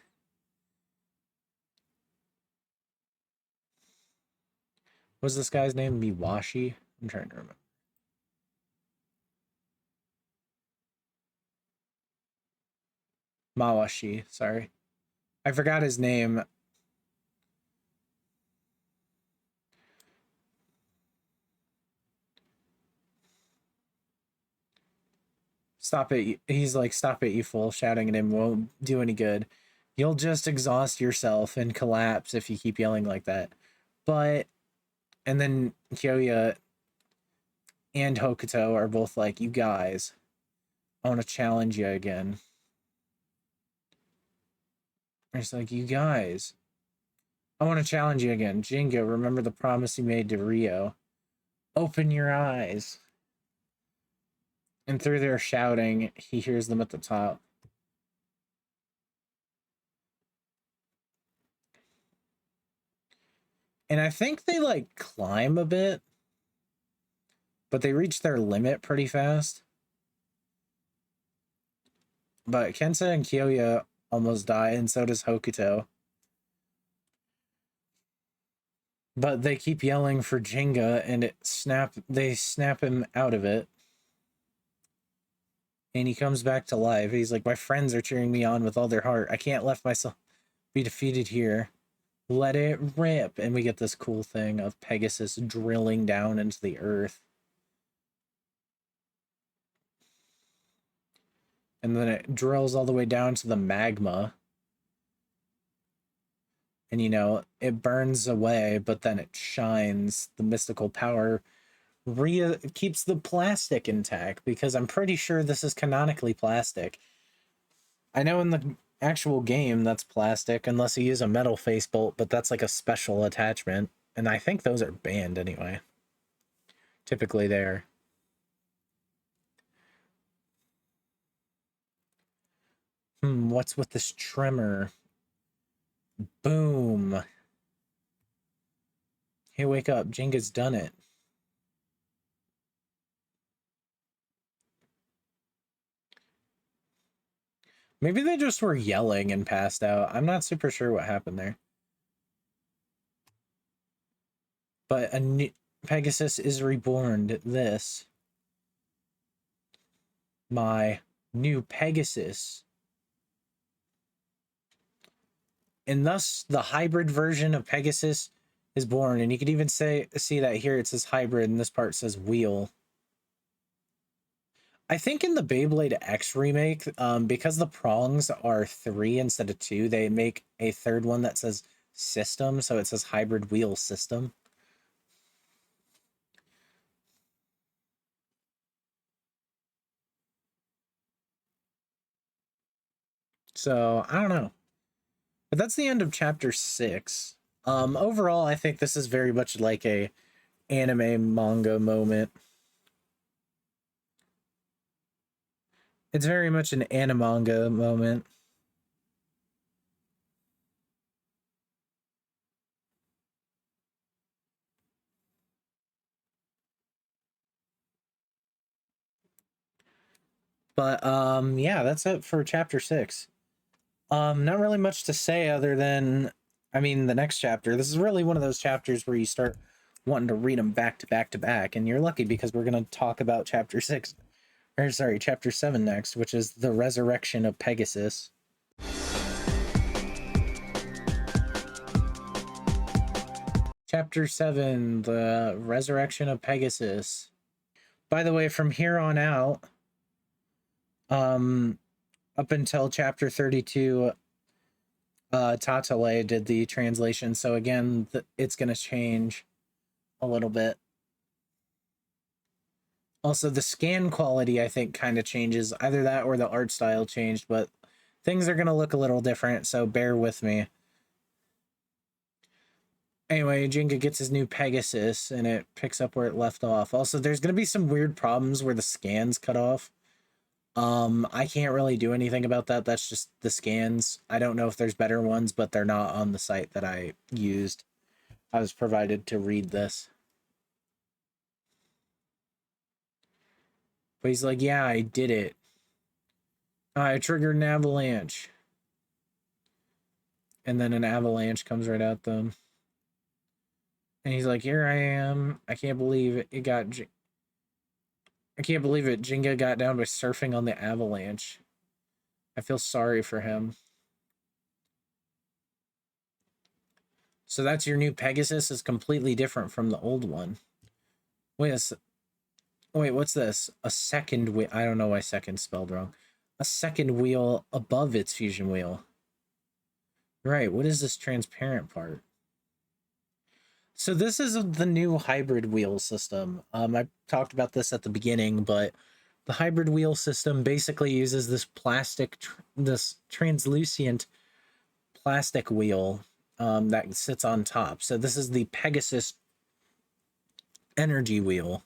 What's this guy's name? Miwashi? I'm trying to remember. Mawashi, sorry. I forgot his name. Stop it. He's like, stop it, you fool. Shouting at him won't do any good. You'll just exhaust yourself and collapse if you keep yelling like that. But, and then Kyoya and Hokuto are both like, you guys, I want to challenge you again. It's like, you guys, I want to challenge you again. Ginga, remember the promise you made to Rio. Open your eyes. And through their shouting, he hears them at the top. And I think they, like, climb a bit. But they reach their limit pretty fast. But Kensa and Kyoya almost die, and so does Hokuto. But they keep yelling for Ginga, and they snap him out of it. And he comes back to life. He's like, my friends are cheering me on with all their heart. I can't let myself be defeated here. Let it rip. And we get this cool thing of Pegasus drilling down into the earth. And then it drills all the way down to the magma. And, you know, it burns away, but then it shines. The mystical power keeps the plastic intact, because I'm pretty sure this is canonically plastic. I know in the actual game that's plastic, unless you use a metal face bolt, but that's like a special attachment. And I think those are banned anyway. Typically they are. What's with this tremor? Boom. Hey, wake up. Ginga's done it. Maybe they just were yelling and passed out. I'm not super sure what happened there. But a new Pegasus is reborn. This. My new Pegasus. And thus the hybrid version of Pegasus is born. And you can even see that here it says hybrid, and this part says wheel. I think in the Beyblade X remake, because the prongs are 3 instead of 2, they make a third one that says system, so it says hybrid wheel system. So, I don't know. But that's the end of chapter 6. Overall, I think this is very much like a anime manga moment. It's very much an animanga moment. But yeah, that's it for chapter 6. Not really much to say other than, I mean, the next chapter. This is really one of those chapters where you start wanting to read them back to back to back, and you're lucky because we're going to talk about chapter 6, or sorry, chapter 7 next, which is the resurrection of Pegasus. Chapter 7, the resurrection of Pegasus. By the way, from here on out, up until chapter 32, Tatale did the translation, so again, it's gonna change a little bit. Also, the scan quality, I think, kind of changes. Either that or the art style changed, but things are gonna look a little different, so bear with me. Anyway, Gingka gets his new Pegasus, and it picks up where it left off. Also, there's gonna be some weird problems where the scans cut off. I can't really do anything about that. That's just the scans. I don't know if there's better ones, but they're not on the site that I used. I was provided to read this. But he's like, yeah, I did it. I triggered an avalanche. And then an avalanche comes right at them. And he's like, here I am. I can't believe it. I can't believe it. Gingka got down by surfing on the avalanche. I feel sorry for him. So that's your new Pegasus is completely different from the old one. Wait, what's this? A second wheel. I don't know why second spelled wrong. A second wheel above its fusion wheel. Right, what is this transparent part? So this is the new hybrid wheel system. I talked about this at the beginning, but the hybrid wheel system basically uses this this translucent plastic wheel that sits on top. So this is the Pegasus energy wheel.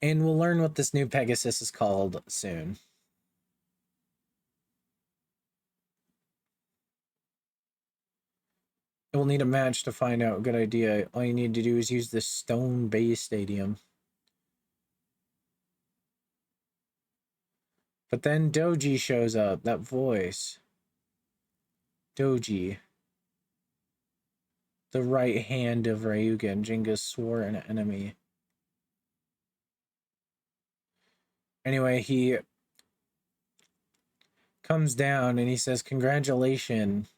And we'll learn what this new Pegasus is called soon. We'll need a match to find out. Good idea. All you need to do is use this stone base stadium. But then Doji shows up. That voice. Doji. The right hand of Ryuga and Jinga's sworn enemy. Anyway, he comes down and he says, congratulations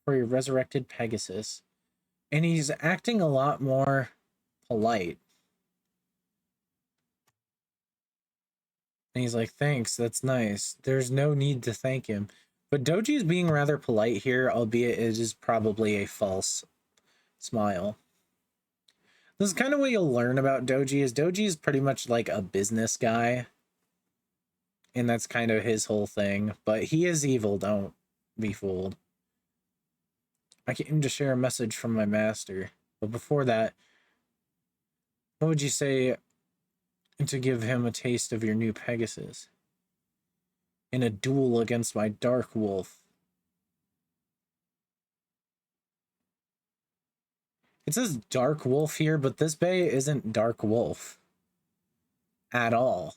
for your resurrected Pegasus. And he's acting a lot more polite. And he's like, thanks, that's nice. There's no need to thank him. But Doji is being rather polite here, albeit it is probably a false smile. This is kind of what you'll learn about Doji, is Doji is pretty much like a business guy. And that's kind of his whole thing. But he is evil, don't be fooled. I came to share a message from my master. But before that, what would you say to give him a taste of your new Pegasus? In a duel against my Dark Wolf. It says Dark Wolf here, but this bay isn't Dark Wolf at all.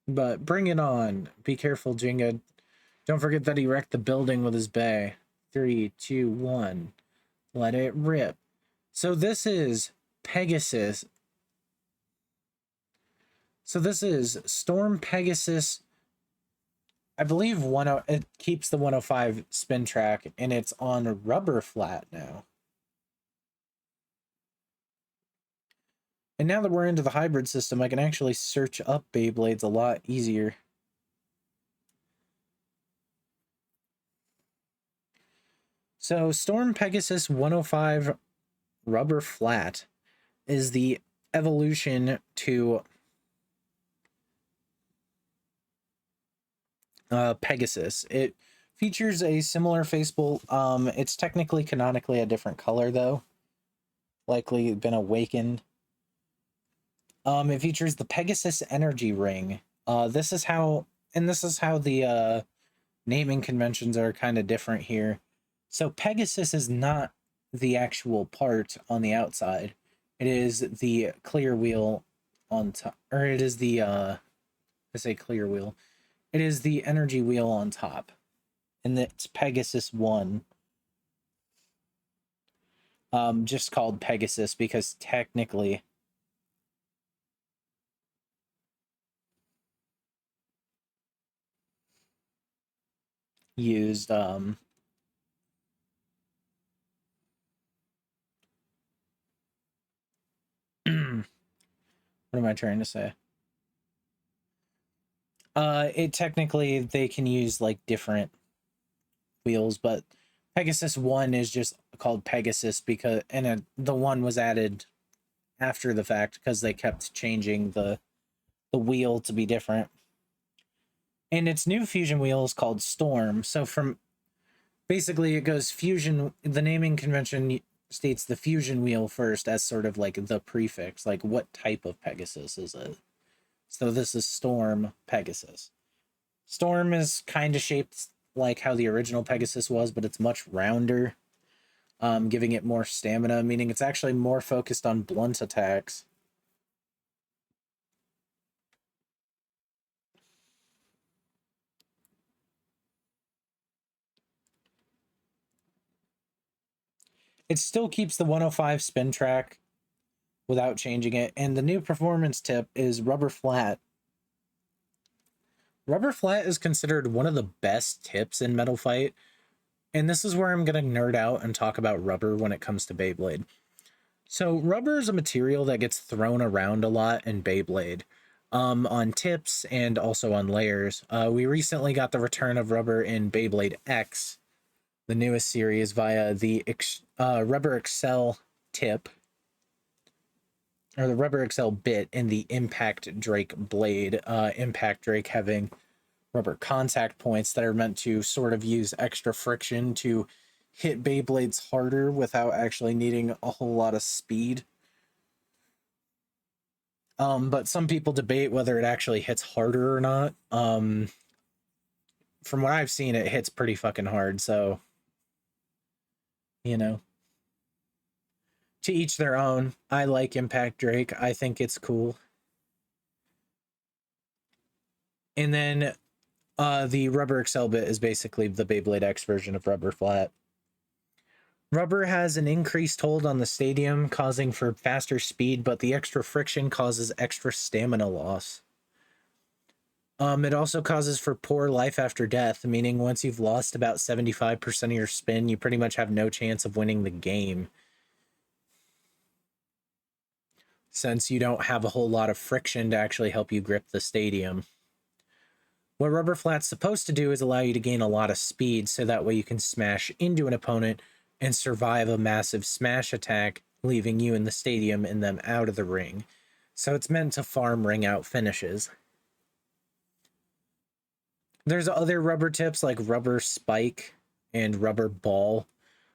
But bring it on. Be careful, Jinga. Don't forget that he wrecked the building with his bay. 3, 2, 1. Let it rip. So this is Pegasus. So this is Storm Pegasus. I believe it keeps the 105 spin track, and it's on a rubber flat now. And now that we're into the hybrid system, I can actually search up Beyblades a lot easier. So Storm Pegasus 105 rubber flat is the evolution to Pegasus. It features a similar faceplate. It's technically canonically a different color though. Likely been awakened. It features the Pegasus energy ring. This is how the naming conventions are kind of different here. So Pegasus is not the actual part on the outside. It is the clear wheel on top, or it is the I say clear wheel. It is the energy wheel on top. And it's Pegasus 1. Just called Pegasus because technically used What am I trying to say? It technically, they can use like different wheels, but Pegasus 1 is just called Pegasus because, and the 1 was added after the fact because they kept changing the wheel to be different. And its new fusion wheel is called Storm. So from basically it goes fusion, the naming convention states the fusion wheel first as sort of like the prefix, like what type of Pegasus is it? So this is Storm Pegasus. Storm is kind of shaped like how the original Pegasus was, but it's much rounder, giving it more stamina, meaning it's actually more focused on blunt attacks. It still keeps the 105 spin track without changing it, and the new performance tip is Rubber Flat. Rubber Flat is considered one of the best tips in Metal Fight, and this is where I'm going to nerd out and talk about rubber when it comes to Beyblade. So rubber is a material that gets thrown around a lot in Beyblade, on tips and also on layers. We recently got the return of rubber in Beyblade X, the newest series, via the Rubber Excel tip, or the Rubber Excel bit in the Impact Drake blade. Impact Drake having rubber contact points that are meant to sort of use extra friction to hit Beyblades harder without actually needing a whole lot of speed. But some people debate whether it actually hits harder or not. From what I've seen, it hits pretty fucking hard, so you know, to each their own. I like Impact Drake. I think it's cool. And then the Rubber Excel bit is basically the Beyblade X version of Rubber Flat. Rubber has an increased hold on the stadium, causing for faster speed, but the extra friction causes extra stamina loss. It also causes for poor life after death, meaning once you've lost about 75% of your spin, you pretty much have no chance of winning the game, since you don't have a whole lot of friction to actually help you grip the stadium. What Rubber Flat's supposed to do is allow you to gain a lot of speed, so that way you can smash into an opponent and survive a massive smash attack, leaving you in the stadium and them out of the ring. So it's meant to farm ring out finishes. There's other rubber tips like Rubber Spike and Rubber Ball.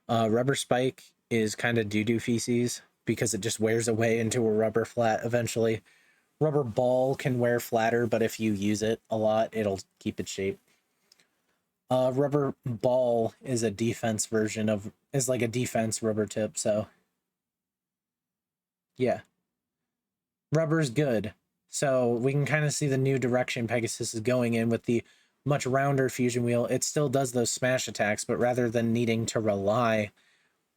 Rubber Spike is kind of doo-doo feces because it just wears away into a rubber flat eventually. Rubber Ball can wear flatter, but if you use it a lot, it'll keep its shape. Rubber Ball is a defense version of, is like a defense rubber tip, so yeah. Rubber's good. So we can kind of see the new direction Pegasus is going in with the much rounder fusion wheel. It still does those smash attacks, but rather than needing to rely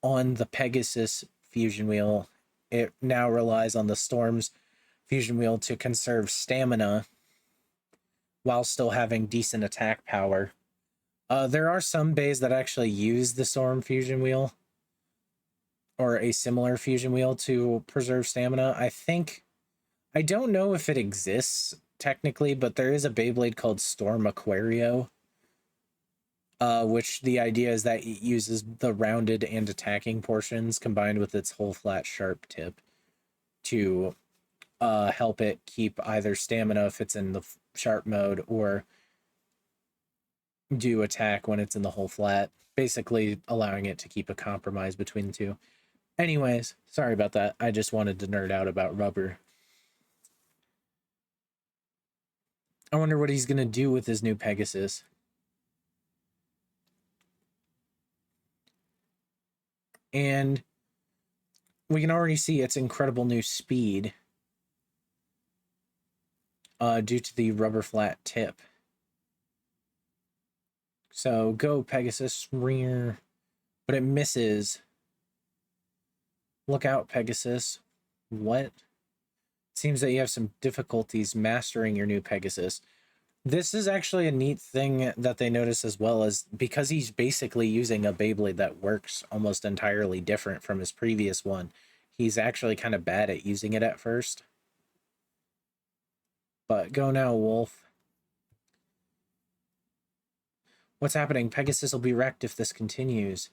on the Pegasus fusion wheel, it now relies on the Storm's fusion wheel to conserve stamina while still having decent attack power. There are some bays that actually use the Storm fusion wheel or a similar fusion wheel to preserve stamina. I don't know if it exists technically, but there is a Beyblade called Storm Aquario, which the idea is that it uses the rounded and attacking portions combined with its whole flat sharp tip to help it keep either stamina if it's in the sharp mode or do attack when it's in the whole flat, basically allowing it to keep a compromise between the two. Anyways, sorry about that. I just wanted to nerd out about rubber. I wonder what he's going to do with his new Pegasus. And we can already see its incredible new speed due to the rubber flat tip. So go Pegasus, rear, but it misses. Look out, Pegasus. What? Seems that you have some difficulties mastering your new Pegasus. This is actually a neat thing that they notice as well, as because he's basically using a Beyblade that works almost entirely different from his previous one. He's actually kind of bad at using it at first. But go now, Wolf. What's happening? Pegasus will be wrecked if this continues.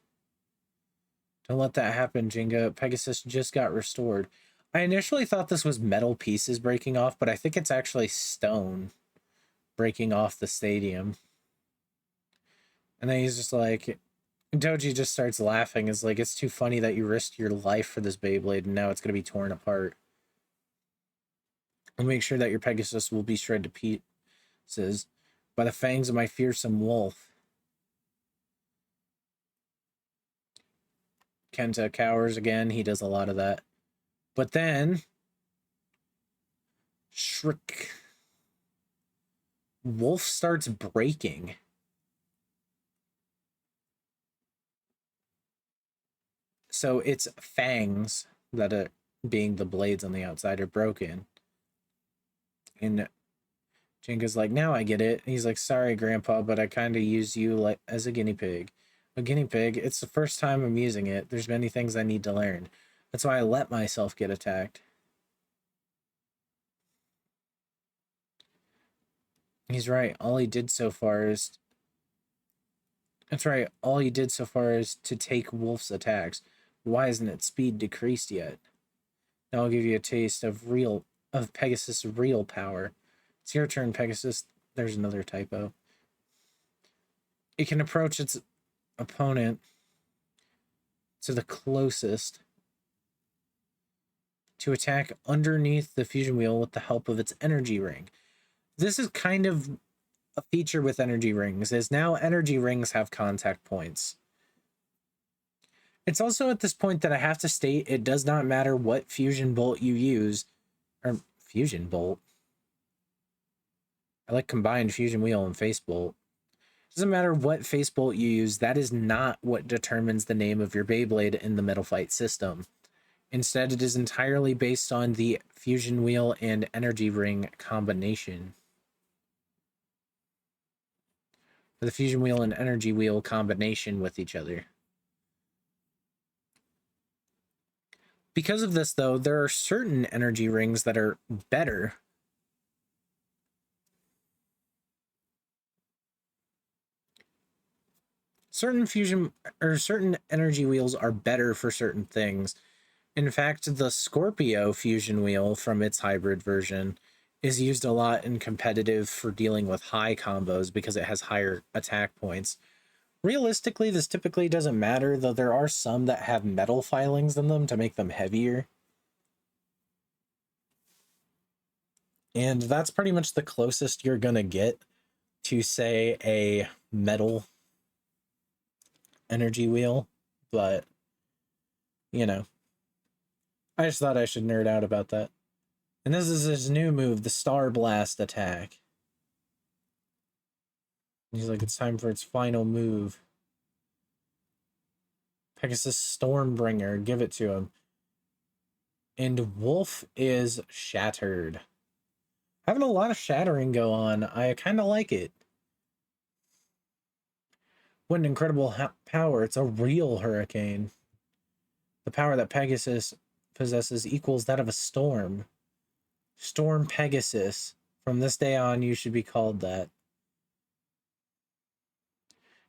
Don't let that happen, Gingka. Pegasus just got restored. I initially thought this was metal pieces breaking off, but I think it's actually stone breaking off the stadium. And then he's just like... Doji just starts laughing. It's like, it's too funny that you risked your life for this Beyblade, and now it's going to be torn apart. I'll make sure that your Pegasus will be shredded to pieces by the fangs of my fearsome wolf. Kenta cowers again. He does a lot of that. But then... Shriek. Wolf starts breaking. So its fangs that are being the blades on the outside are broken. And Gingka's like, now I get it. He's like, sorry, Grandpa, but I kind of use you like as a guinea pig. A guinea pig? It's the first time I'm using it. There's many things I need to learn. That's why I let myself get attacked. He's right. All he did so far is... That's right. All he did so far is to take Wolf's attacks. Why isn't its speed decreased yet? Now I'll give you a taste of Pegasus' real power. It's your turn, Pegasus. There's another typo. It can approach its opponent to the closest to attack underneath the fusion wheel with the help of its energy ring. This is kind of a feature with energy rings, is now energy rings have contact points. It's also at this point that I have to state it does not matter what fusion bolt you use, or fusion bolt. I like combined fusion wheel and face bolt. It doesn't matter what face bolt you use, that is not what determines the name of your Beyblade in the Metal Fight system. Instead, it is entirely based on the fusion wheel and energy ring combination. The fusion wheel and energy wheel combination with each other. Because of this, though, there are certain energy rings that are better. Certain energy wheels are better for certain things. In fact, the Scorpio fusion wheel from its hybrid version is used a lot in competitive for dealing with high combos because it has higher attack points. Realistically, this typically doesn't matter, though there are some that have metal filings in them to make them heavier. And that's pretty much the closest you're gonna get to, say, a metal energy wheel. But, you know, I just thought I should nerd out about that. And this is his new move, the Star Blast attack. He's like, it's time for its final move. Pegasus Stormbringer, give it to him. And Wolf is shattered. Having a lot of shattering go on. I kind of like it. What an incredible power. It's a real hurricane. The power that Pegasus possesses equals that of a storm. Storm Pegasus. From this day on, you should be called that.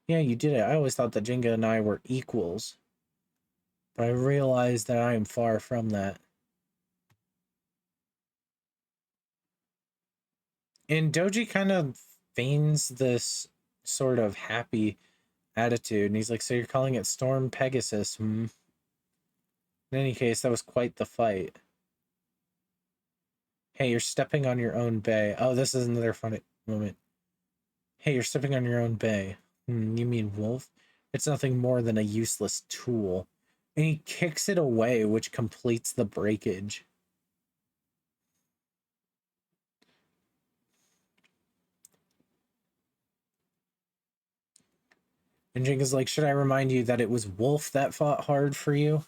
Yeah, you did it. I always thought that Gingka and I were equals. But I realized that I am far from that. And Doji kind of feigns this sort of happy attitude. And he's like, so you're calling it Storm Pegasus, hmm? In any case, that was quite the fight. Hey, you're stepping on your own bay. Oh, this is another funny moment. Hey, you're stepping on your own bay. You mean Wolf? It's nothing more than a useless tool. And he kicks it away, which completes the breakage. And Gingka's like, should I remind you that it was Wolf that fought hard for you?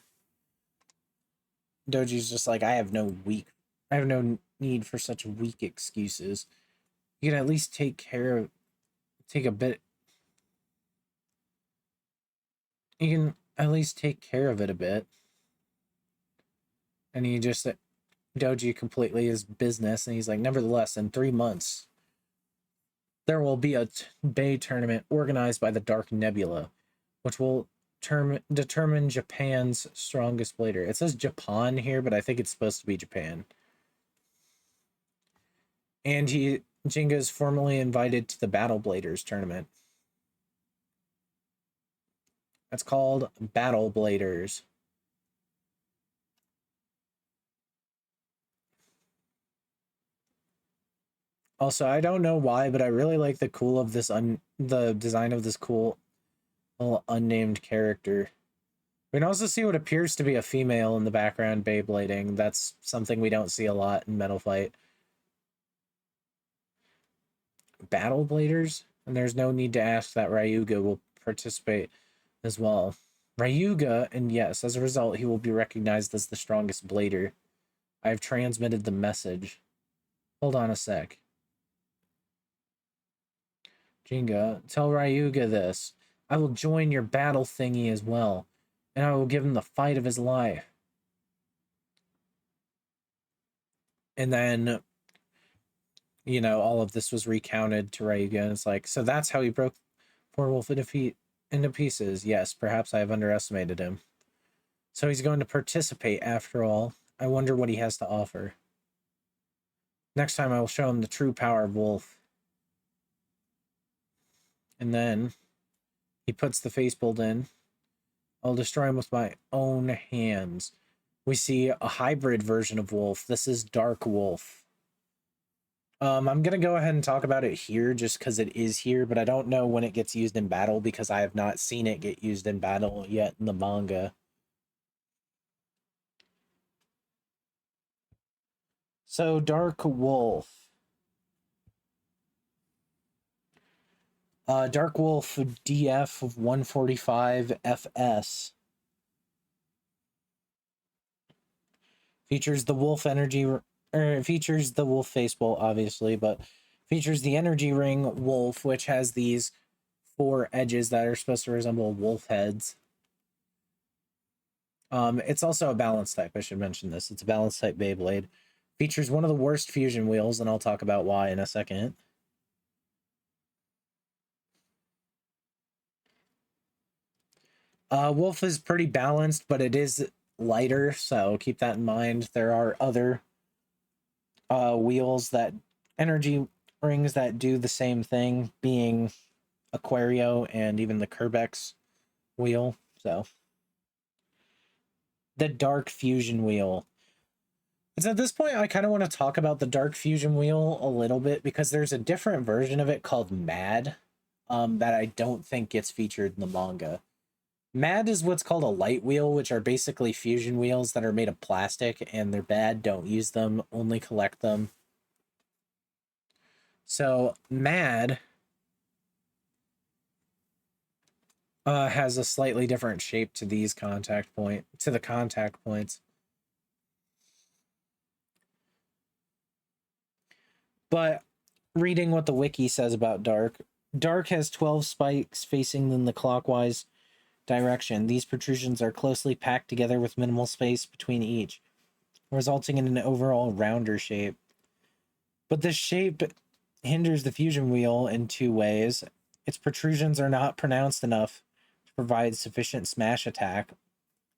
Doji's just like, I have no need for such weak excuses. You can at least take a bit. You can at least take care of it a bit. And he just doji completely his business, and he's like, nevertheless, in 3 months, there will be a Bay tournament organized by the Dark Nebula, which will determine Japan's strongest blader. It says Japan here, but I think it's supposed to be Japan. And Gingka is formally invited to the Battle Bladers tournament. That's called Battle Bladers. Also, I don't know why, but I really like the the design of this cool little unnamed character. We can also see what appears to be a female in the background Beyblading. That's something we don't see a lot in Metal Fight. Battle Bladers? And there's no need to ask that Ryuga will participate as well. Ryuga, and yes, as a result, he will be recognized as the strongest blader. I have transmitted the message. Hold on a sec. Gingka, tell Ryuga this. I will join your battle thingy as well, and I will give him the fight of his life. And then, you know, all of this was recounted to Ryuga, and it's like, so that's how he broke poor Wolf into pieces. Yes, perhaps I have underestimated him. So he's going to participate after all. I wonder what he has to offer. Next time I will show him the true power of Wolf. And then he puts the face build in. I'll destroy him with my own hands. We see a hybrid version of Wolf. This is Dark Wolf. I'm going to go ahead and talk about it here just because it is here, but I don't know when it gets used in battle because I have not seen it get used in battle yet in the manga. So, Dark Wolf. Dark Wolf DF of 145 FS. Features the Wolf energy, features the Wolf face bolt, obviously, but features the energy ring Wolf, which has these 4 edges that are supposed to resemble wolf heads. It's also a balance type. I should mention this. It's a balance type Beyblade. Features one of the worst fusion wheels, and I'll talk about why in a second. Wolf is pretty balanced, but it is lighter, so keep that in mind. There are other wheels that energy rings that do the same thing, being Aquario and even the Kerbex wheel. So the Dark Fusion wheel. And so at this point, I kind of want to talk about the Dark Fusion wheel a little bit because there's a different version of it called Mad that I don't think gets featured in the manga. Mad is what's called a light wheel, which are basically fusion wheels that are made of plastic, and they're bad. Don't use them, only collect them. So Mad has a slightly different shape to the contact points. But reading what the wiki says about Dark has 12 spikes facing in the clockwise direction. These protrusions are closely packed together with minimal space between each, resulting in an overall rounder shape. But this shape hinders the fusion wheel in 2 ways. Its protrusions are not pronounced enough to provide sufficient smash attack,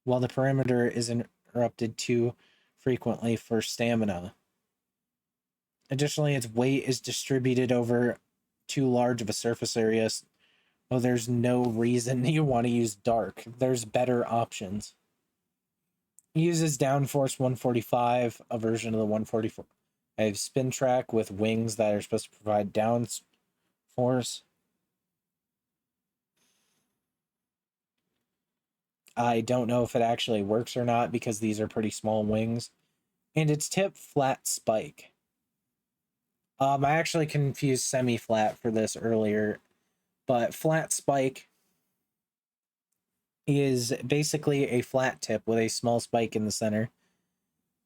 while the perimeter is interrupted too frequently for stamina. Additionally, its weight is distributed over too large of a surface area. Well, there's no reason you want to use Dark. There's better options. It uses Downforce 145, a version of the 144. I have Spin Track with wings that are supposed to provide downforce. I don't know if it actually works or not because these are pretty small wings. And its tip, flat spike. I actually confused semi-flat for this earlier, but flat spike is basically a flat tip with a small spike in the center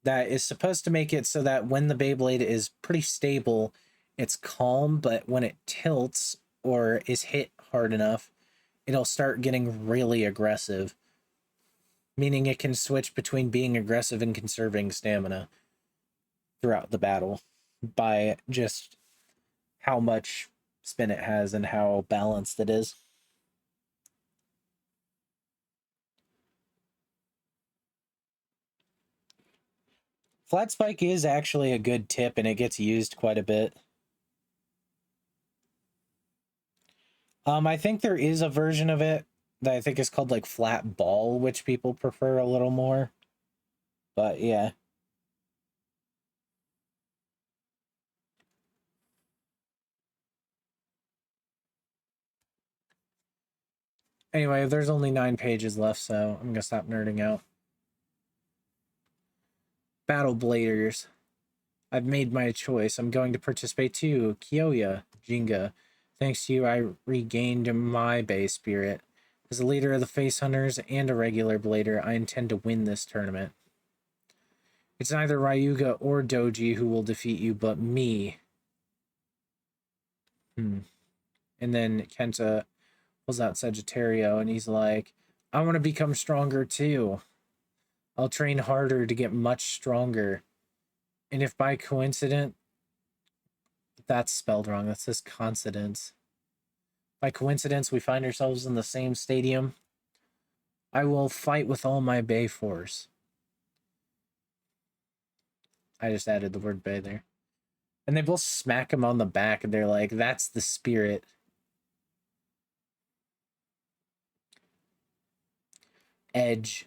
that is supposed to make it so that when the Beyblade is pretty stable, it's calm, but when it tilts or is hit hard enough, it'll start getting really aggressive, meaning it can switch between being aggressive and conserving stamina. throughout the battle by just how much spin it has and how balanced it is. Flat spike is actually a good tip, and it gets used quite a bit. I think there is a version of it that I think is called like flat ball, which people prefer a little more. But yeah. Anyway, there's only 9 pages left, so I'm gonna stop nerding out. Battle Bladers. I've made my choice. I'm going to participate too. Kyoya, Gingka. Thanks to you, I regained my Bay spirit. As a leader of the Face Hunters and a regular blader, I intend to win this tournament. It's neither Ryuga or Doji who will defeat you, but me. And then Kenta pulls out Sagittario, and he's like, I want to become stronger too. I'll train harder to get much stronger. And if by coincidence, that's spelled wrong. That says coincidence. By coincidence, we find ourselves in the same stadium, I will fight with all my Bay force. I just added the word Bay there. And they both smack him on the back, and they're like, that's the spirit. Edge,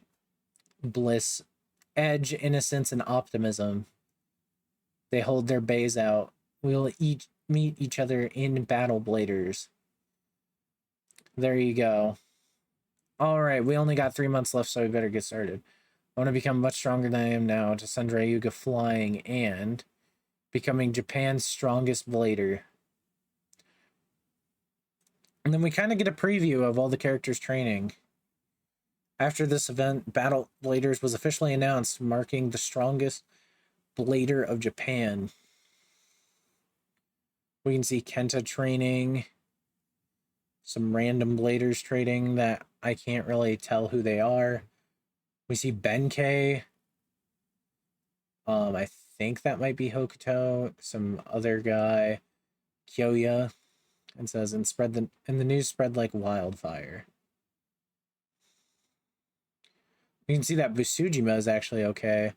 bliss, edge, innocence, and optimism. They hold their bays out. We'll each meet each other in Battle Bladers. There you go. All right, we only got 3 months left, so we better get started. I want to become much stronger than I am now to send Ryuga flying and becoming Japan's strongest blader. And then we kind of get a preview of all the characters training. After this event, Battle Bladers was officially announced, marking the strongest blader of Japan. We can see Kenta training, some random bladers training that I can't really tell who they are. We see Benkei. I think that might be Hokuto. Some other guy, Kyoya. It says, and the news spread like wildfire. You can see that Busujima is actually okay.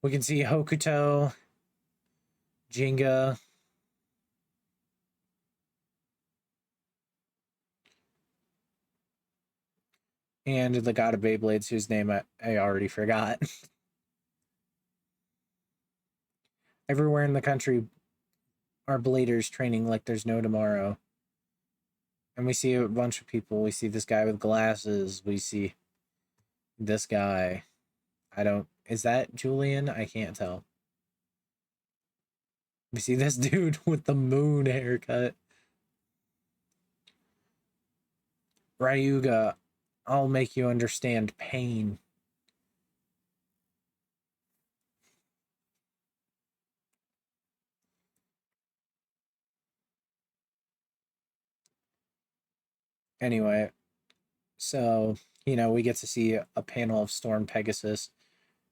We can see Hokuto, Gingka, and the god of Beyblades, whose name I already forgot. Everywhere in the country are bladers training like there's no tomorrow. And we see a bunch of people. We see this guy with glasses. We see this guy. Is that Julian? I can't tell. We see this dude with the moon haircut. Ryuga, I'll make you understand pain. Anyway, so, we get to see a panel of Storm Pegasus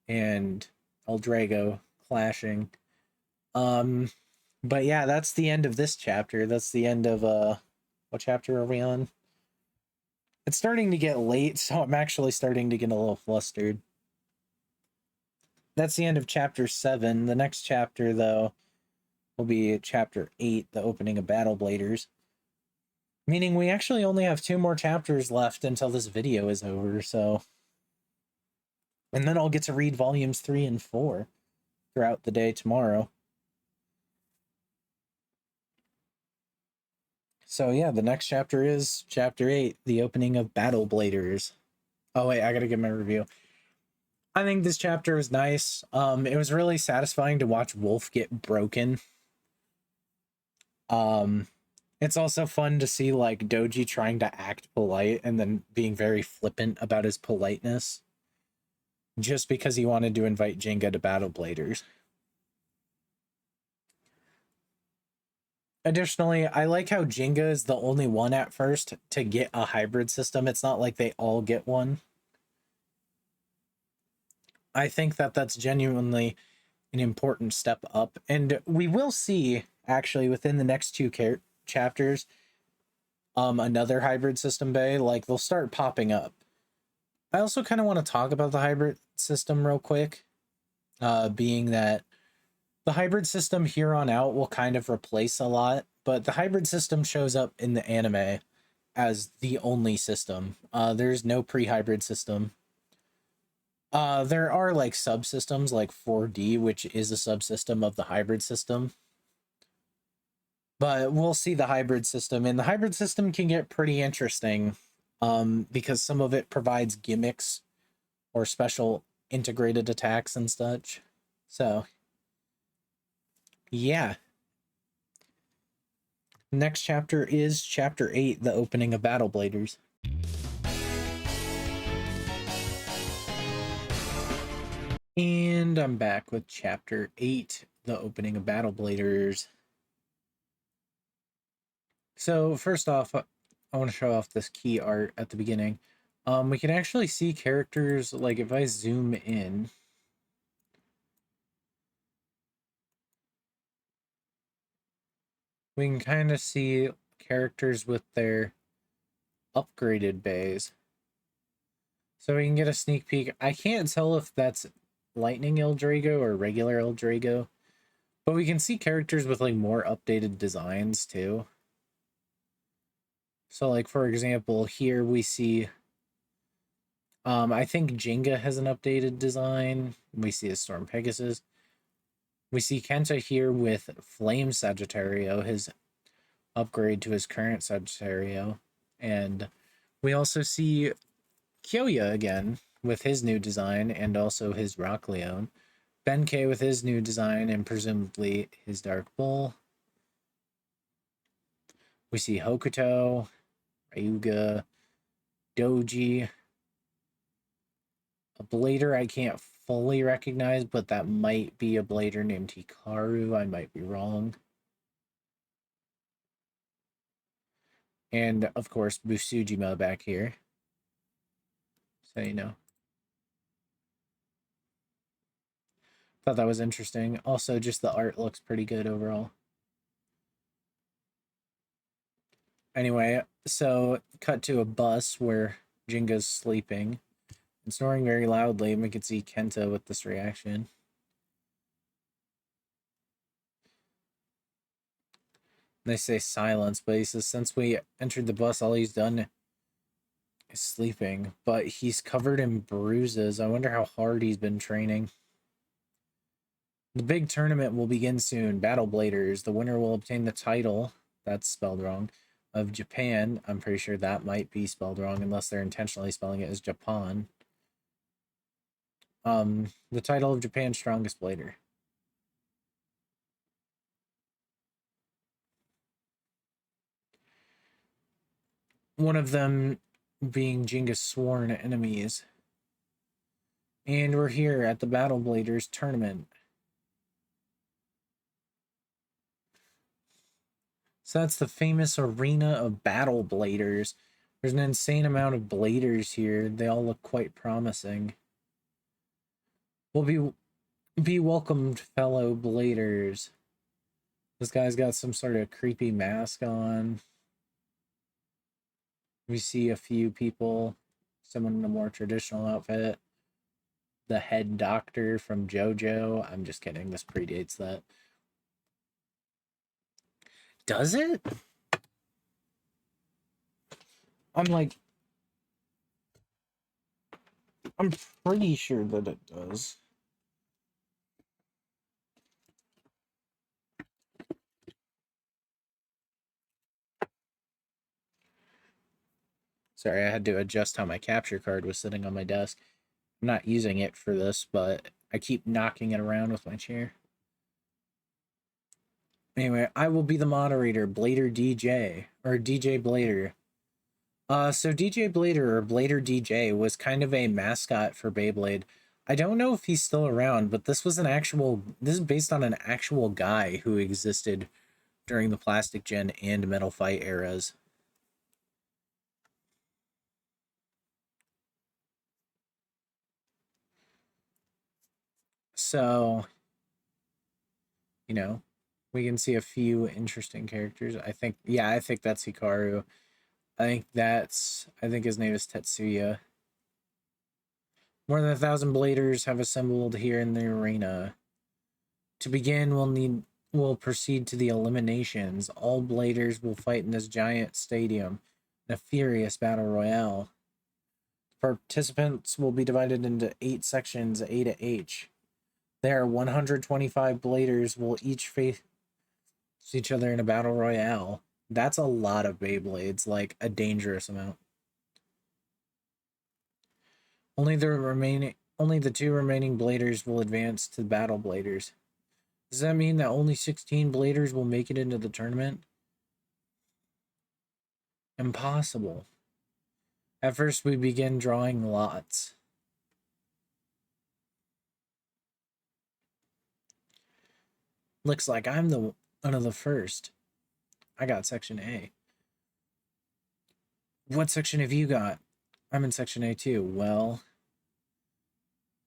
and L-Drago clashing. But yeah, that's the end of this chapter. That's the end of, what chapter are we on? It's starting to get late, so I'm actually starting to get a little flustered. That's the end of chapter 7. The next chapter, though, will be chapter 8, the opening of Battle Bladers. Meaning we actually only have 2 more chapters left until this video is over, so... And then I'll get to read volumes 3 and 4 throughout the day tomorrow. So yeah, the next chapter is chapter 8, the opening of Battle Bladers. Oh wait, I gotta give my review. I think this chapter was nice. It was really satisfying to watch Wolf get broken. It's also fun to see like Doji trying to act polite and then being very flippant about his politeness. Just because he wanted to invite Gingka to Battle Bladers. Additionally, I like how Gingka is the only one at first to get a hybrid system. It's not like they all get one. I think that that's genuinely an important step up. And we will see, actually, within the next two chapters, another hybrid system bay. Like, they'll start popping up. I also kind of want to talk about the hybrid system real quick, being that the hybrid system here on out will kind of replace a lot, but the hybrid system shows up in the anime as the only system. There's no pre-hybrid system. There are like subsystems like 4D, which is a subsystem of the hybrid system. But we'll see the hybrid system, and the hybrid system can get pretty interesting because some of it provides gimmicks or special integrated attacks and such. So, yeah. Next chapter is chapter 8, the opening of Battle Bladers. And I'm back with chapter 8, the opening of Battle Bladers. So first off, I want to show off this key art at the beginning. We can actually see characters, like if I zoom in, we can kind of see characters with their upgraded bays. So we can get a sneak peek. I can't tell if that's Lightning L-Drago or regular L-Drago, but we can see characters with like more updated designs too. So like, for example, here we see, I think Gingka has an updated design. We see a Storm Pegasus. We see Kenta here with Flame Sagittario, his upgrade to his current Sagittario. And we also see Kyoya again with his new design and also his Rock Leone. Benkei with his new design and presumably his Dark Bull. We see Hokuto, Ryuga, Doji, a blader I can't fully recognize, but that might be a blader named Hikaru. I might be wrong. And of course, Busujima back here. So you know. Thought that was interesting. Also, just the art looks pretty good overall. Anyway, so cut to a bus where Jinga's sleeping and snoring very loudly, and we can see Kenta with this reaction. They say silence, but he says since we entered the bus, all he's done is sleeping, but he's covered in bruises. I wonder how hard he's been training. The big tournament will begin soon. Battle Bladers. The winner will obtain the title. That's spelled wrong. Of Japan. I'm pretty sure that might be spelled wrong unless they're intentionally spelling it as Japan. The title of Japan's strongest blader. One of them being Jinga's sworn enemies. And we're here at the Battle Bladers tournament. So that's the famous arena of Battle Bladers. There's an insane amount of bladers here. They all look quite promising. Well, be welcomed, fellow bladers. This guy's got some sort of creepy mask on. We see a few people, someone in a more traditional outfit. The head doctor from JoJo. I'm just kidding. This predates that. Does it? I'm pretty sure that it does. Sorry, I had to adjust how my capture card was sitting on my desk. I'm not using it for this, but I keep knocking it around with my chair. Anyway, I will be the moderator, Blader DJ, or DJ Blader. So DJ Blader, or Blader DJ, was kind of a mascot for Beyblade. I don't know if he's still around, but this is based on an actual guy who existed during the Plastic Gen and Metal Fight eras. So, You know, we can see a few interesting characters. I think, yeah, I think that's Hikaru. I think his name is Tetsuya. More than 1,000 bladers have assembled here in the arena. To begin, we'll proceed to the eliminations. All bladers will fight in this giant stadium in a furious battle royale. Participants will be divided into 8 sections, A to H. There, 125 bladers will each face each other in a battle royale. That's a lot of Beyblades, like a dangerous amount. Only the 2 remaining bladers will advance to battle bladers. Does that mean that only 16 bladers will make it into the tournament? Impossible. At first, we begin drawing lots. Looks like I'm one of the first. I got section A. What section have you got? I'm in section A too. Well,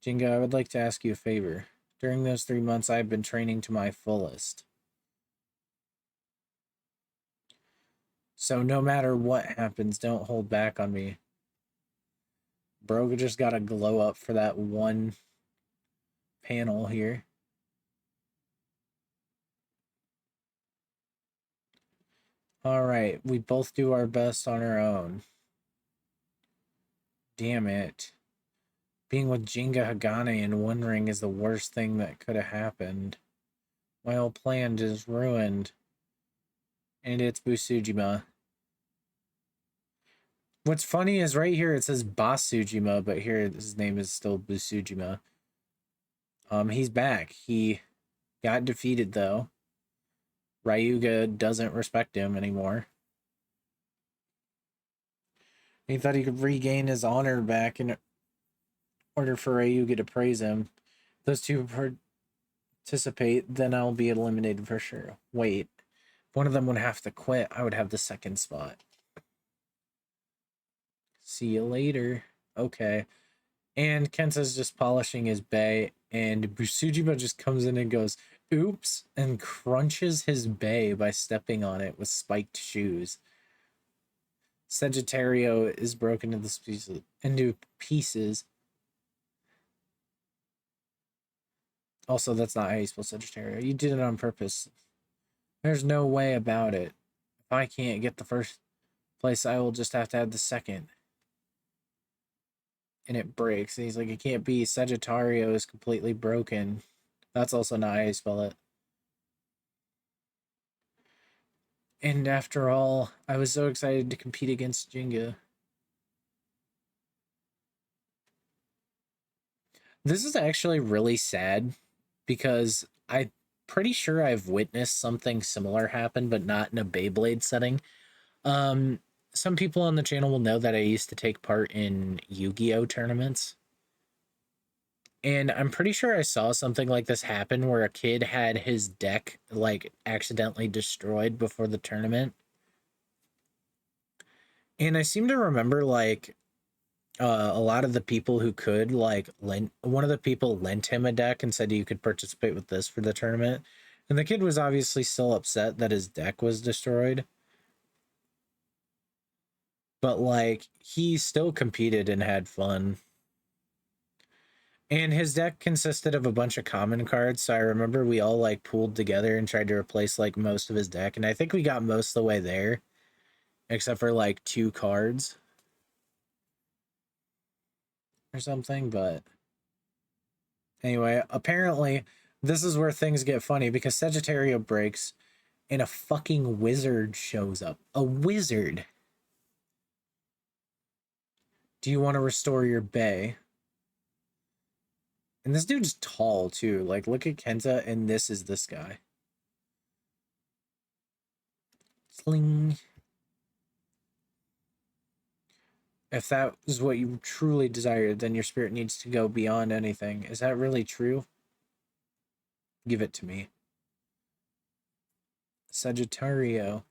Gingka, I would like to ask you a favor. During those 3 months, I've been training to my fullest. So no matter what happens, don't hold back on me. Bro just got a glow up for that one panel here. Alright, we both do our best on our own. Damn it. Being with Gingka Hagane in one ring is the worst thing that could have happened. My whole plan is ruined. And it's Busujima. What's funny is right here it says Basujima, but here his name is still Busujima. He's back. He got defeated though. Ryuga doesn't respect him anymore. He thought he could regain his honor back in order for Ryuga to praise him. If those two participate, then I'll be eliminated for sure. Wait, if one of them would have to quit, I would have the second spot. See you later. Okay. And Kenta's just polishing his bay, and Busujima just comes in and goes, oops, and crunches his bay by stepping on it with spiked shoes. Sagittario is broken into pieces. Also, that's not how you spell Sagittario. You did it on purpose. There's no way about it. If I can't get the first place, I will just have to have the second. And it breaks. And he's like, it can't be. Sagittario is completely broken. That's also not how you spell it. And after all, I was so excited to compete against Gingka. This is actually really sad because I'm pretty sure I've witnessed something similar happen, but not in a Beyblade setting. Some people on the channel will know that I used to take part in Yu-Gi-Oh tournaments. And I'm pretty sure I saw something like this happen where a kid had his deck like accidentally destroyed before the tournament. And I seem to remember like a lot of the people who could like one of the people lent him a deck and said you could participate with this for the tournament. And the kid was obviously still upset that his deck was destroyed. But like he still competed and had fun. And his deck consisted of a bunch of common cards, so I remember we all like pooled together and tried to replace like most of his deck, and I think we got most of the way there, except for like 2 cards or something. But anyway, apparently this is where things get funny because Sagittario breaks and a fucking wizard shows up. A wizard. Do you want to restore your bay? And this dude's tall too. Like, look at Kenta, and this is this guy. Sling. If that is what you truly desired, then your spirit needs to go beyond anything. Is that really true? Give it to me. Sagittario.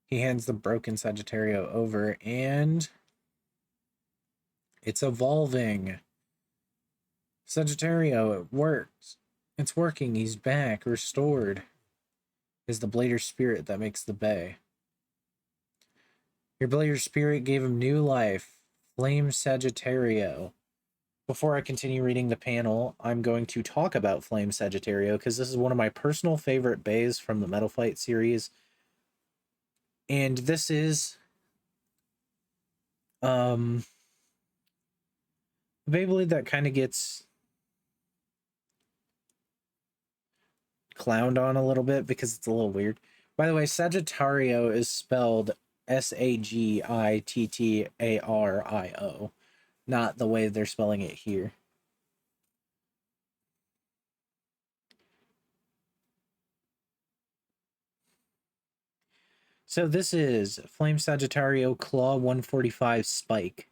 He hands the broken Sagittario over, and it's evolving. Sagittario, it works. It's working. He's back. Restored. Is the blader's spirit that makes the bay. Your blader's spirit gave him new life. Flame Sagittario. Before I continue reading the panel, I'm going to talk about Flame Sagittario because this is one of my personal favorite bays from the Metal Fight series. And this is a Beyblade that kind of gets clowned on a little bit because it's a little weird. By the way, Sagittario is spelled Sagittario, not the way they're spelling it here. So this is Flame Sagittario Claw 145 Spike.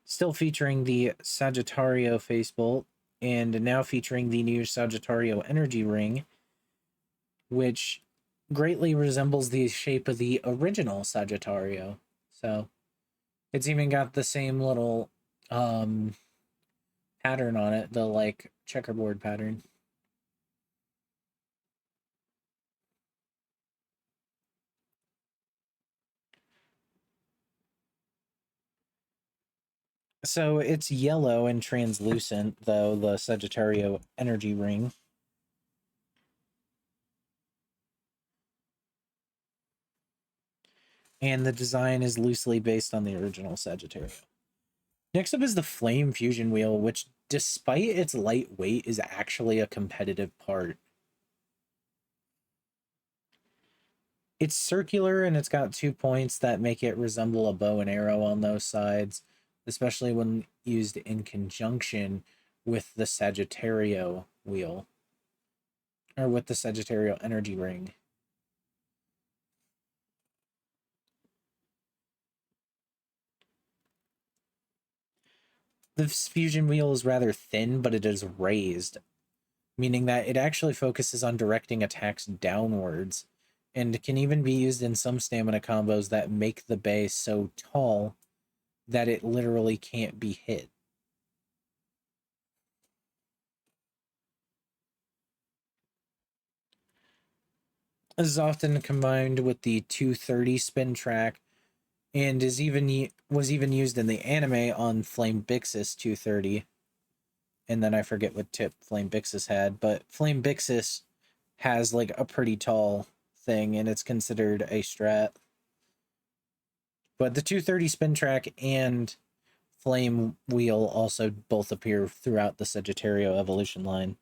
Still featuring the Sagittario Facebolt, and now featuring the new Sagittario Energy Ring, which greatly resembles the shape of the original Sagittario. So it's even got the same little pattern on it, the like checkerboard pattern. So it's yellow and translucent, though, the Sagittario Energy Ring. And the design is loosely based on the original Sagittario. Next up is the Flame Fusion Wheel, which, despite its lightweight, is actually a competitive part. It's circular and it's got 2 points that make it resemble a bow and arrow on those sides, especially when used in conjunction with the Sagittario wheel, or with the Sagittario Energy Ring. This fusion wheel is rather thin, but it is raised, meaning that it actually focuses on directing attacks downwards, and can even be used in some stamina combos that make the base so tall that it literally can't be hit. This is often combined with the 230 spin track, and was even used in the anime on Flame Bixus 230. And then I forget what tip Flame Bixus had, but Flame Bixus has like a pretty tall thing, and it's considered a strat. But the 230 spin track and Flame Wheel also both appear throughout the Sagittario Evolution line.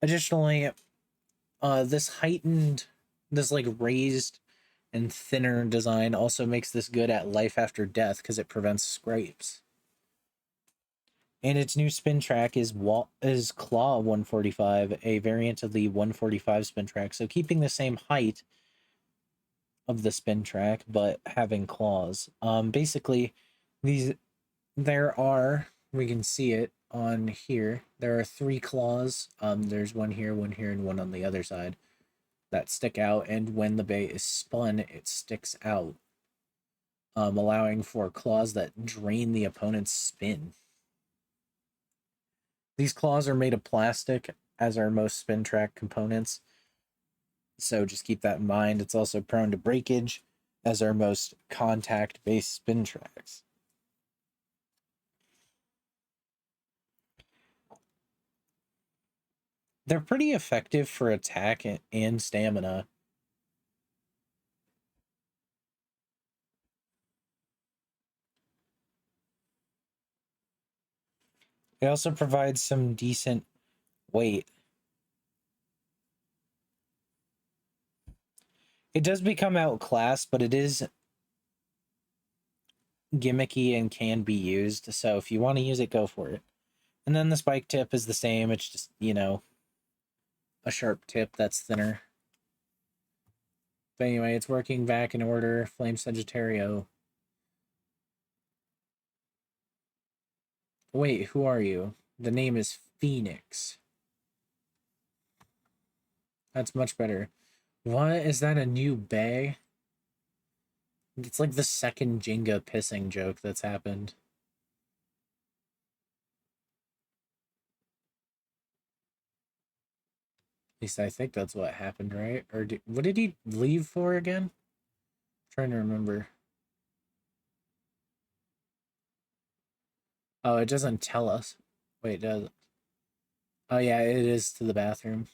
Additionally, this like raised and thinner design also makes this good at life after death because it prevents scrapes. And its new spin track is Claw 145, a variant of the 145 spin track. So keeping the same height of the spin track, but having claws. Basically, we can see it on here. There are 3 claws. There's one here, and one on the other side that stick out. And when the bay is spun, it sticks out, allowing for claws that drain the opponent's spin. These claws are made of plastic, as are most spin track components, so just keep that in mind. It's also prone to breakage, as are most contact-based spin tracks. They're pretty effective for attack and stamina. It also provides some decent weight. It does become outclassed, but it is gimmicky and can be used. So if you want to use it, go for it. And then the spike tip is the same. It's just, a sharp tip that's thinner. But anyway, it's working back in order. Flame Sagittario. Wait, who are you? The name is Phoenix. That's much better. What? Is that a new bay? It's like the second Gingka pissing joke that's happened. At least I think that's what happened, right? Or what did he leave for again? I'm trying to remember. Oh, it doesn't tell us. Wait, it does. Oh yeah, it is to the bathroom.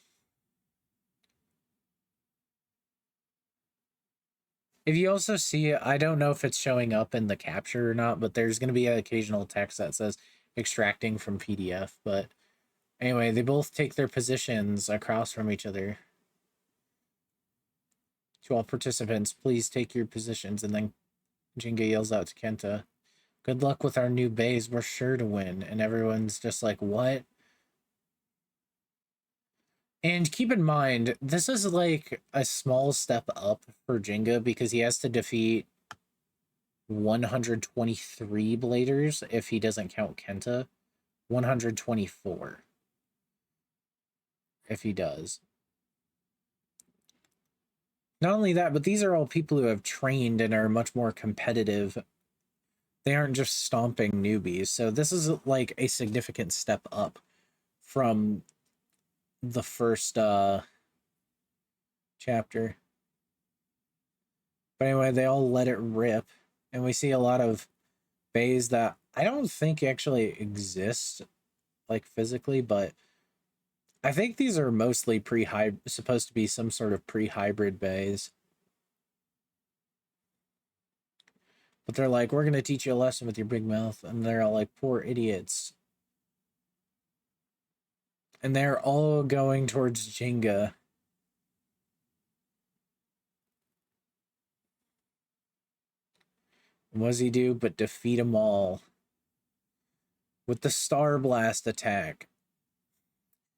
If you also see, I don't know if it's showing up in the capture or not, but there's going to be an occasional text that says extracting from PDF. But anyway, they both take their positions across from each other. To all participants, please take your positions. And then Gingka yells out to Kenta, good luck with our new bays. We're sure to win. And everyone's just like, what? And keep in mind, this is like a small step up for Gingka because he has to defeat 123 bladers if he doesn't count Kenta. 124 if he does. Not only that, but these are all people who have trained and are much more competitive. They aren't just stomping newbies. So this is like a significant step up from the first chapter. But anyway, they all let it rip. And we see a lot of bays that I don't think actually exist, like physically, but I think these are mostly supposed to be some sort of pre-hybrid bays. But they're like, we're going to teach you a lesson with your big mouth. And they're all like, poor idiots. And they're all going towards Gingka. What does he do but defeat them all with the Star Blast attack?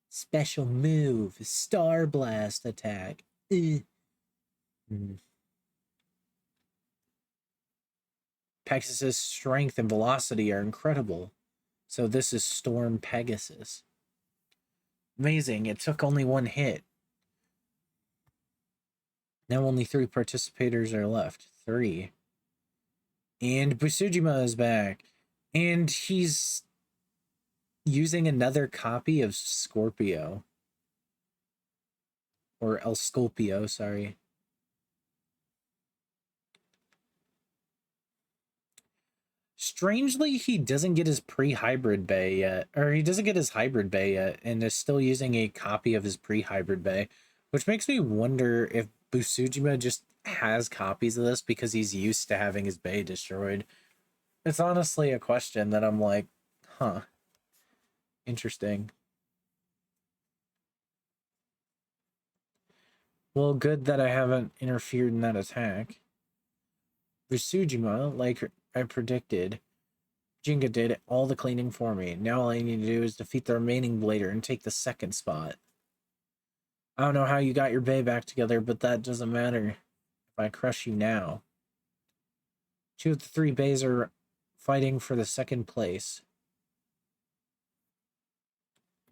Special move, Star Blast attack. Pegasus' strength and velocity are incredible. So this is Storm Pegasus. Amazing, it took only one hit. Now only 3 participators are left. 3. And Busujima is back. And he's using another copy of Scorpio. Or El Scorpio, sorry. Strangely, he doesn't get his pre-hybrid bay yet. Or he doesn't get his hybrid bay yet. And is still using a copy of his pre-hybrid bay. Which makes me wonder if Busujima just has copies of this because he's used to having his bay destroyed. It's honestly a question that I'm like, huh. Interesting. Well, good that I haven't interfered in that attack. Busujima, like I predicted, Gingka did all the cleaning for me. Now all I need to do is defeat the remaining blader and take the second spot. I don't know how you got your bay back together, but that doesn't matter if I crush you now. 2 of the 3 bays are fighting for the second place.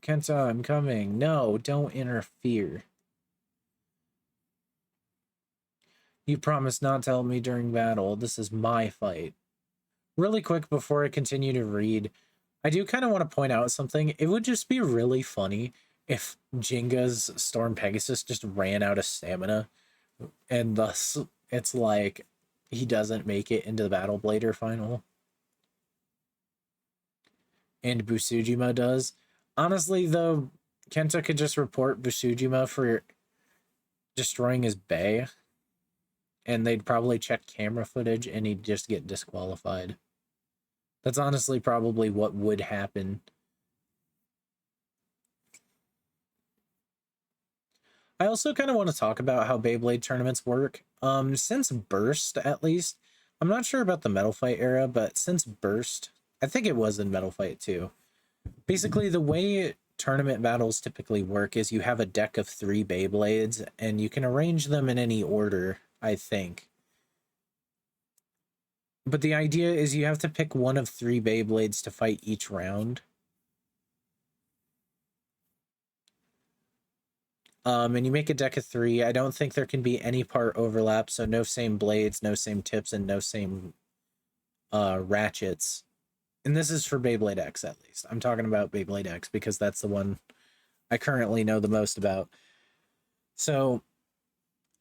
Kenta, I'm coming. No, don't interfere. You promised not to help me during battle. This is my fight. Really quick before I continue to read, I do kind of want to point out something. It would just be really funny if Jinga's Storm Pegasus just ran out of stamina, and thus it's like he doesn't make it into the Battle Blader final. And Busujima does. Honestly, though, Kenta could just report Busujima for destroying his bay, and they'd probably check camera footage and he'd just get disqualified. That's honestly probably what would happen. I also kind of want to talk about how Beyblade tournaments work. Since Burst, at least, I'm not sure about the Metal Fight era, but since Burst, I think it was in Metal Fight too. Basically, the way tournament battles typically work is you have a deck of 3 Beyblades, and you can arrange them in any order, I think. But the idea is you have to pick one of 3 Beyblades to fight each round. And you make a deck of 3. I don't think there can be any part overlap, so no same blades, no same tips, and no same ratchets. And this is for Beyblade X, at least. I'm talking about Beyblade X because that's the one I currently know the most about. So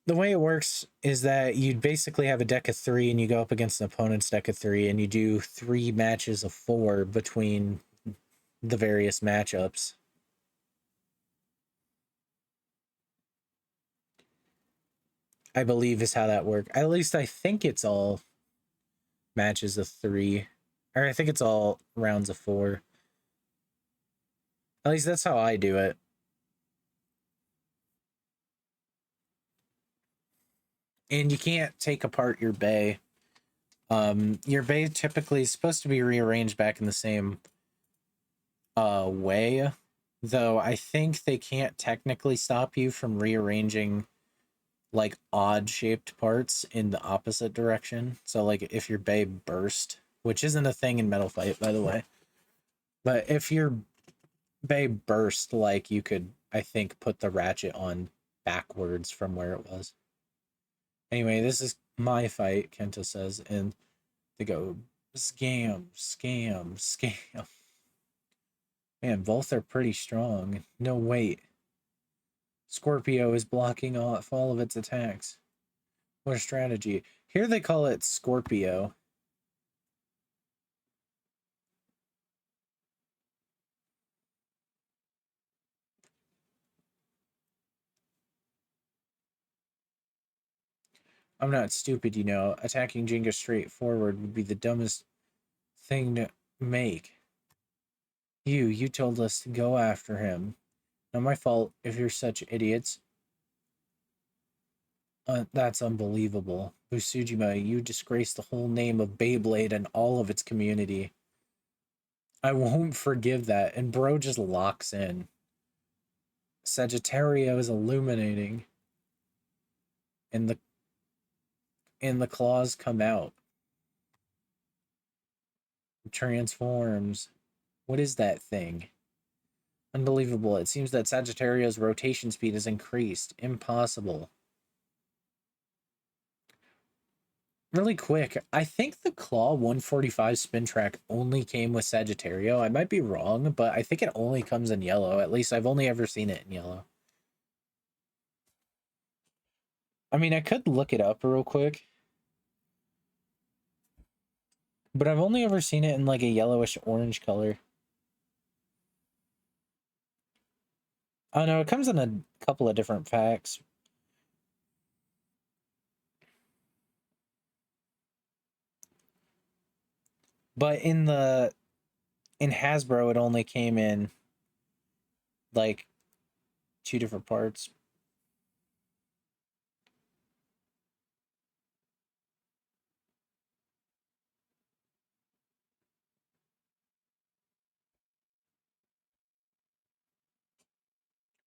the way it works is that you basically have a deck of 3 and you go up against an opponent's deck of 3 and you do 3 matches of 4 between the various matchups. I believe is how that works. At least I think it's all matches of 3. Or I think it's all rounds of 4. At least that's how I do it. And you can't take apart your bay. Your bay typically is supposed to be rearranged back in the same way, though I think they can't technically stop you from rearranging like odd shaped parts in the opposite direction. So like if your bay burst, which isn't a thing in Metal Fight, by the way, but if your bay burst, like you could, I think, put the ratchet on backwards from where it was. Anyway, this is my fight, Kenta says, and they go, scam, scam, scam. Man, both are pretty strong. No, wait. Scorpio is blocking off all of its attacks. What a strategy. Here they call it Scorpio. I'm not stupid, you know. Attacking Gingka straight forward would be the dumbest thing to make. You told us to go after him. Not my fault if you're such idiots. That's unbelievable. Busujima, you disgraced the whole name of Beyblade and all of its community. I won't forgive that. And bro just locks in. Sagittario is illuminating. And the claws come out. It transforms. What is that thing? Unbelievable. It seems that Sagittario's rotation speed is increased. Impossible. Really quick, I think the Claw 145 spin track only came with Sagittario. I might be wrong, but I think it only comes in yellow. At least I've only ever seen it in yellow. I mean, I could look it up real quick. But I've only ever seen it in like a yellowish orange color. Oh no, it comes in a couple of different packs. But in Hasbro, it only came in like 2 different parts.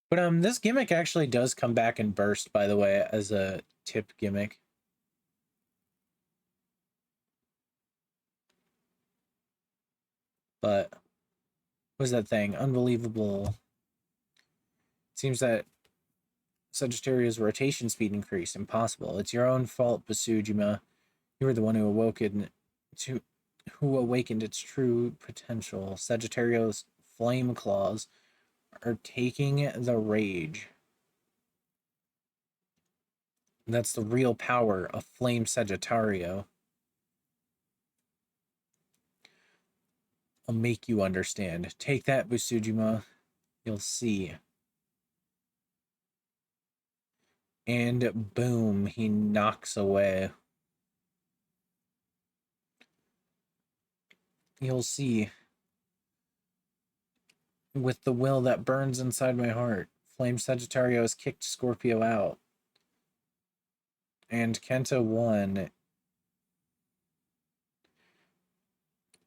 But this gimmick actually does come back and burst, by the way, as a tip gimmick. But what's that thing? Unbelievable. Seems that Sagittarius' rotation speed increased. Impossible. It's your own fault, Basujima. You were the one who awakened its true potential. Sagittarius' flame claws are taking the rage. That's the real power of Flame Sagittario. I'll make you understand. Take that, Busujima. You'll see. And boom, he knocks away. You'll see. With the will that burns inside my heart, Flame Sagittario has kicked Scorpio out. And Kenta won.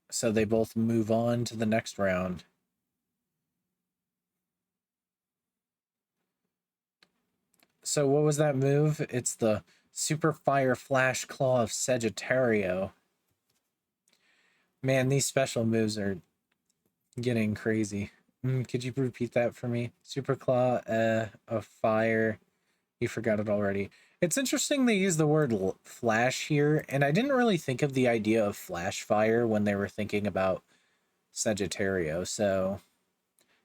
So they both move on to the next round. So what was that move? It's the Super Fire Flash Claw of Sagittario. Man, these special moves are getting crazy. Could you repeat that for me? Super Claw, a fire. You forgot it already. It's interesting they use the word flash here, and I didn't really think of the idea of flash fire when they were thinking about Sagittario, so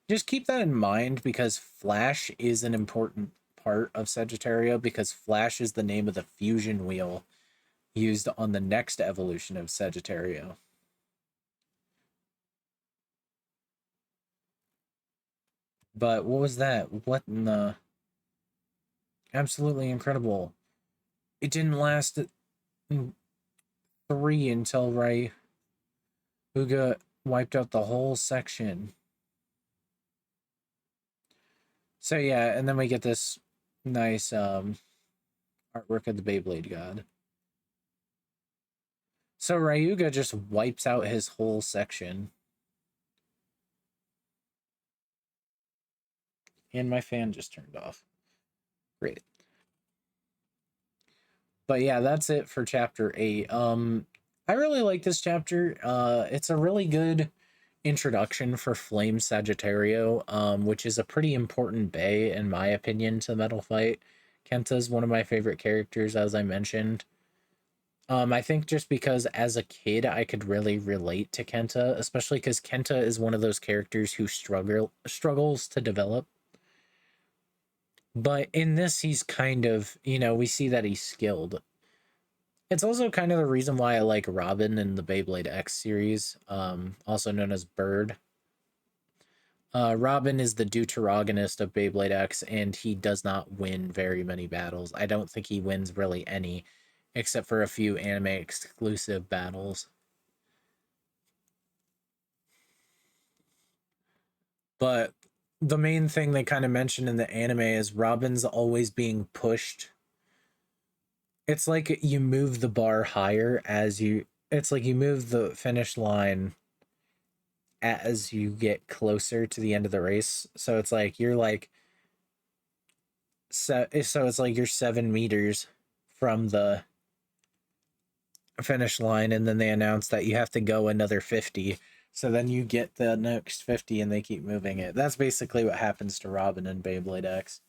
just keep that in mind because flash is an important part of Sagittario because flash is the name of the fusion wheel used on the next evolution of Sagittario. But what was that? What in the... Absolutely incredible. It didn't last 3 until Ryuga wiped out the whole section. So yeah, and then we get this nice artwork of the Beyblade God. So Ryuga just wipes out his whole section. And my fan just turned off. Great. But yeah, that's it for chapter 8. I really like this chapter. It's a really good introduction for Flame Sagittario, which is a pretty important bay in my opinion to Metal Fight. Kenta is one of my favorite characters, as I mentioned. I think just because as a kid I could really relate to Kenta, especially because Kenta is one of those characters who struggles to develop. But in this, he's kind of, we see that he's skilled. It's also kind of the reason why I like Robin in the Beyblade X series, also known as Bird. Robin is the deuteragonist of Beyblade X, and he does not win very many battles. I don't think he wins really any, except for a few anime exclusive battles. But the main thing they kind of mention in the anime is Robin's always being pushed. It's like you move the bar higher it's like you move the finish line as you get closer to the end of the race. So it's like you're like so it's like you're 7 meters from the finish line, and then they announce that you have to go another 50. So then you get the next 50 and they keep moving it. That's basically what happens to Robin in Beyblade X.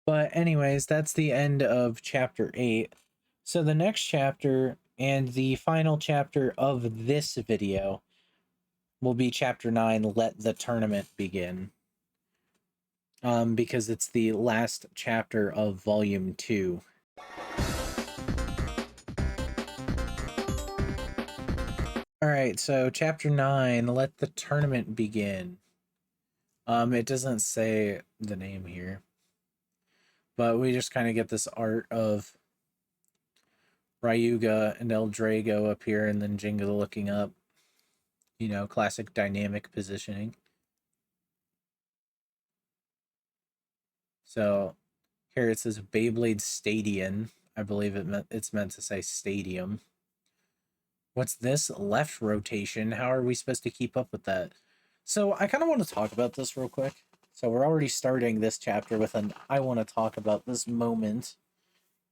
But anyways, that's the end of chapter 8. So the next chapter and the final chapter of this video will be chapter 9, Let the Tournament Begin. Because it's the last chapter of volume 2. Alright, so chapter 9, Let the Tournament Begin. It doesn't say the name here. But we just kind of get this art of Ryuga and L-Drago up here, and then Gingka looking up. Classic dynamic positioning. So here it says Beyblade Stadium. I believe it's meant to say stadium. What's this? Left rotation. How are we supposed to keep up with that? So I kind of want to talk about this real quick. So we're already starting this chapter with I want to talk about this moment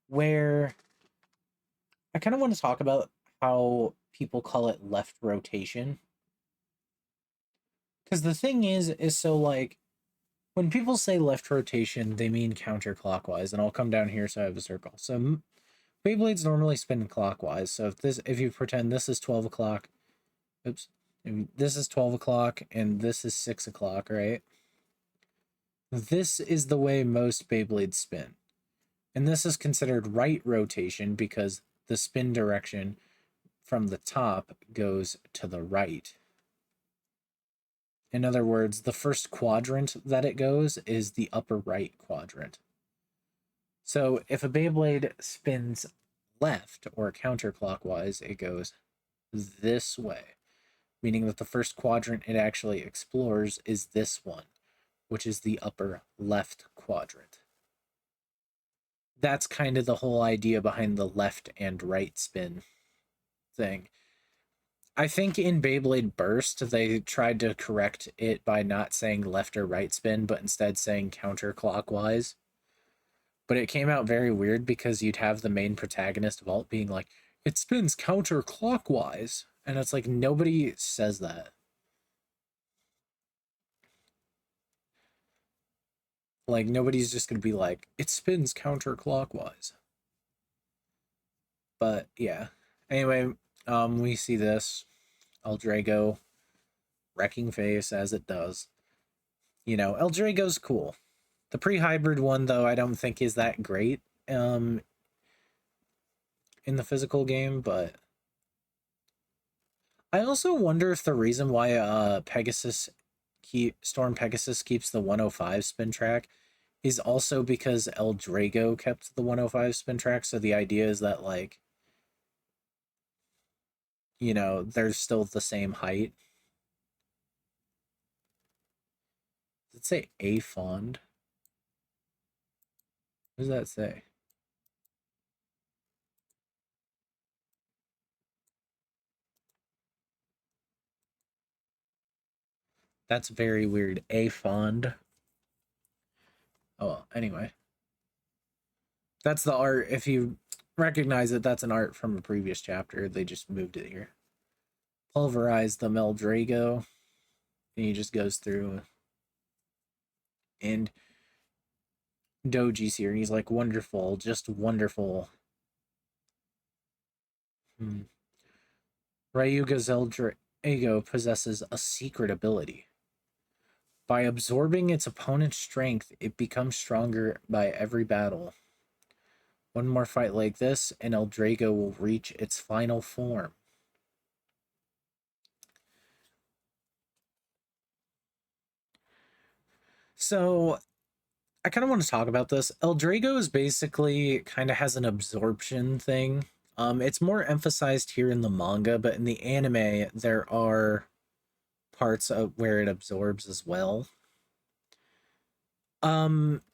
where I kind of want to talk about how people call it left rotation. Because the thing is so like, when people say left rotation, they mean counterclockwise, and I'll come down here so I have a circle. So Beyblades normally spin clockwise. So if you pretend this is 12 o'clock, oops, this is 12 o'clock and this is 6 o'clock, right? This is the way most Beyblades spin. And this is considered right rotation because the spin direction from the top goes to the right. In other words, the first quadrant that it goes is the upper right quadrant. So if a Beyblade spins left or counterclockwise, it goes this way, meaning that the first quadrant it actually explores is this one. which is the upper left quadrant. That's kind of the whole idea behind the left and right spin thing. I think in Beyblade Burst, they tried to correct it by not saying left or right spin, but instead saying counterclockwise. But it came out very weird because you'd have the main protagonist Vault being like, it spins counterclockwise. And it's like, nobody says that. Like, nobody's just going to be like, it spins counterclockwise. But yeah. Anyway, we see this L-Drago wrecking face as it does. You know, L-Drago's cool. The pre-hybrid one, though, I don't think is that great in the physical game, but I also wonder if the reason why Storm Pegasus keeps the 105 spin track is also because L-Drago kept the 105 spin track, so the idea is that, like, you know, they're still the same height. Does it say A fond? What does that say? That's very weird. A fond. Oh, well, anyway. That's the art. If you recognize it, that's an art from a previous chapter. They just moved it here. Pulverize the L-Drago. And he just goes through. And Doji's here. And he's like, wonderful. Just wonderful. Ryuga's L-Drago possesses a secret ability. By absorbing its opponent's strength, it becomes stronger by every battle. One more fight like this, and L-Drago will reach its final form. So, I kind of want to talk about this. L-Drago is basically kind of has an absorption thing. It's more emphasized here in the manga, but in the anime, there are parts of where it absorbs as well.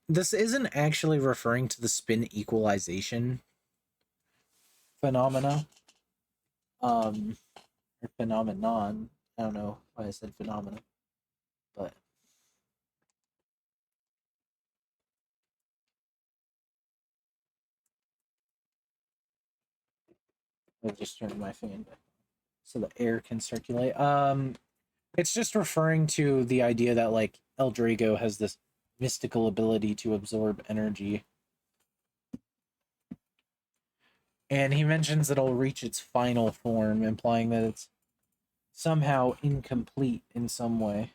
This isn't actually referring to the spin equalization phenomena. Or phenomenon. I don't know why I said phenomena, but I just turned my fan so the air can circulate. It's just referring to the idea that, like, L-Drago has this mystical ability to absorb energy. And he mentions that it'll reach its final form, implying that it's somehow incomplete in some way.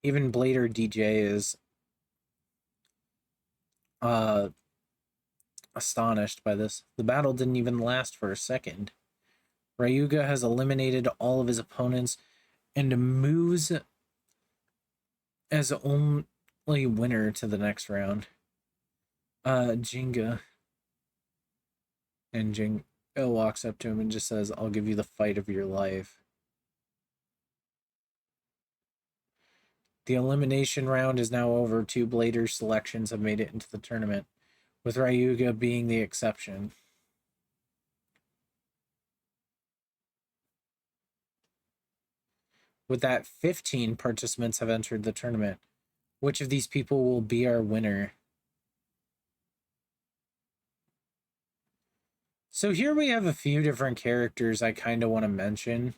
Even Blader DJ is astonished by this. The battle didn't even last for a second. Ryuga has eliminated all of his opponents and moves as only winner to the next round. Gingka. And Gingka walks up to him and just says, I'll give you the fight of your life. The elimination round is now over. 2 Blader selections have made it into the tournament, with Ryuga being the exception. With that, 15 participants have entered the tournament. Which of these people will be our winner? So here we have a few different characters I kind of want to mention.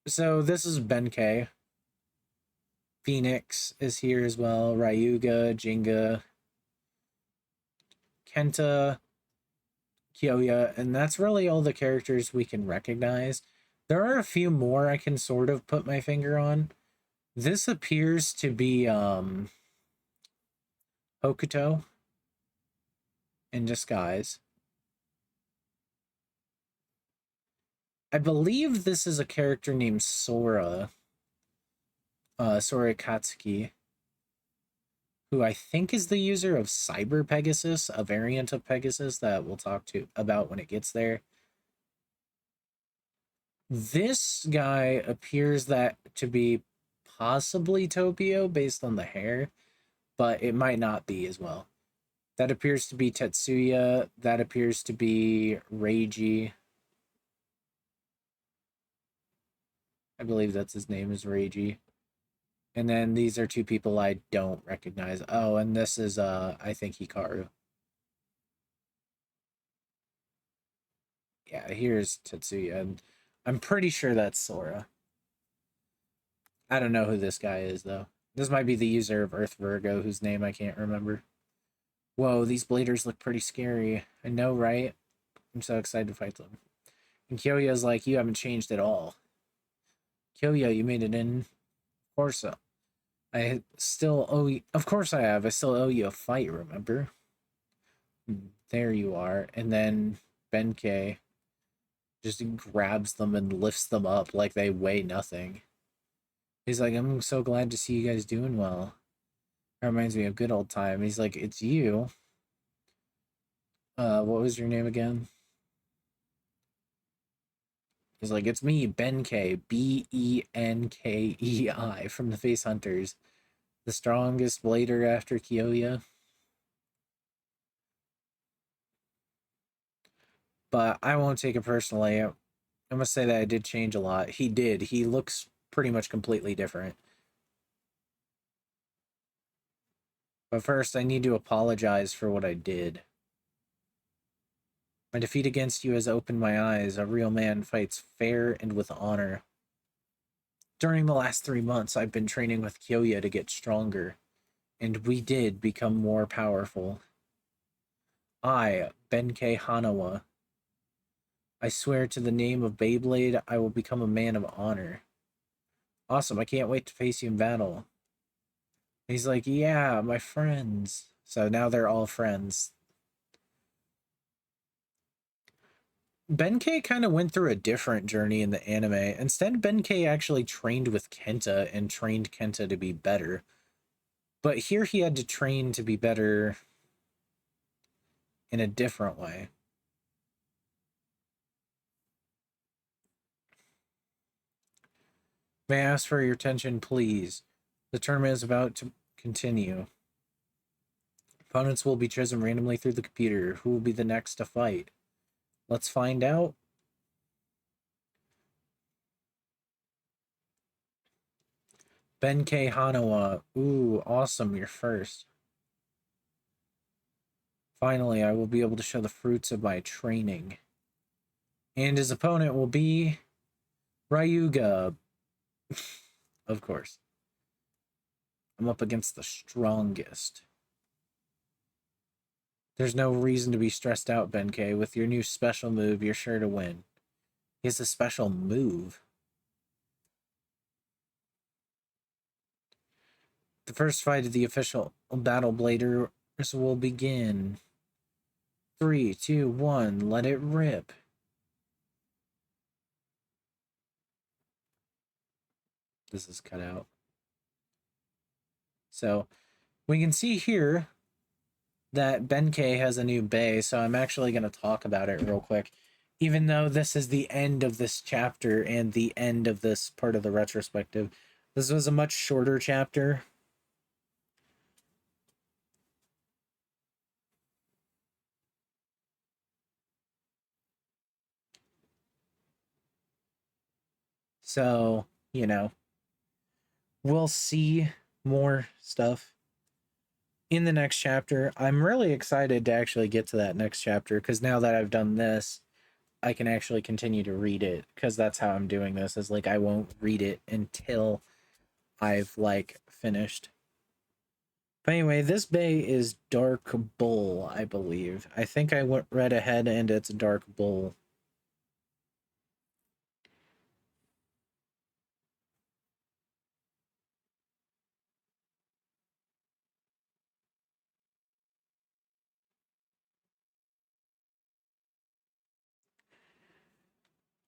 So this is Benkei. Phoenix is here as well. Ryuga, Gingka, Kenta, Kyoya, and that's really all the characters we can recognize. There are a few more I can sort of put my finger on. This appears to be Hokuto in disguise. I believe this is a character named Sora, Sora Katsuki, who I think is the user of Cyber Pegasus, a variant of Pegasus that we'll talk to about when it gets there. This guy appears that to be possibly Topio based on the hair, but it might not be as well. That appears to be Tetsuya. That appears to be Reiji. I believe that's his name is Reiji. And then these are two people I don't recognize. Oh, and this is I think Hikaru. Yeah, here's Tetsuya. And I'm pretty sure that's Sora. I don't know who this guy is though. This might be the user of Earth Virgo, whose name I can't remember. Whoa, these bladers look pretty scary. I know, right? I'm so excited to fight them. And Kyoya's like, you haven't changed at all. Kyoya, you made it in. Of course, I still owe you. Of course I have. I still owe you a fight, remember? There you are. And then Benkei just grabs them and lifts them up like they weigh nothing. He's like, I'm so glad to see you guys doing well. That reminds me of good old time. He's like, it's you. What was your name again? He's like, it's me, Benkei, Benkei from the Face Hunters. The strongest blader after Kyoya. But I won't take it personally. I must say that I did change a lot. He did. He looks pretty much completely different. But first, I need to apologize for what I did. My defeat against you has opened my eyes. A real man fights fair and with honor. During the last 3 months, I've been training with Kyoya to get stronger, and we did become more powerful. I, Benkei Hanawa, I swear to the name of Beyblade, I will become a man of honor. Awesome, I can't wait to face you in battle. He's like, yeah, my friends. So now they're all friends. Benkei kind of went through a different journey in the anime. Instead, Benkei actually trained with Kenta and trained Kenta to be better. But here he had to train to be better in a different way. May I ask for your attention, please? The tournament is about to continue. Opponents will be chosen randomly through the computer. Who will be the next to fight? Let's find out. Benkei Hanawa. Ooh, awesome. You're first. Finally, I will be able to show the fruits of my training. And his opponent will be Ryuga. Of course. I'm up against the strongest. There's no reason to be stressed out, Benkei. With your new special move, you're sure to win. He has a special move. The first fight of the official Battle Bladers will begin. 3, 2, 1, let it rip. This is cut out. So we can see here that Benkei has a new bay, so I'm actually going to talk about it real quick. Even though this is the end of this chapter and the end of this part of the retrospective, this was a much shorter chapter. So, you know, we'll see more stuff in the next chapter. I'm really excited to actually get to that next chapter because now that I've done this, I can actually continue to read it because that's how I'm doing this. Is like I won't read it until I've like finished. But anyway, this bay is Dark Bull, I believe. I think I read ahead and it's Dark Bull.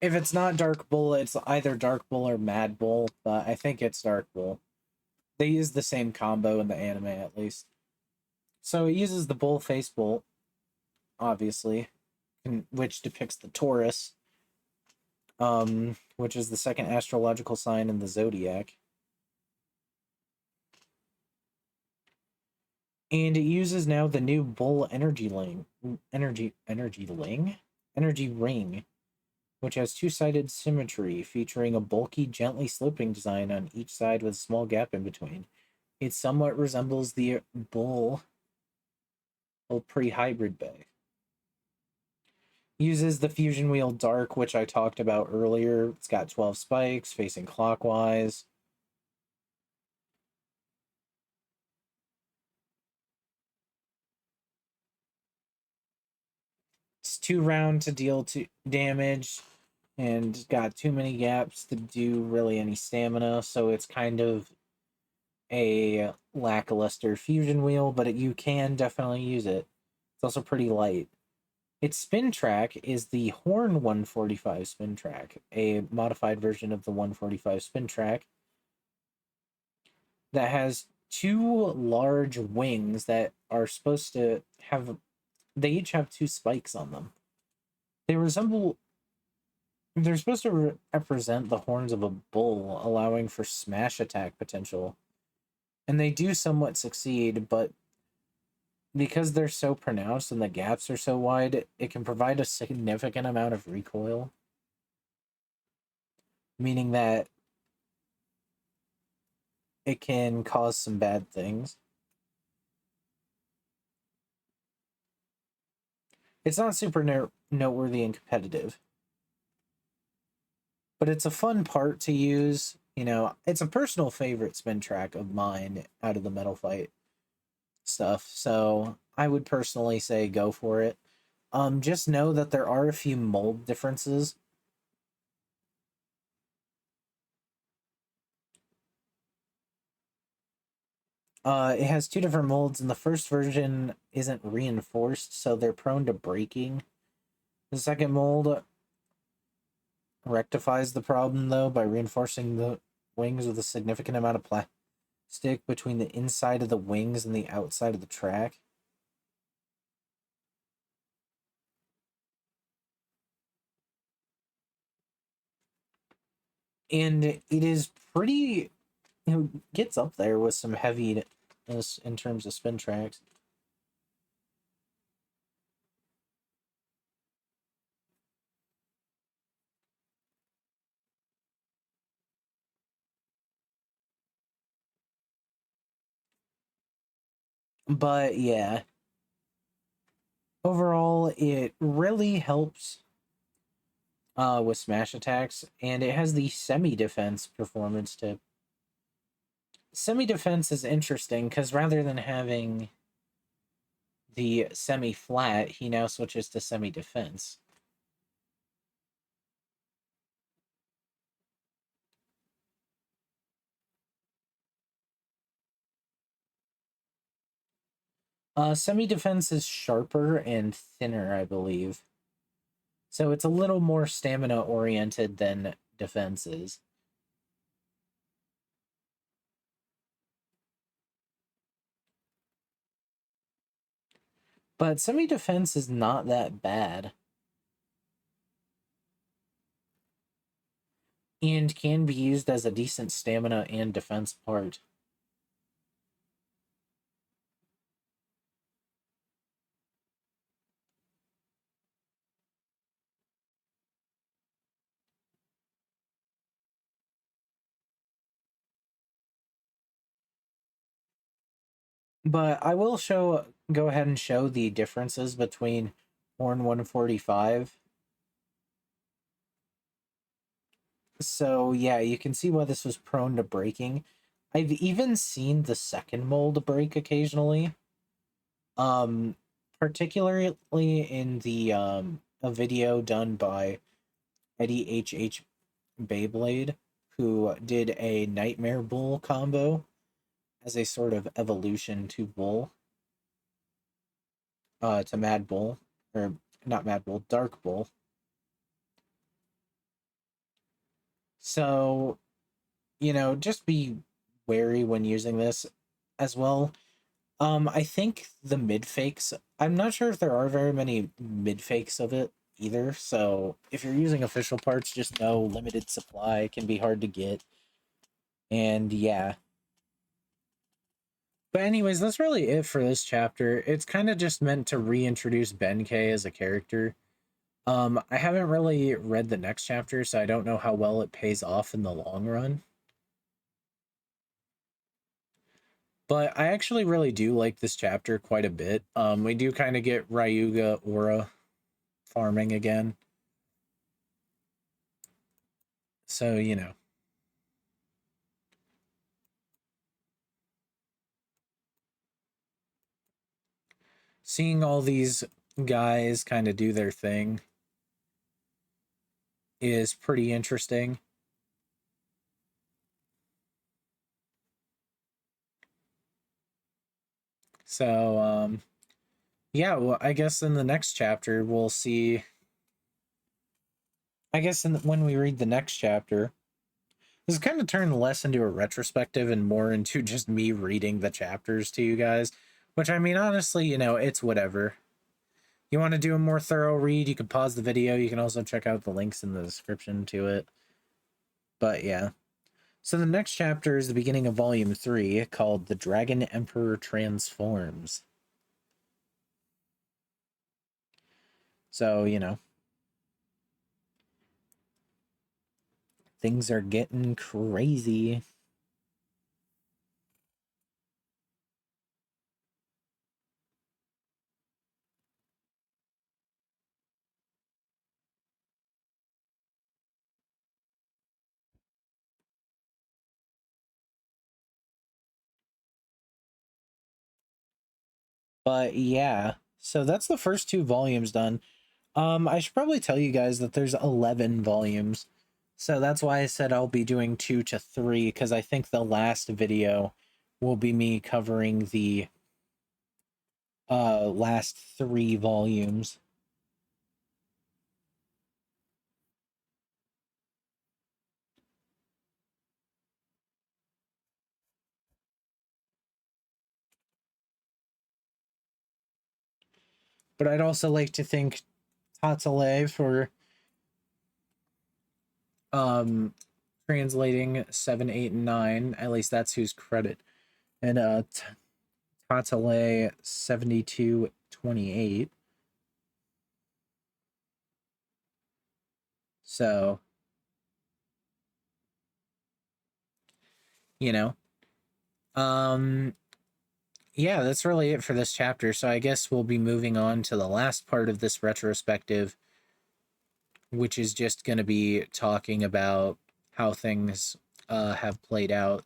If it's not Dark Bull, it's either Dark Bull or Mad Bull, but I think it's Dark Bull. They use the same combo in the anime, at least. So it uses the bull face bolt, obviously, which depicts the Taurus, which is the second astrological sign in the zodiac. And it uses now the new bull energy ring, which has two-sided symmetry, featuring a bulky, gently sloping design on each side with a small gap in between. It somewhat resembles the bull pre-hybrid bay. Uses the fusion wheel Dark, which I talked about earlier. It's got 12 spikes facing clockwise. It's too round to deal damage, and got too many gaps to do really any stamina, so it's kind of a lackluster fusion wheel, but you can definitely use it. It's also pretty light. Its spin track is the Horn 145 spin track, a modified version of the 145 spin track that has two large wings that are supposed to have, they each have two spikes on them. They're supposed to represent the horns of a bull, allowing for smash attack potential. And they do somewhat succeed, but because they're so pronounced and the gaps are so wide, it can provide a significant amount of recoil. Meaning that it can cause some bad things. It's not super noteworthy and competitive, but it's a fun part to use. You know, it's a personal favorite spin track of mine out of the Metal Fight stuff, so I would personally say go for it. Just know that there are a few mold differences. It has two different molds, and the first version isn't reinforced, so they're prone to breaking. The second mold rectifies the problem, though, by reinforcing the wings with a significant amount of plastic between the inside of the wings and the outside of the track. And it is pretty, gets up there with some heaviness in terms of spin tracks. But yeah, overall, it really helps with smash attacks, and it has the semi-defense performance tip. Semi-defense is interesting because rather than having the semi-flat, he now switches to semi-defense. Semi-defense is sharper and thinner, I believe. So it's a little more stamina-oriented than defense is. But semi-defense is not that bad. And can be used as a decent stamina and defense part. But I will go ahead and show the differences between Horn 145. So yeah, you can see why this was prone to breaking. I've even seen the second mold break occasionally. Particularly in the a video done by Eddiehh Beyblade, who did a Nightmare Bull combo as a sort of evolution to Bull. To Mad Bull. Or not Mad Bull, Dark Bull. So, just be wary when using this as well. I think the mid fakes, I'm not sure if there are very many mid fakes of it either. So if you're using official parts, just know limited supply can be hard to get. And yeah. But anyways, that's really it for this chapter. It's kind of just meant to reintroduce Benkei as a character. I haven't really read the next chapter, so I don't know how well it pays off in the long run. But I actually really do like this chapter quite a bit. We do kind of get Ryuga aura farming again. So, seeing all these guys kind of do their thing is pretty interesting. So, yeah, well, I guess in the next chapter, we'll see. I guess when we read the next chapter, this is kind of turned less into a retrospective and more into just me reading the chapters to you guys, which I mean, honestly, it's whatever. You want to do a more thorough read, you can pause the video. You can also check out the links in the description to it. But yeah. So the next chapter is the beginning of volume 3 called The Dragon Emperor Transforms. So, things are getting crazy. But yeah, so that's the first 2 volumes done. I should probably tell you guys that there's 11 volumes. So that's why I said I'll be doing 2 to 3, because I think the last video will be me covering the last 3 volumes. But I'd also like to thank Tatsale for translating 7, 8, and 9. At least that's whose credit. And Tatsale 7228. So, you know, yeah, that's really it for this chapter. So I guess we'll be moving on to the last part of this retrospective, which is just going to be talking about how things have played out.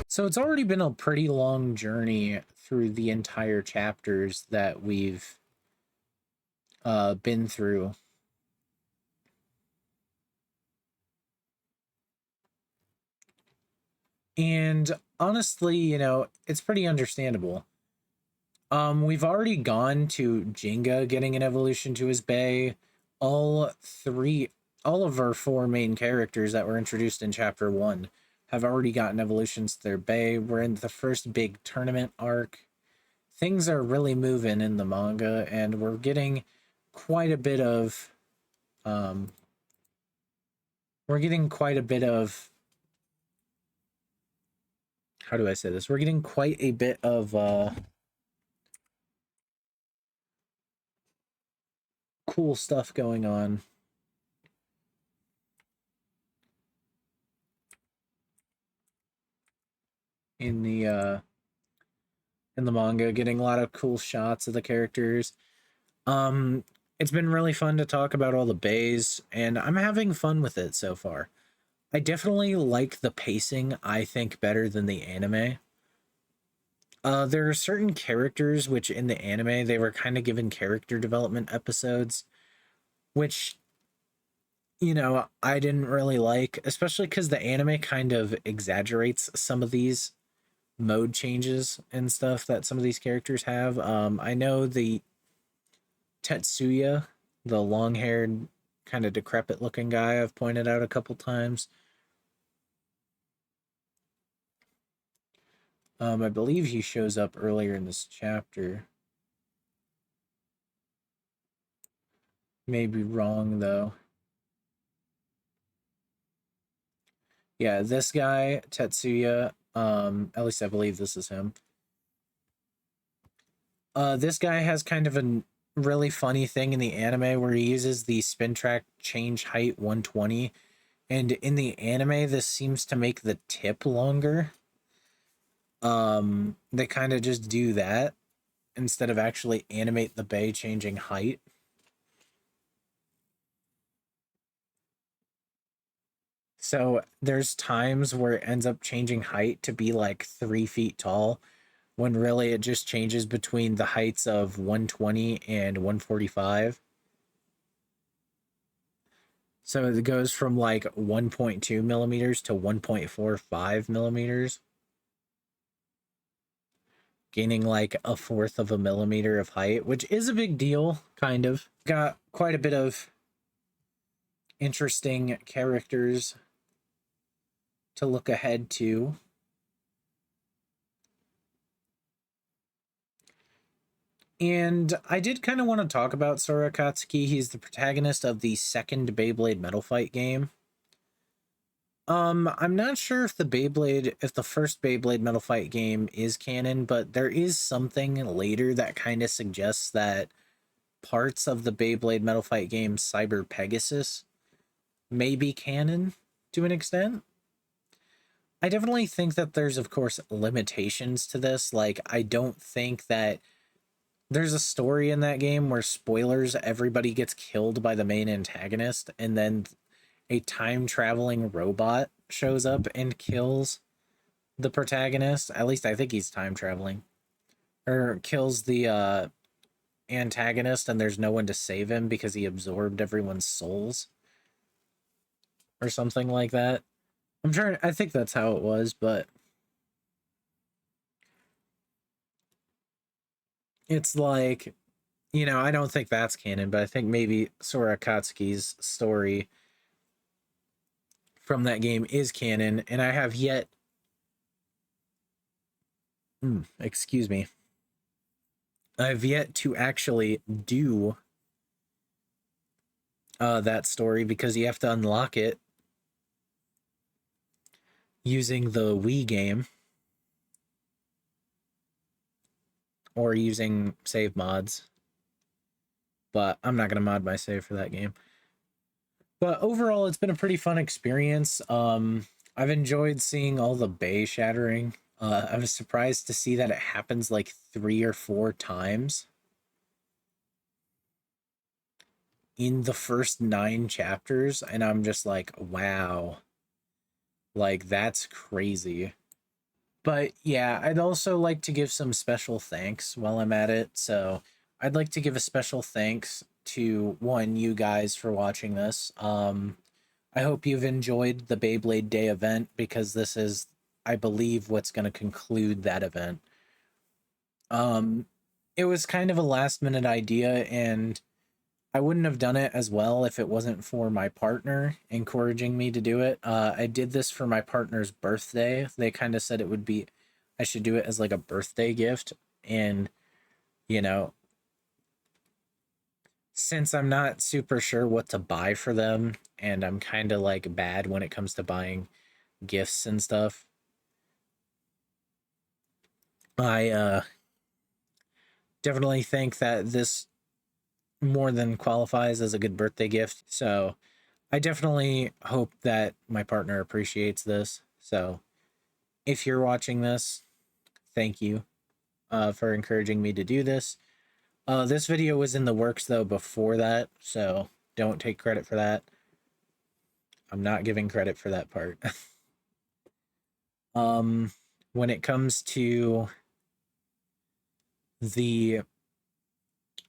So it's already been a pretty long journey through the entire chapters that we've been through. And honestly, it's pretty understandable. We've already gone to Gingka getting an evolution to his bay. All of our 4 main characters that were introduced in chapter 1 have already gotten evolutions to their bay. We're in the first big tournament arc. Things are really moving in the manga, and we're getting quite a bit of how do I say this? We're getting quite a bit of cool stuff going on. In the manga, getting a lot of cool shots of the characters. It's been really fun to talk about all the bays, and I'm having fun with it so far. I definitely like the pacing, I think, better than the anime. There are certain characters which in the anime they were kind of given character development episodes, which I didn't really like, especially because the anime kind of exaggerates some of these mode changes and stuff that some of these characters have. I know the Tetsuya the long-haired, kind of decrepit-looking guy I've pointed out a couple times. I believe he shows up earlier in this chapter. May be wrong, though. Yeah, this guy, Tetsuya, at least I believe this is him. This guy has kind of a really funny thing in the anime where he uses the spin track change height 120. And in the anime, this seems to make the tip longer. They kind of just do that instead of actually animate the bay changing height. So there's times where it ends up changing height to be like 3 feet tall, when really it just changes between the heights of 120 and 145. So it goes from like 1.2 millimeters to 1.45 millimeters, gaining like a fourth of a millimeter of height, which is a big deal, kind of. Got quite a bit of interesting characters to look ahead to. And I did kind of want to talk about Sora Katsuki. He's the protagonist of the second Beyblade Metal Fight game. I'm not sure if the first Beyblade Metal Fight game is canon, but there is something later that kind of suggests that parts of the Beyblade Metal Fight game Cyber Pegasus may be canon to an extent. I definitely think that there's, of course, limitations to this. Like, I don't think that there's a story in that game where, spoilers, everybody gets killed by the main antagonist, and then a time-traveling robot shows up and kills the protagonist. At least I think he's time-traveling. Or kills the antagonist, and there's no one to save him because he absorbed everyone's souls. Or something like that. I think that's how it was, but it's like, I don't think that's canon, but I think maybe Sora Katsuki's story from that game is canon, and I have yet excuse me. I've yet to actually do that story because you have to unlock it using the Wii game or using save mods. But I'm not going to mod my save for that game. But overall, it's been a pretty fun experience. I've enjoyed seeing all the bay shattering. I was surprised to see that it happens like 3 or 4 times in the first 9 chapters, and I'm just like, wow. Like, that's crazy. But yeah, I'd also like to give some special thanks while I'm at it. So I'd like to give a special thanks to you guys for watching this. I hope you've enjoyed the Beyblade Day event, because this is, I believe, what's going to conclude that event. It was kind of a last minute idea, and I wouldn't have done it as well if it wasn't for my partner encouraging me to do it. I did this for my partner's birthday. They kind of said I should do it as like a birthday gift. And, since I'm not super sure what to buy for them, and I'm kind of like bad when it comes to buying gifts and stuff, I definitely think that this more than qualifies as a good birthday gift. So I definitely hope that my partner appreciates this. So if you're watching this, thank you for encouraging me to do this. This video was in the works, though, before that, so don't take credit for that. I'm not giving credit for that part. When it comes to the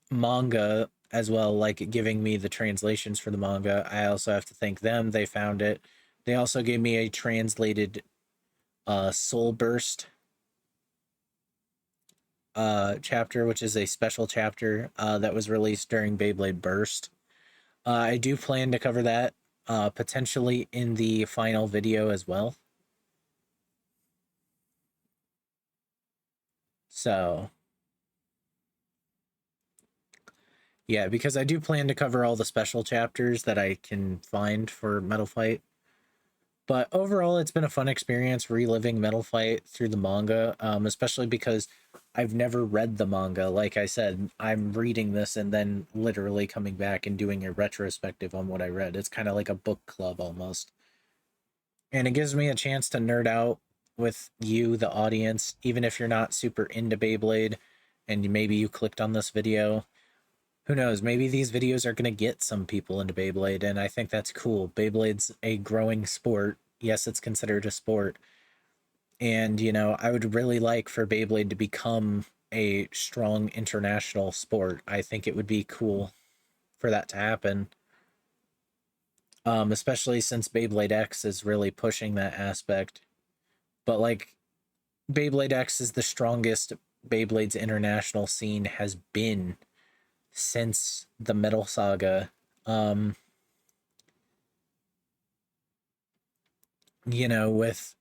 manga as well, like giving me the translations for the manga, I also have to thank them. They found it. They also gave me a translated Soul Burst chapter, which is a special chapter that was released during Beyblade Burst. I do plan to cover that potentially in the final video as well. So, yeah, because I do plan to cover all the special chapters that I can find for Metal Fight. But overall, it's been a fun experience reliving Metal Fight through the manga, especially because I've never read the manga. Like I said, I'm reading this and then literally coming back and doing a retrospective on what I read. It's kind of like a book club almost. And it gives me a chance to nerd out with you, the audience, even if you're not super into Beyblade and maybe you clicked on this video. Who knows? Maybe these videos are going to get some people into Beyblade, and I think that's cool. Beyblade's a growing sport. Yes, it's considered a sport. And, I would really like for Beyblade to become a strong international sport. I think it would be cool for that to happen. Especially since Beyblade X is really pushing that aspect. But, like, Beyblade X is the strongest Beyblade's international scene has been since the Metal Saga. With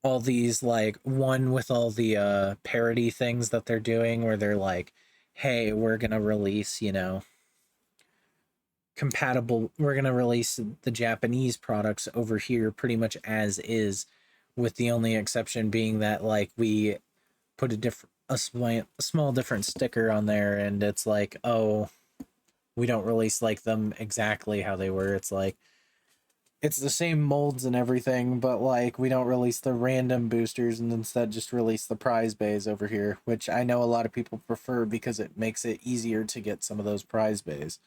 all these, like, one with all the parody things that they're doing where they're like, hey, we're gonna release, we're gonna release the Japanese products over here pretty much as is, with the only exception being that, like, we put a small different sticker on there, and it's like, oh, we don't release like them exactly how they were. It's like, it's the same molds and everything, but like we don't release the random boosters and instead just release the prize bays over here, which I know a lot of people prefer because it makes it easier to get some of those prize bays.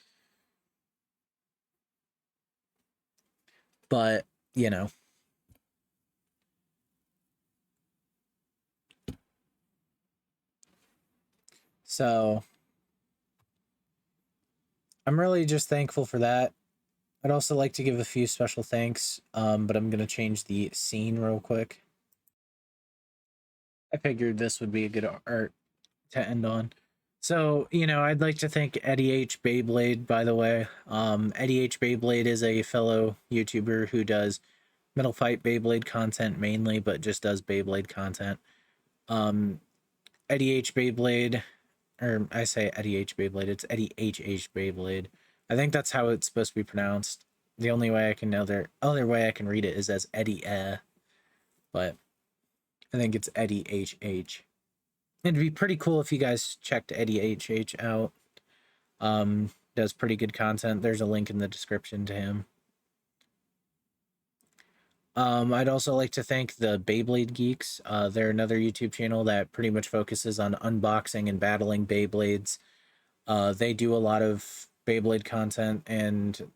But, you know, so I'm really just thankful for that. I'd also like to give a few special thanks, but I'm going to change the scene real quick. I figured this would be a good art to end on. So, I'd like to thank Eddiehh Beyblade, by the way. Eddiehh Beyblade is a fellow YouTuber who does Metal Fight Beyblade content mainly, but just does Beyblade content. Eddiehh Beyblade, or I say Eddiehh Beyblade, it's Eddiehh Beyblade. I think that's how it's supposed to be pronounced. The only way I can know there, other way I can read it is as Eddiehh, but I think it's Eddiehh. It'd be pretty cool if you guys checked Eddiehh out. Does pretty good content. There's a link in the description to him. I'd also like to thank the Beyblade Geeks. They're another YouTube channel that pretty much focuses on unboxing and battling Beyblades. They do a lot of Beyblade content and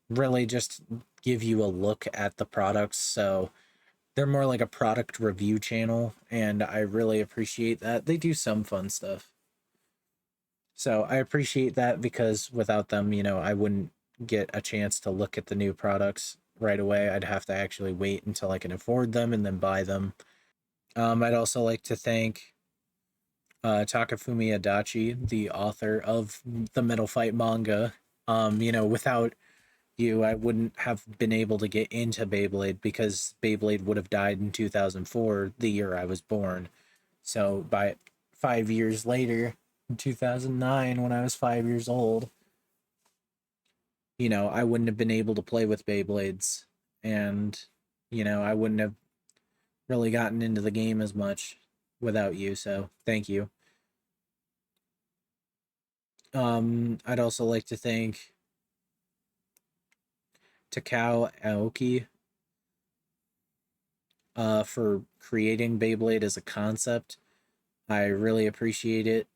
really just give you a look at the products. So they're more like a product review channel, and I really appreciate that. They do some fun stuff. So I appreciate that because without them, I wouldn't get a chance to look at the new products right away. I'd have to actually wait until I can afford them and then buy them. I'd also like to thank Takafumi Adachi, the author of the Metal Fight manga. Without you, I wouldn't have been able to get into Beyblade because Beyblade would have died in 2004, the year I was born. So by 5 years later, in 2009, when I was 5 years old, I wouldn't have been able to play with Beyblades, and I wouldn't have really gotten into the game as much without you. So thank you. I'd also like to thank Takao Aoki for creating Beyblade as a concept. I really appreciate it.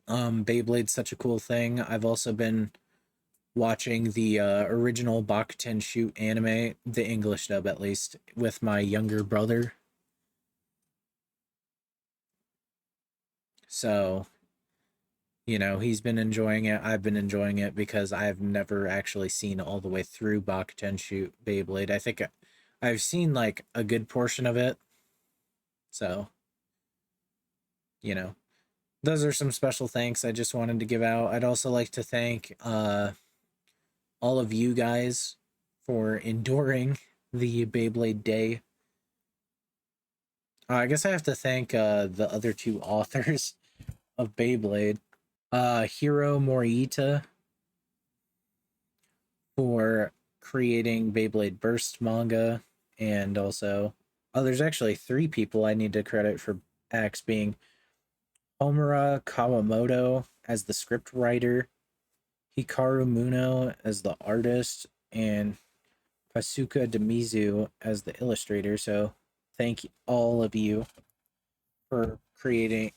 Beyblade's such a cool thing. I've also been watching the original Bakuten Shoot anime, the English dub at least, with my younger brother. So, he's been enjoying it. I've been enjoying it because I've never actually seen all the way through Bakuten Shoot Beyblade. I think I've seen like a good portion of it. So, those are some special thanks I just wanted to give out. I'd also like to thank all of you guys for enduring the Beyblade Day. I guess I have to thank the other two authors of Beyblade, Hiro Morita for creating Beyblade Burst manga, and also, oh, there's actually three people I need to credit for X, being Omura Kawamoto as the script writer, Hikaru Muno as the artist, and Pasuka Demizu as the illustrator. So thank all of you for creating,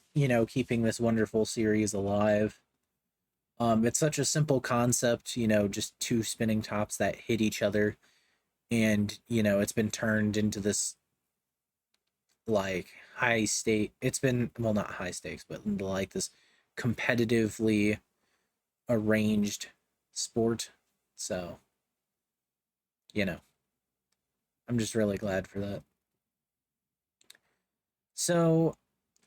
keeping this wonderful series alive. It's such a simple concept, just two spinning tops that hit each other, and it's been turned into this like high state. It's been, well, not high stakes, but like this competitively arranged sport. So, you know, I'm just really glad for that. So,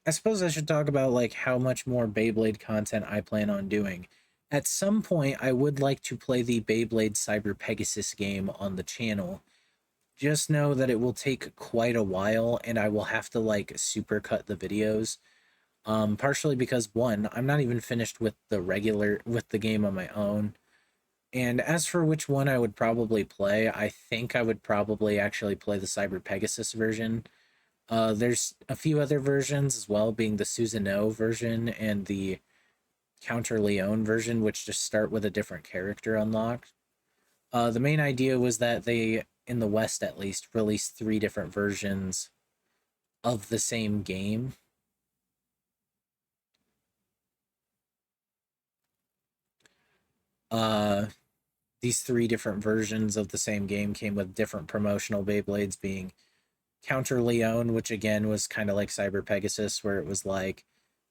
I suppose I should talk about like how much more Beyblade content I plan on doing. At some point, I would like to play the Beyblade Cyber Pegasus game on the channel. Just know that it will take quite a while and I will have to like supercut the videos. Partially because one, I'm not even finished with the game on my own. And as for which one I would probably play, I think I would probably actually play the Cyber Pegasus version. There's a few other versions as well, being the Susanoo version and the Counter Leone version, which just start with a different character unlocked. The main idea was that they, in the West at least, released 3 different versions of the same game. These 3 different versions of the same game came with different promotional Beyblades, being Counter Leone, which again was kind of like Cyber Pegasus, where it was like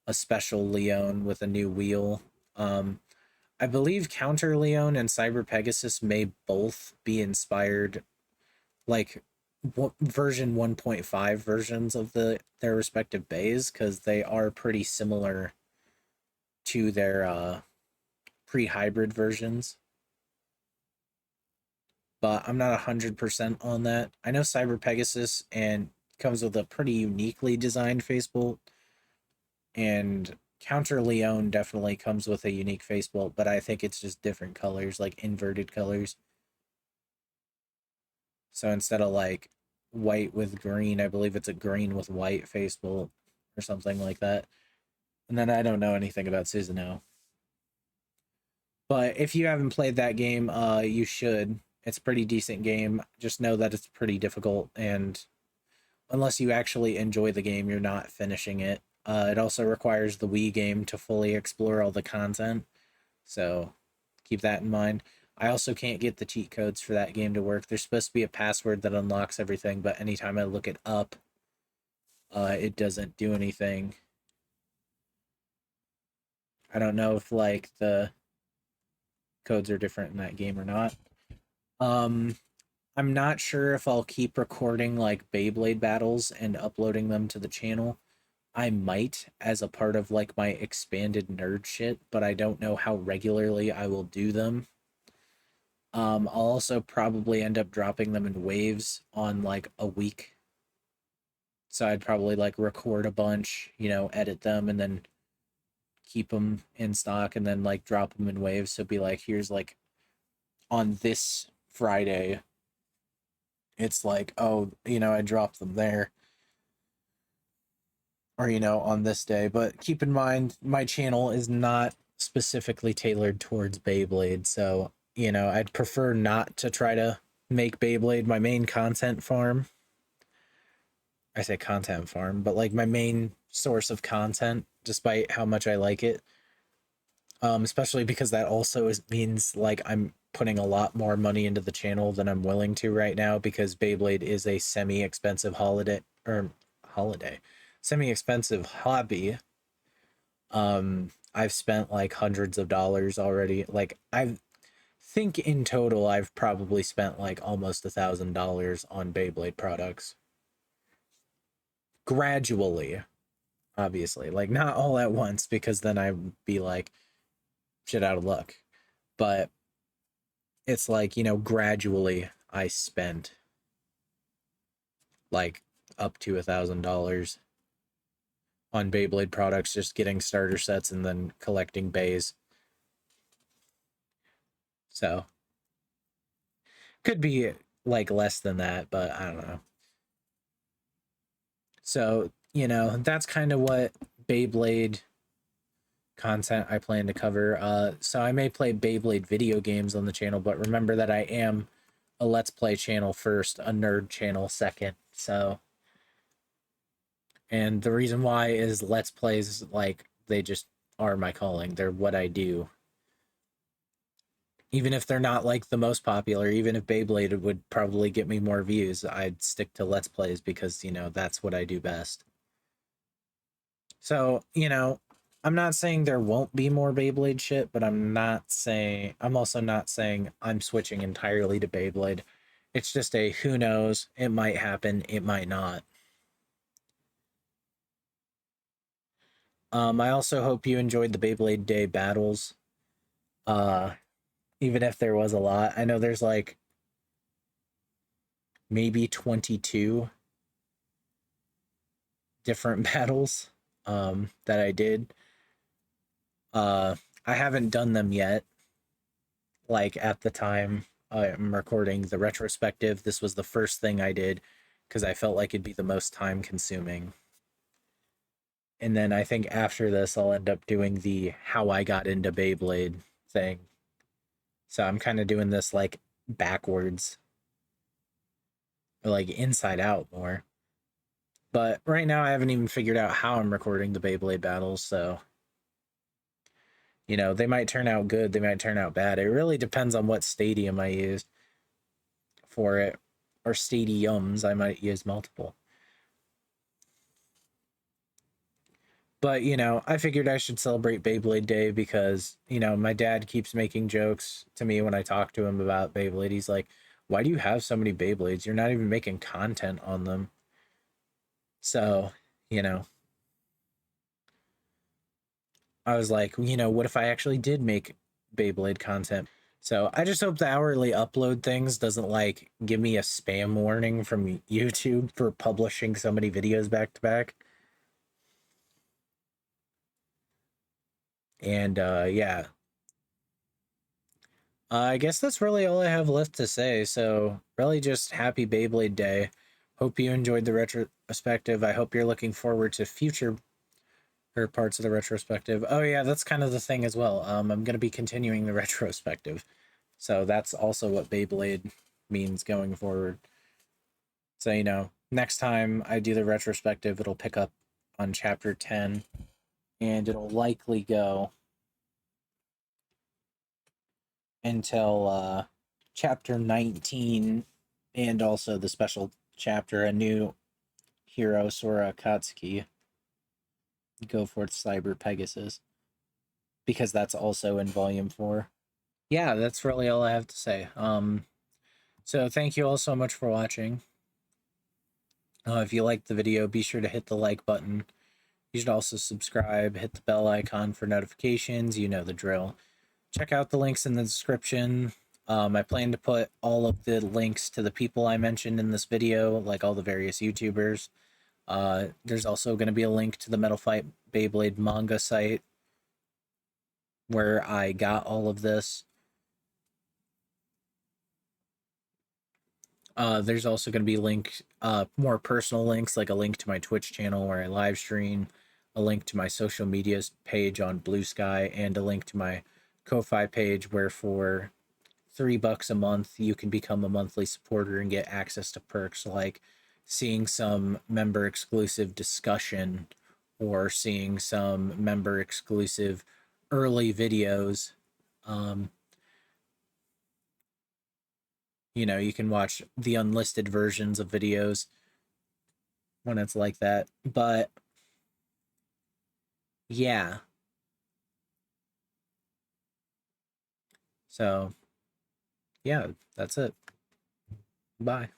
a special Leone with a new wheel. I believe Counter Leone and Cyber Pegasus may both be inspired, like version 1.5 versions of their respective bays, because they are pretty similar to their pre-hybrid versions. But I'm not 100% on that. I know Cyber Pegasus and comes with a pretty uniquely designed faceplate, and Counter Leone definitely comes with a unique faceplate, but I think it's just different colors, like inverted colors. So instead of like white with green, I believe it's a green with white faceplate or something like that. And then I don't know anything about Susanoo. But if you haven't played that game, you should. It's a pretty decent game. Just know that it's pretty difficult, and unless you actually enjoy the game, you're not finishing it. It also requires the Wii game to fully explore all the content, so keep that in mind. I also can't get the cheat codes for that game to work. There's supposed to be a password that unlocks everything, but anytime I look it up, it doesn't do anything. I don't know if like the codes are different in that game or not. I'm not sure if I'll keep recording like Beyblade battles and uploading them to the channel. I might as a part of like my expanded nerd shit, but I don't know how regularly I will do them. I'll also probably end up dropping them in waves on like a week. So I'd probably like record a bunch, edit them and then keep them in stock and then like drop them in waves. So be like, here's like on this Friday, it's like, oh, I dropped them there. Or, on this day. But keep in mind, my channel is not specifically tailored towards Beyblade. So, I'd prefer not to try to make Beyblade my main content farm. I say content farm, but like my main source of content, despite how much I like it. Especially because that also means like I'm putting a lot more money into the channel than I'm willing to right now, because Beyblade is a semi-expensive semi-expensive hobby. I've spent like hundreds of dollars already. Like I think in total I've probably spent like almost $1,000 on Beyblade products. Gradually. obviously. Like, not all at once, because then I'd be like, shit out of luck. But it's like, gradually I spent like up to $1,000 on Beyblade products, just getting starter sets and then collecting bays. So could be like less than that, but I don't know. So, that's kind of what Beyblade content I plan to cover. So I may play Beyblade video games on the channel, but remember that I am a Let's Play channel first, a nerd channel second. So, and the reason why is Let's Plays, like, they just are my calling. They're what I do. Even if they're not like the most popular, even if Beyblade would probably get me more views, I'd stick to Let's Plays because, that's what I do best. So, I'm not saying there won't be more Beyblade shit, but I'm also not saying I'm switching entirely to Beyblade. It's just a who knows, it might happen, it might not. I also hope you enjoyed the Beyblade Day battles. Even if there was a lot. I know there's like maybe 22 different battles that I did. I haven't done them yet. Like, at the time I'm recording the retrospective, this was the first thing I did because I felt like it'd be the most time consuming. And then I think after this I'll end up doing the how I got into Beyblade thing. So I'm kind of doing this like backwards, or like inside out more. But right now I haven't even figured out how I'm recording the Beyblade battles, so they might turn out good, they might turn out bad. It really depends on what stadium I use for it, or stadiums. I might use multiple. But, I figured I should celebrate Beyblade Day because, my dad keeps making jokes to me when I talk to him about Beyblade. He's like, why do you have so many Beyblades? You're not even making content on them. So, I was like, what if I actually did make Beyblade content? So I just hope the hourly upload things doesn't like give me a spam warning from YouTube for publishing so many videos back to back. And yeah, I guess that's really all I have left to say. So really just happy Beyblade Day. Hope you enjoyed the retrospective. I hope you're looking forward to future parts of the retrospective. Oh yeah, that's kind of the thing as well. I'm going to be continuing the retrospective. So that's also what Beyblade means going forward. So, next time I do the retrospective, it'll pick up on chapter 10, and it'll likely go until chapter 19, and also the special chapter, A New Hero Sora Katsuki. Go for Cyber Pegasus, because that's also in volume 4. Yeah, that's really all I have to say. So thank you all so much for watching. If you liked the video, be sure to hit the like button. You should also subscribe, hit the bell icon for notifications. You know the drill. Check out the links in the description. I plan to put all of the links to the people I mentioned in this video, like all the various YouTubers. There's also going to be a link to the Metal Fight Beyblade manga site where I got all of this. There's also going to be more personal links, like a link to my Twitch channel where I live stream, a link to my social media page on Blue Sky, and a link to my Ko-Fi page where for $3 a month you can become a monthly supporter and get access to perks like seeing some member exclusive discussion or seeing some member exclusive early videos. You can watch the unlisted versions of videos when it's like that. But yeah. So yeah, that's it. Bye.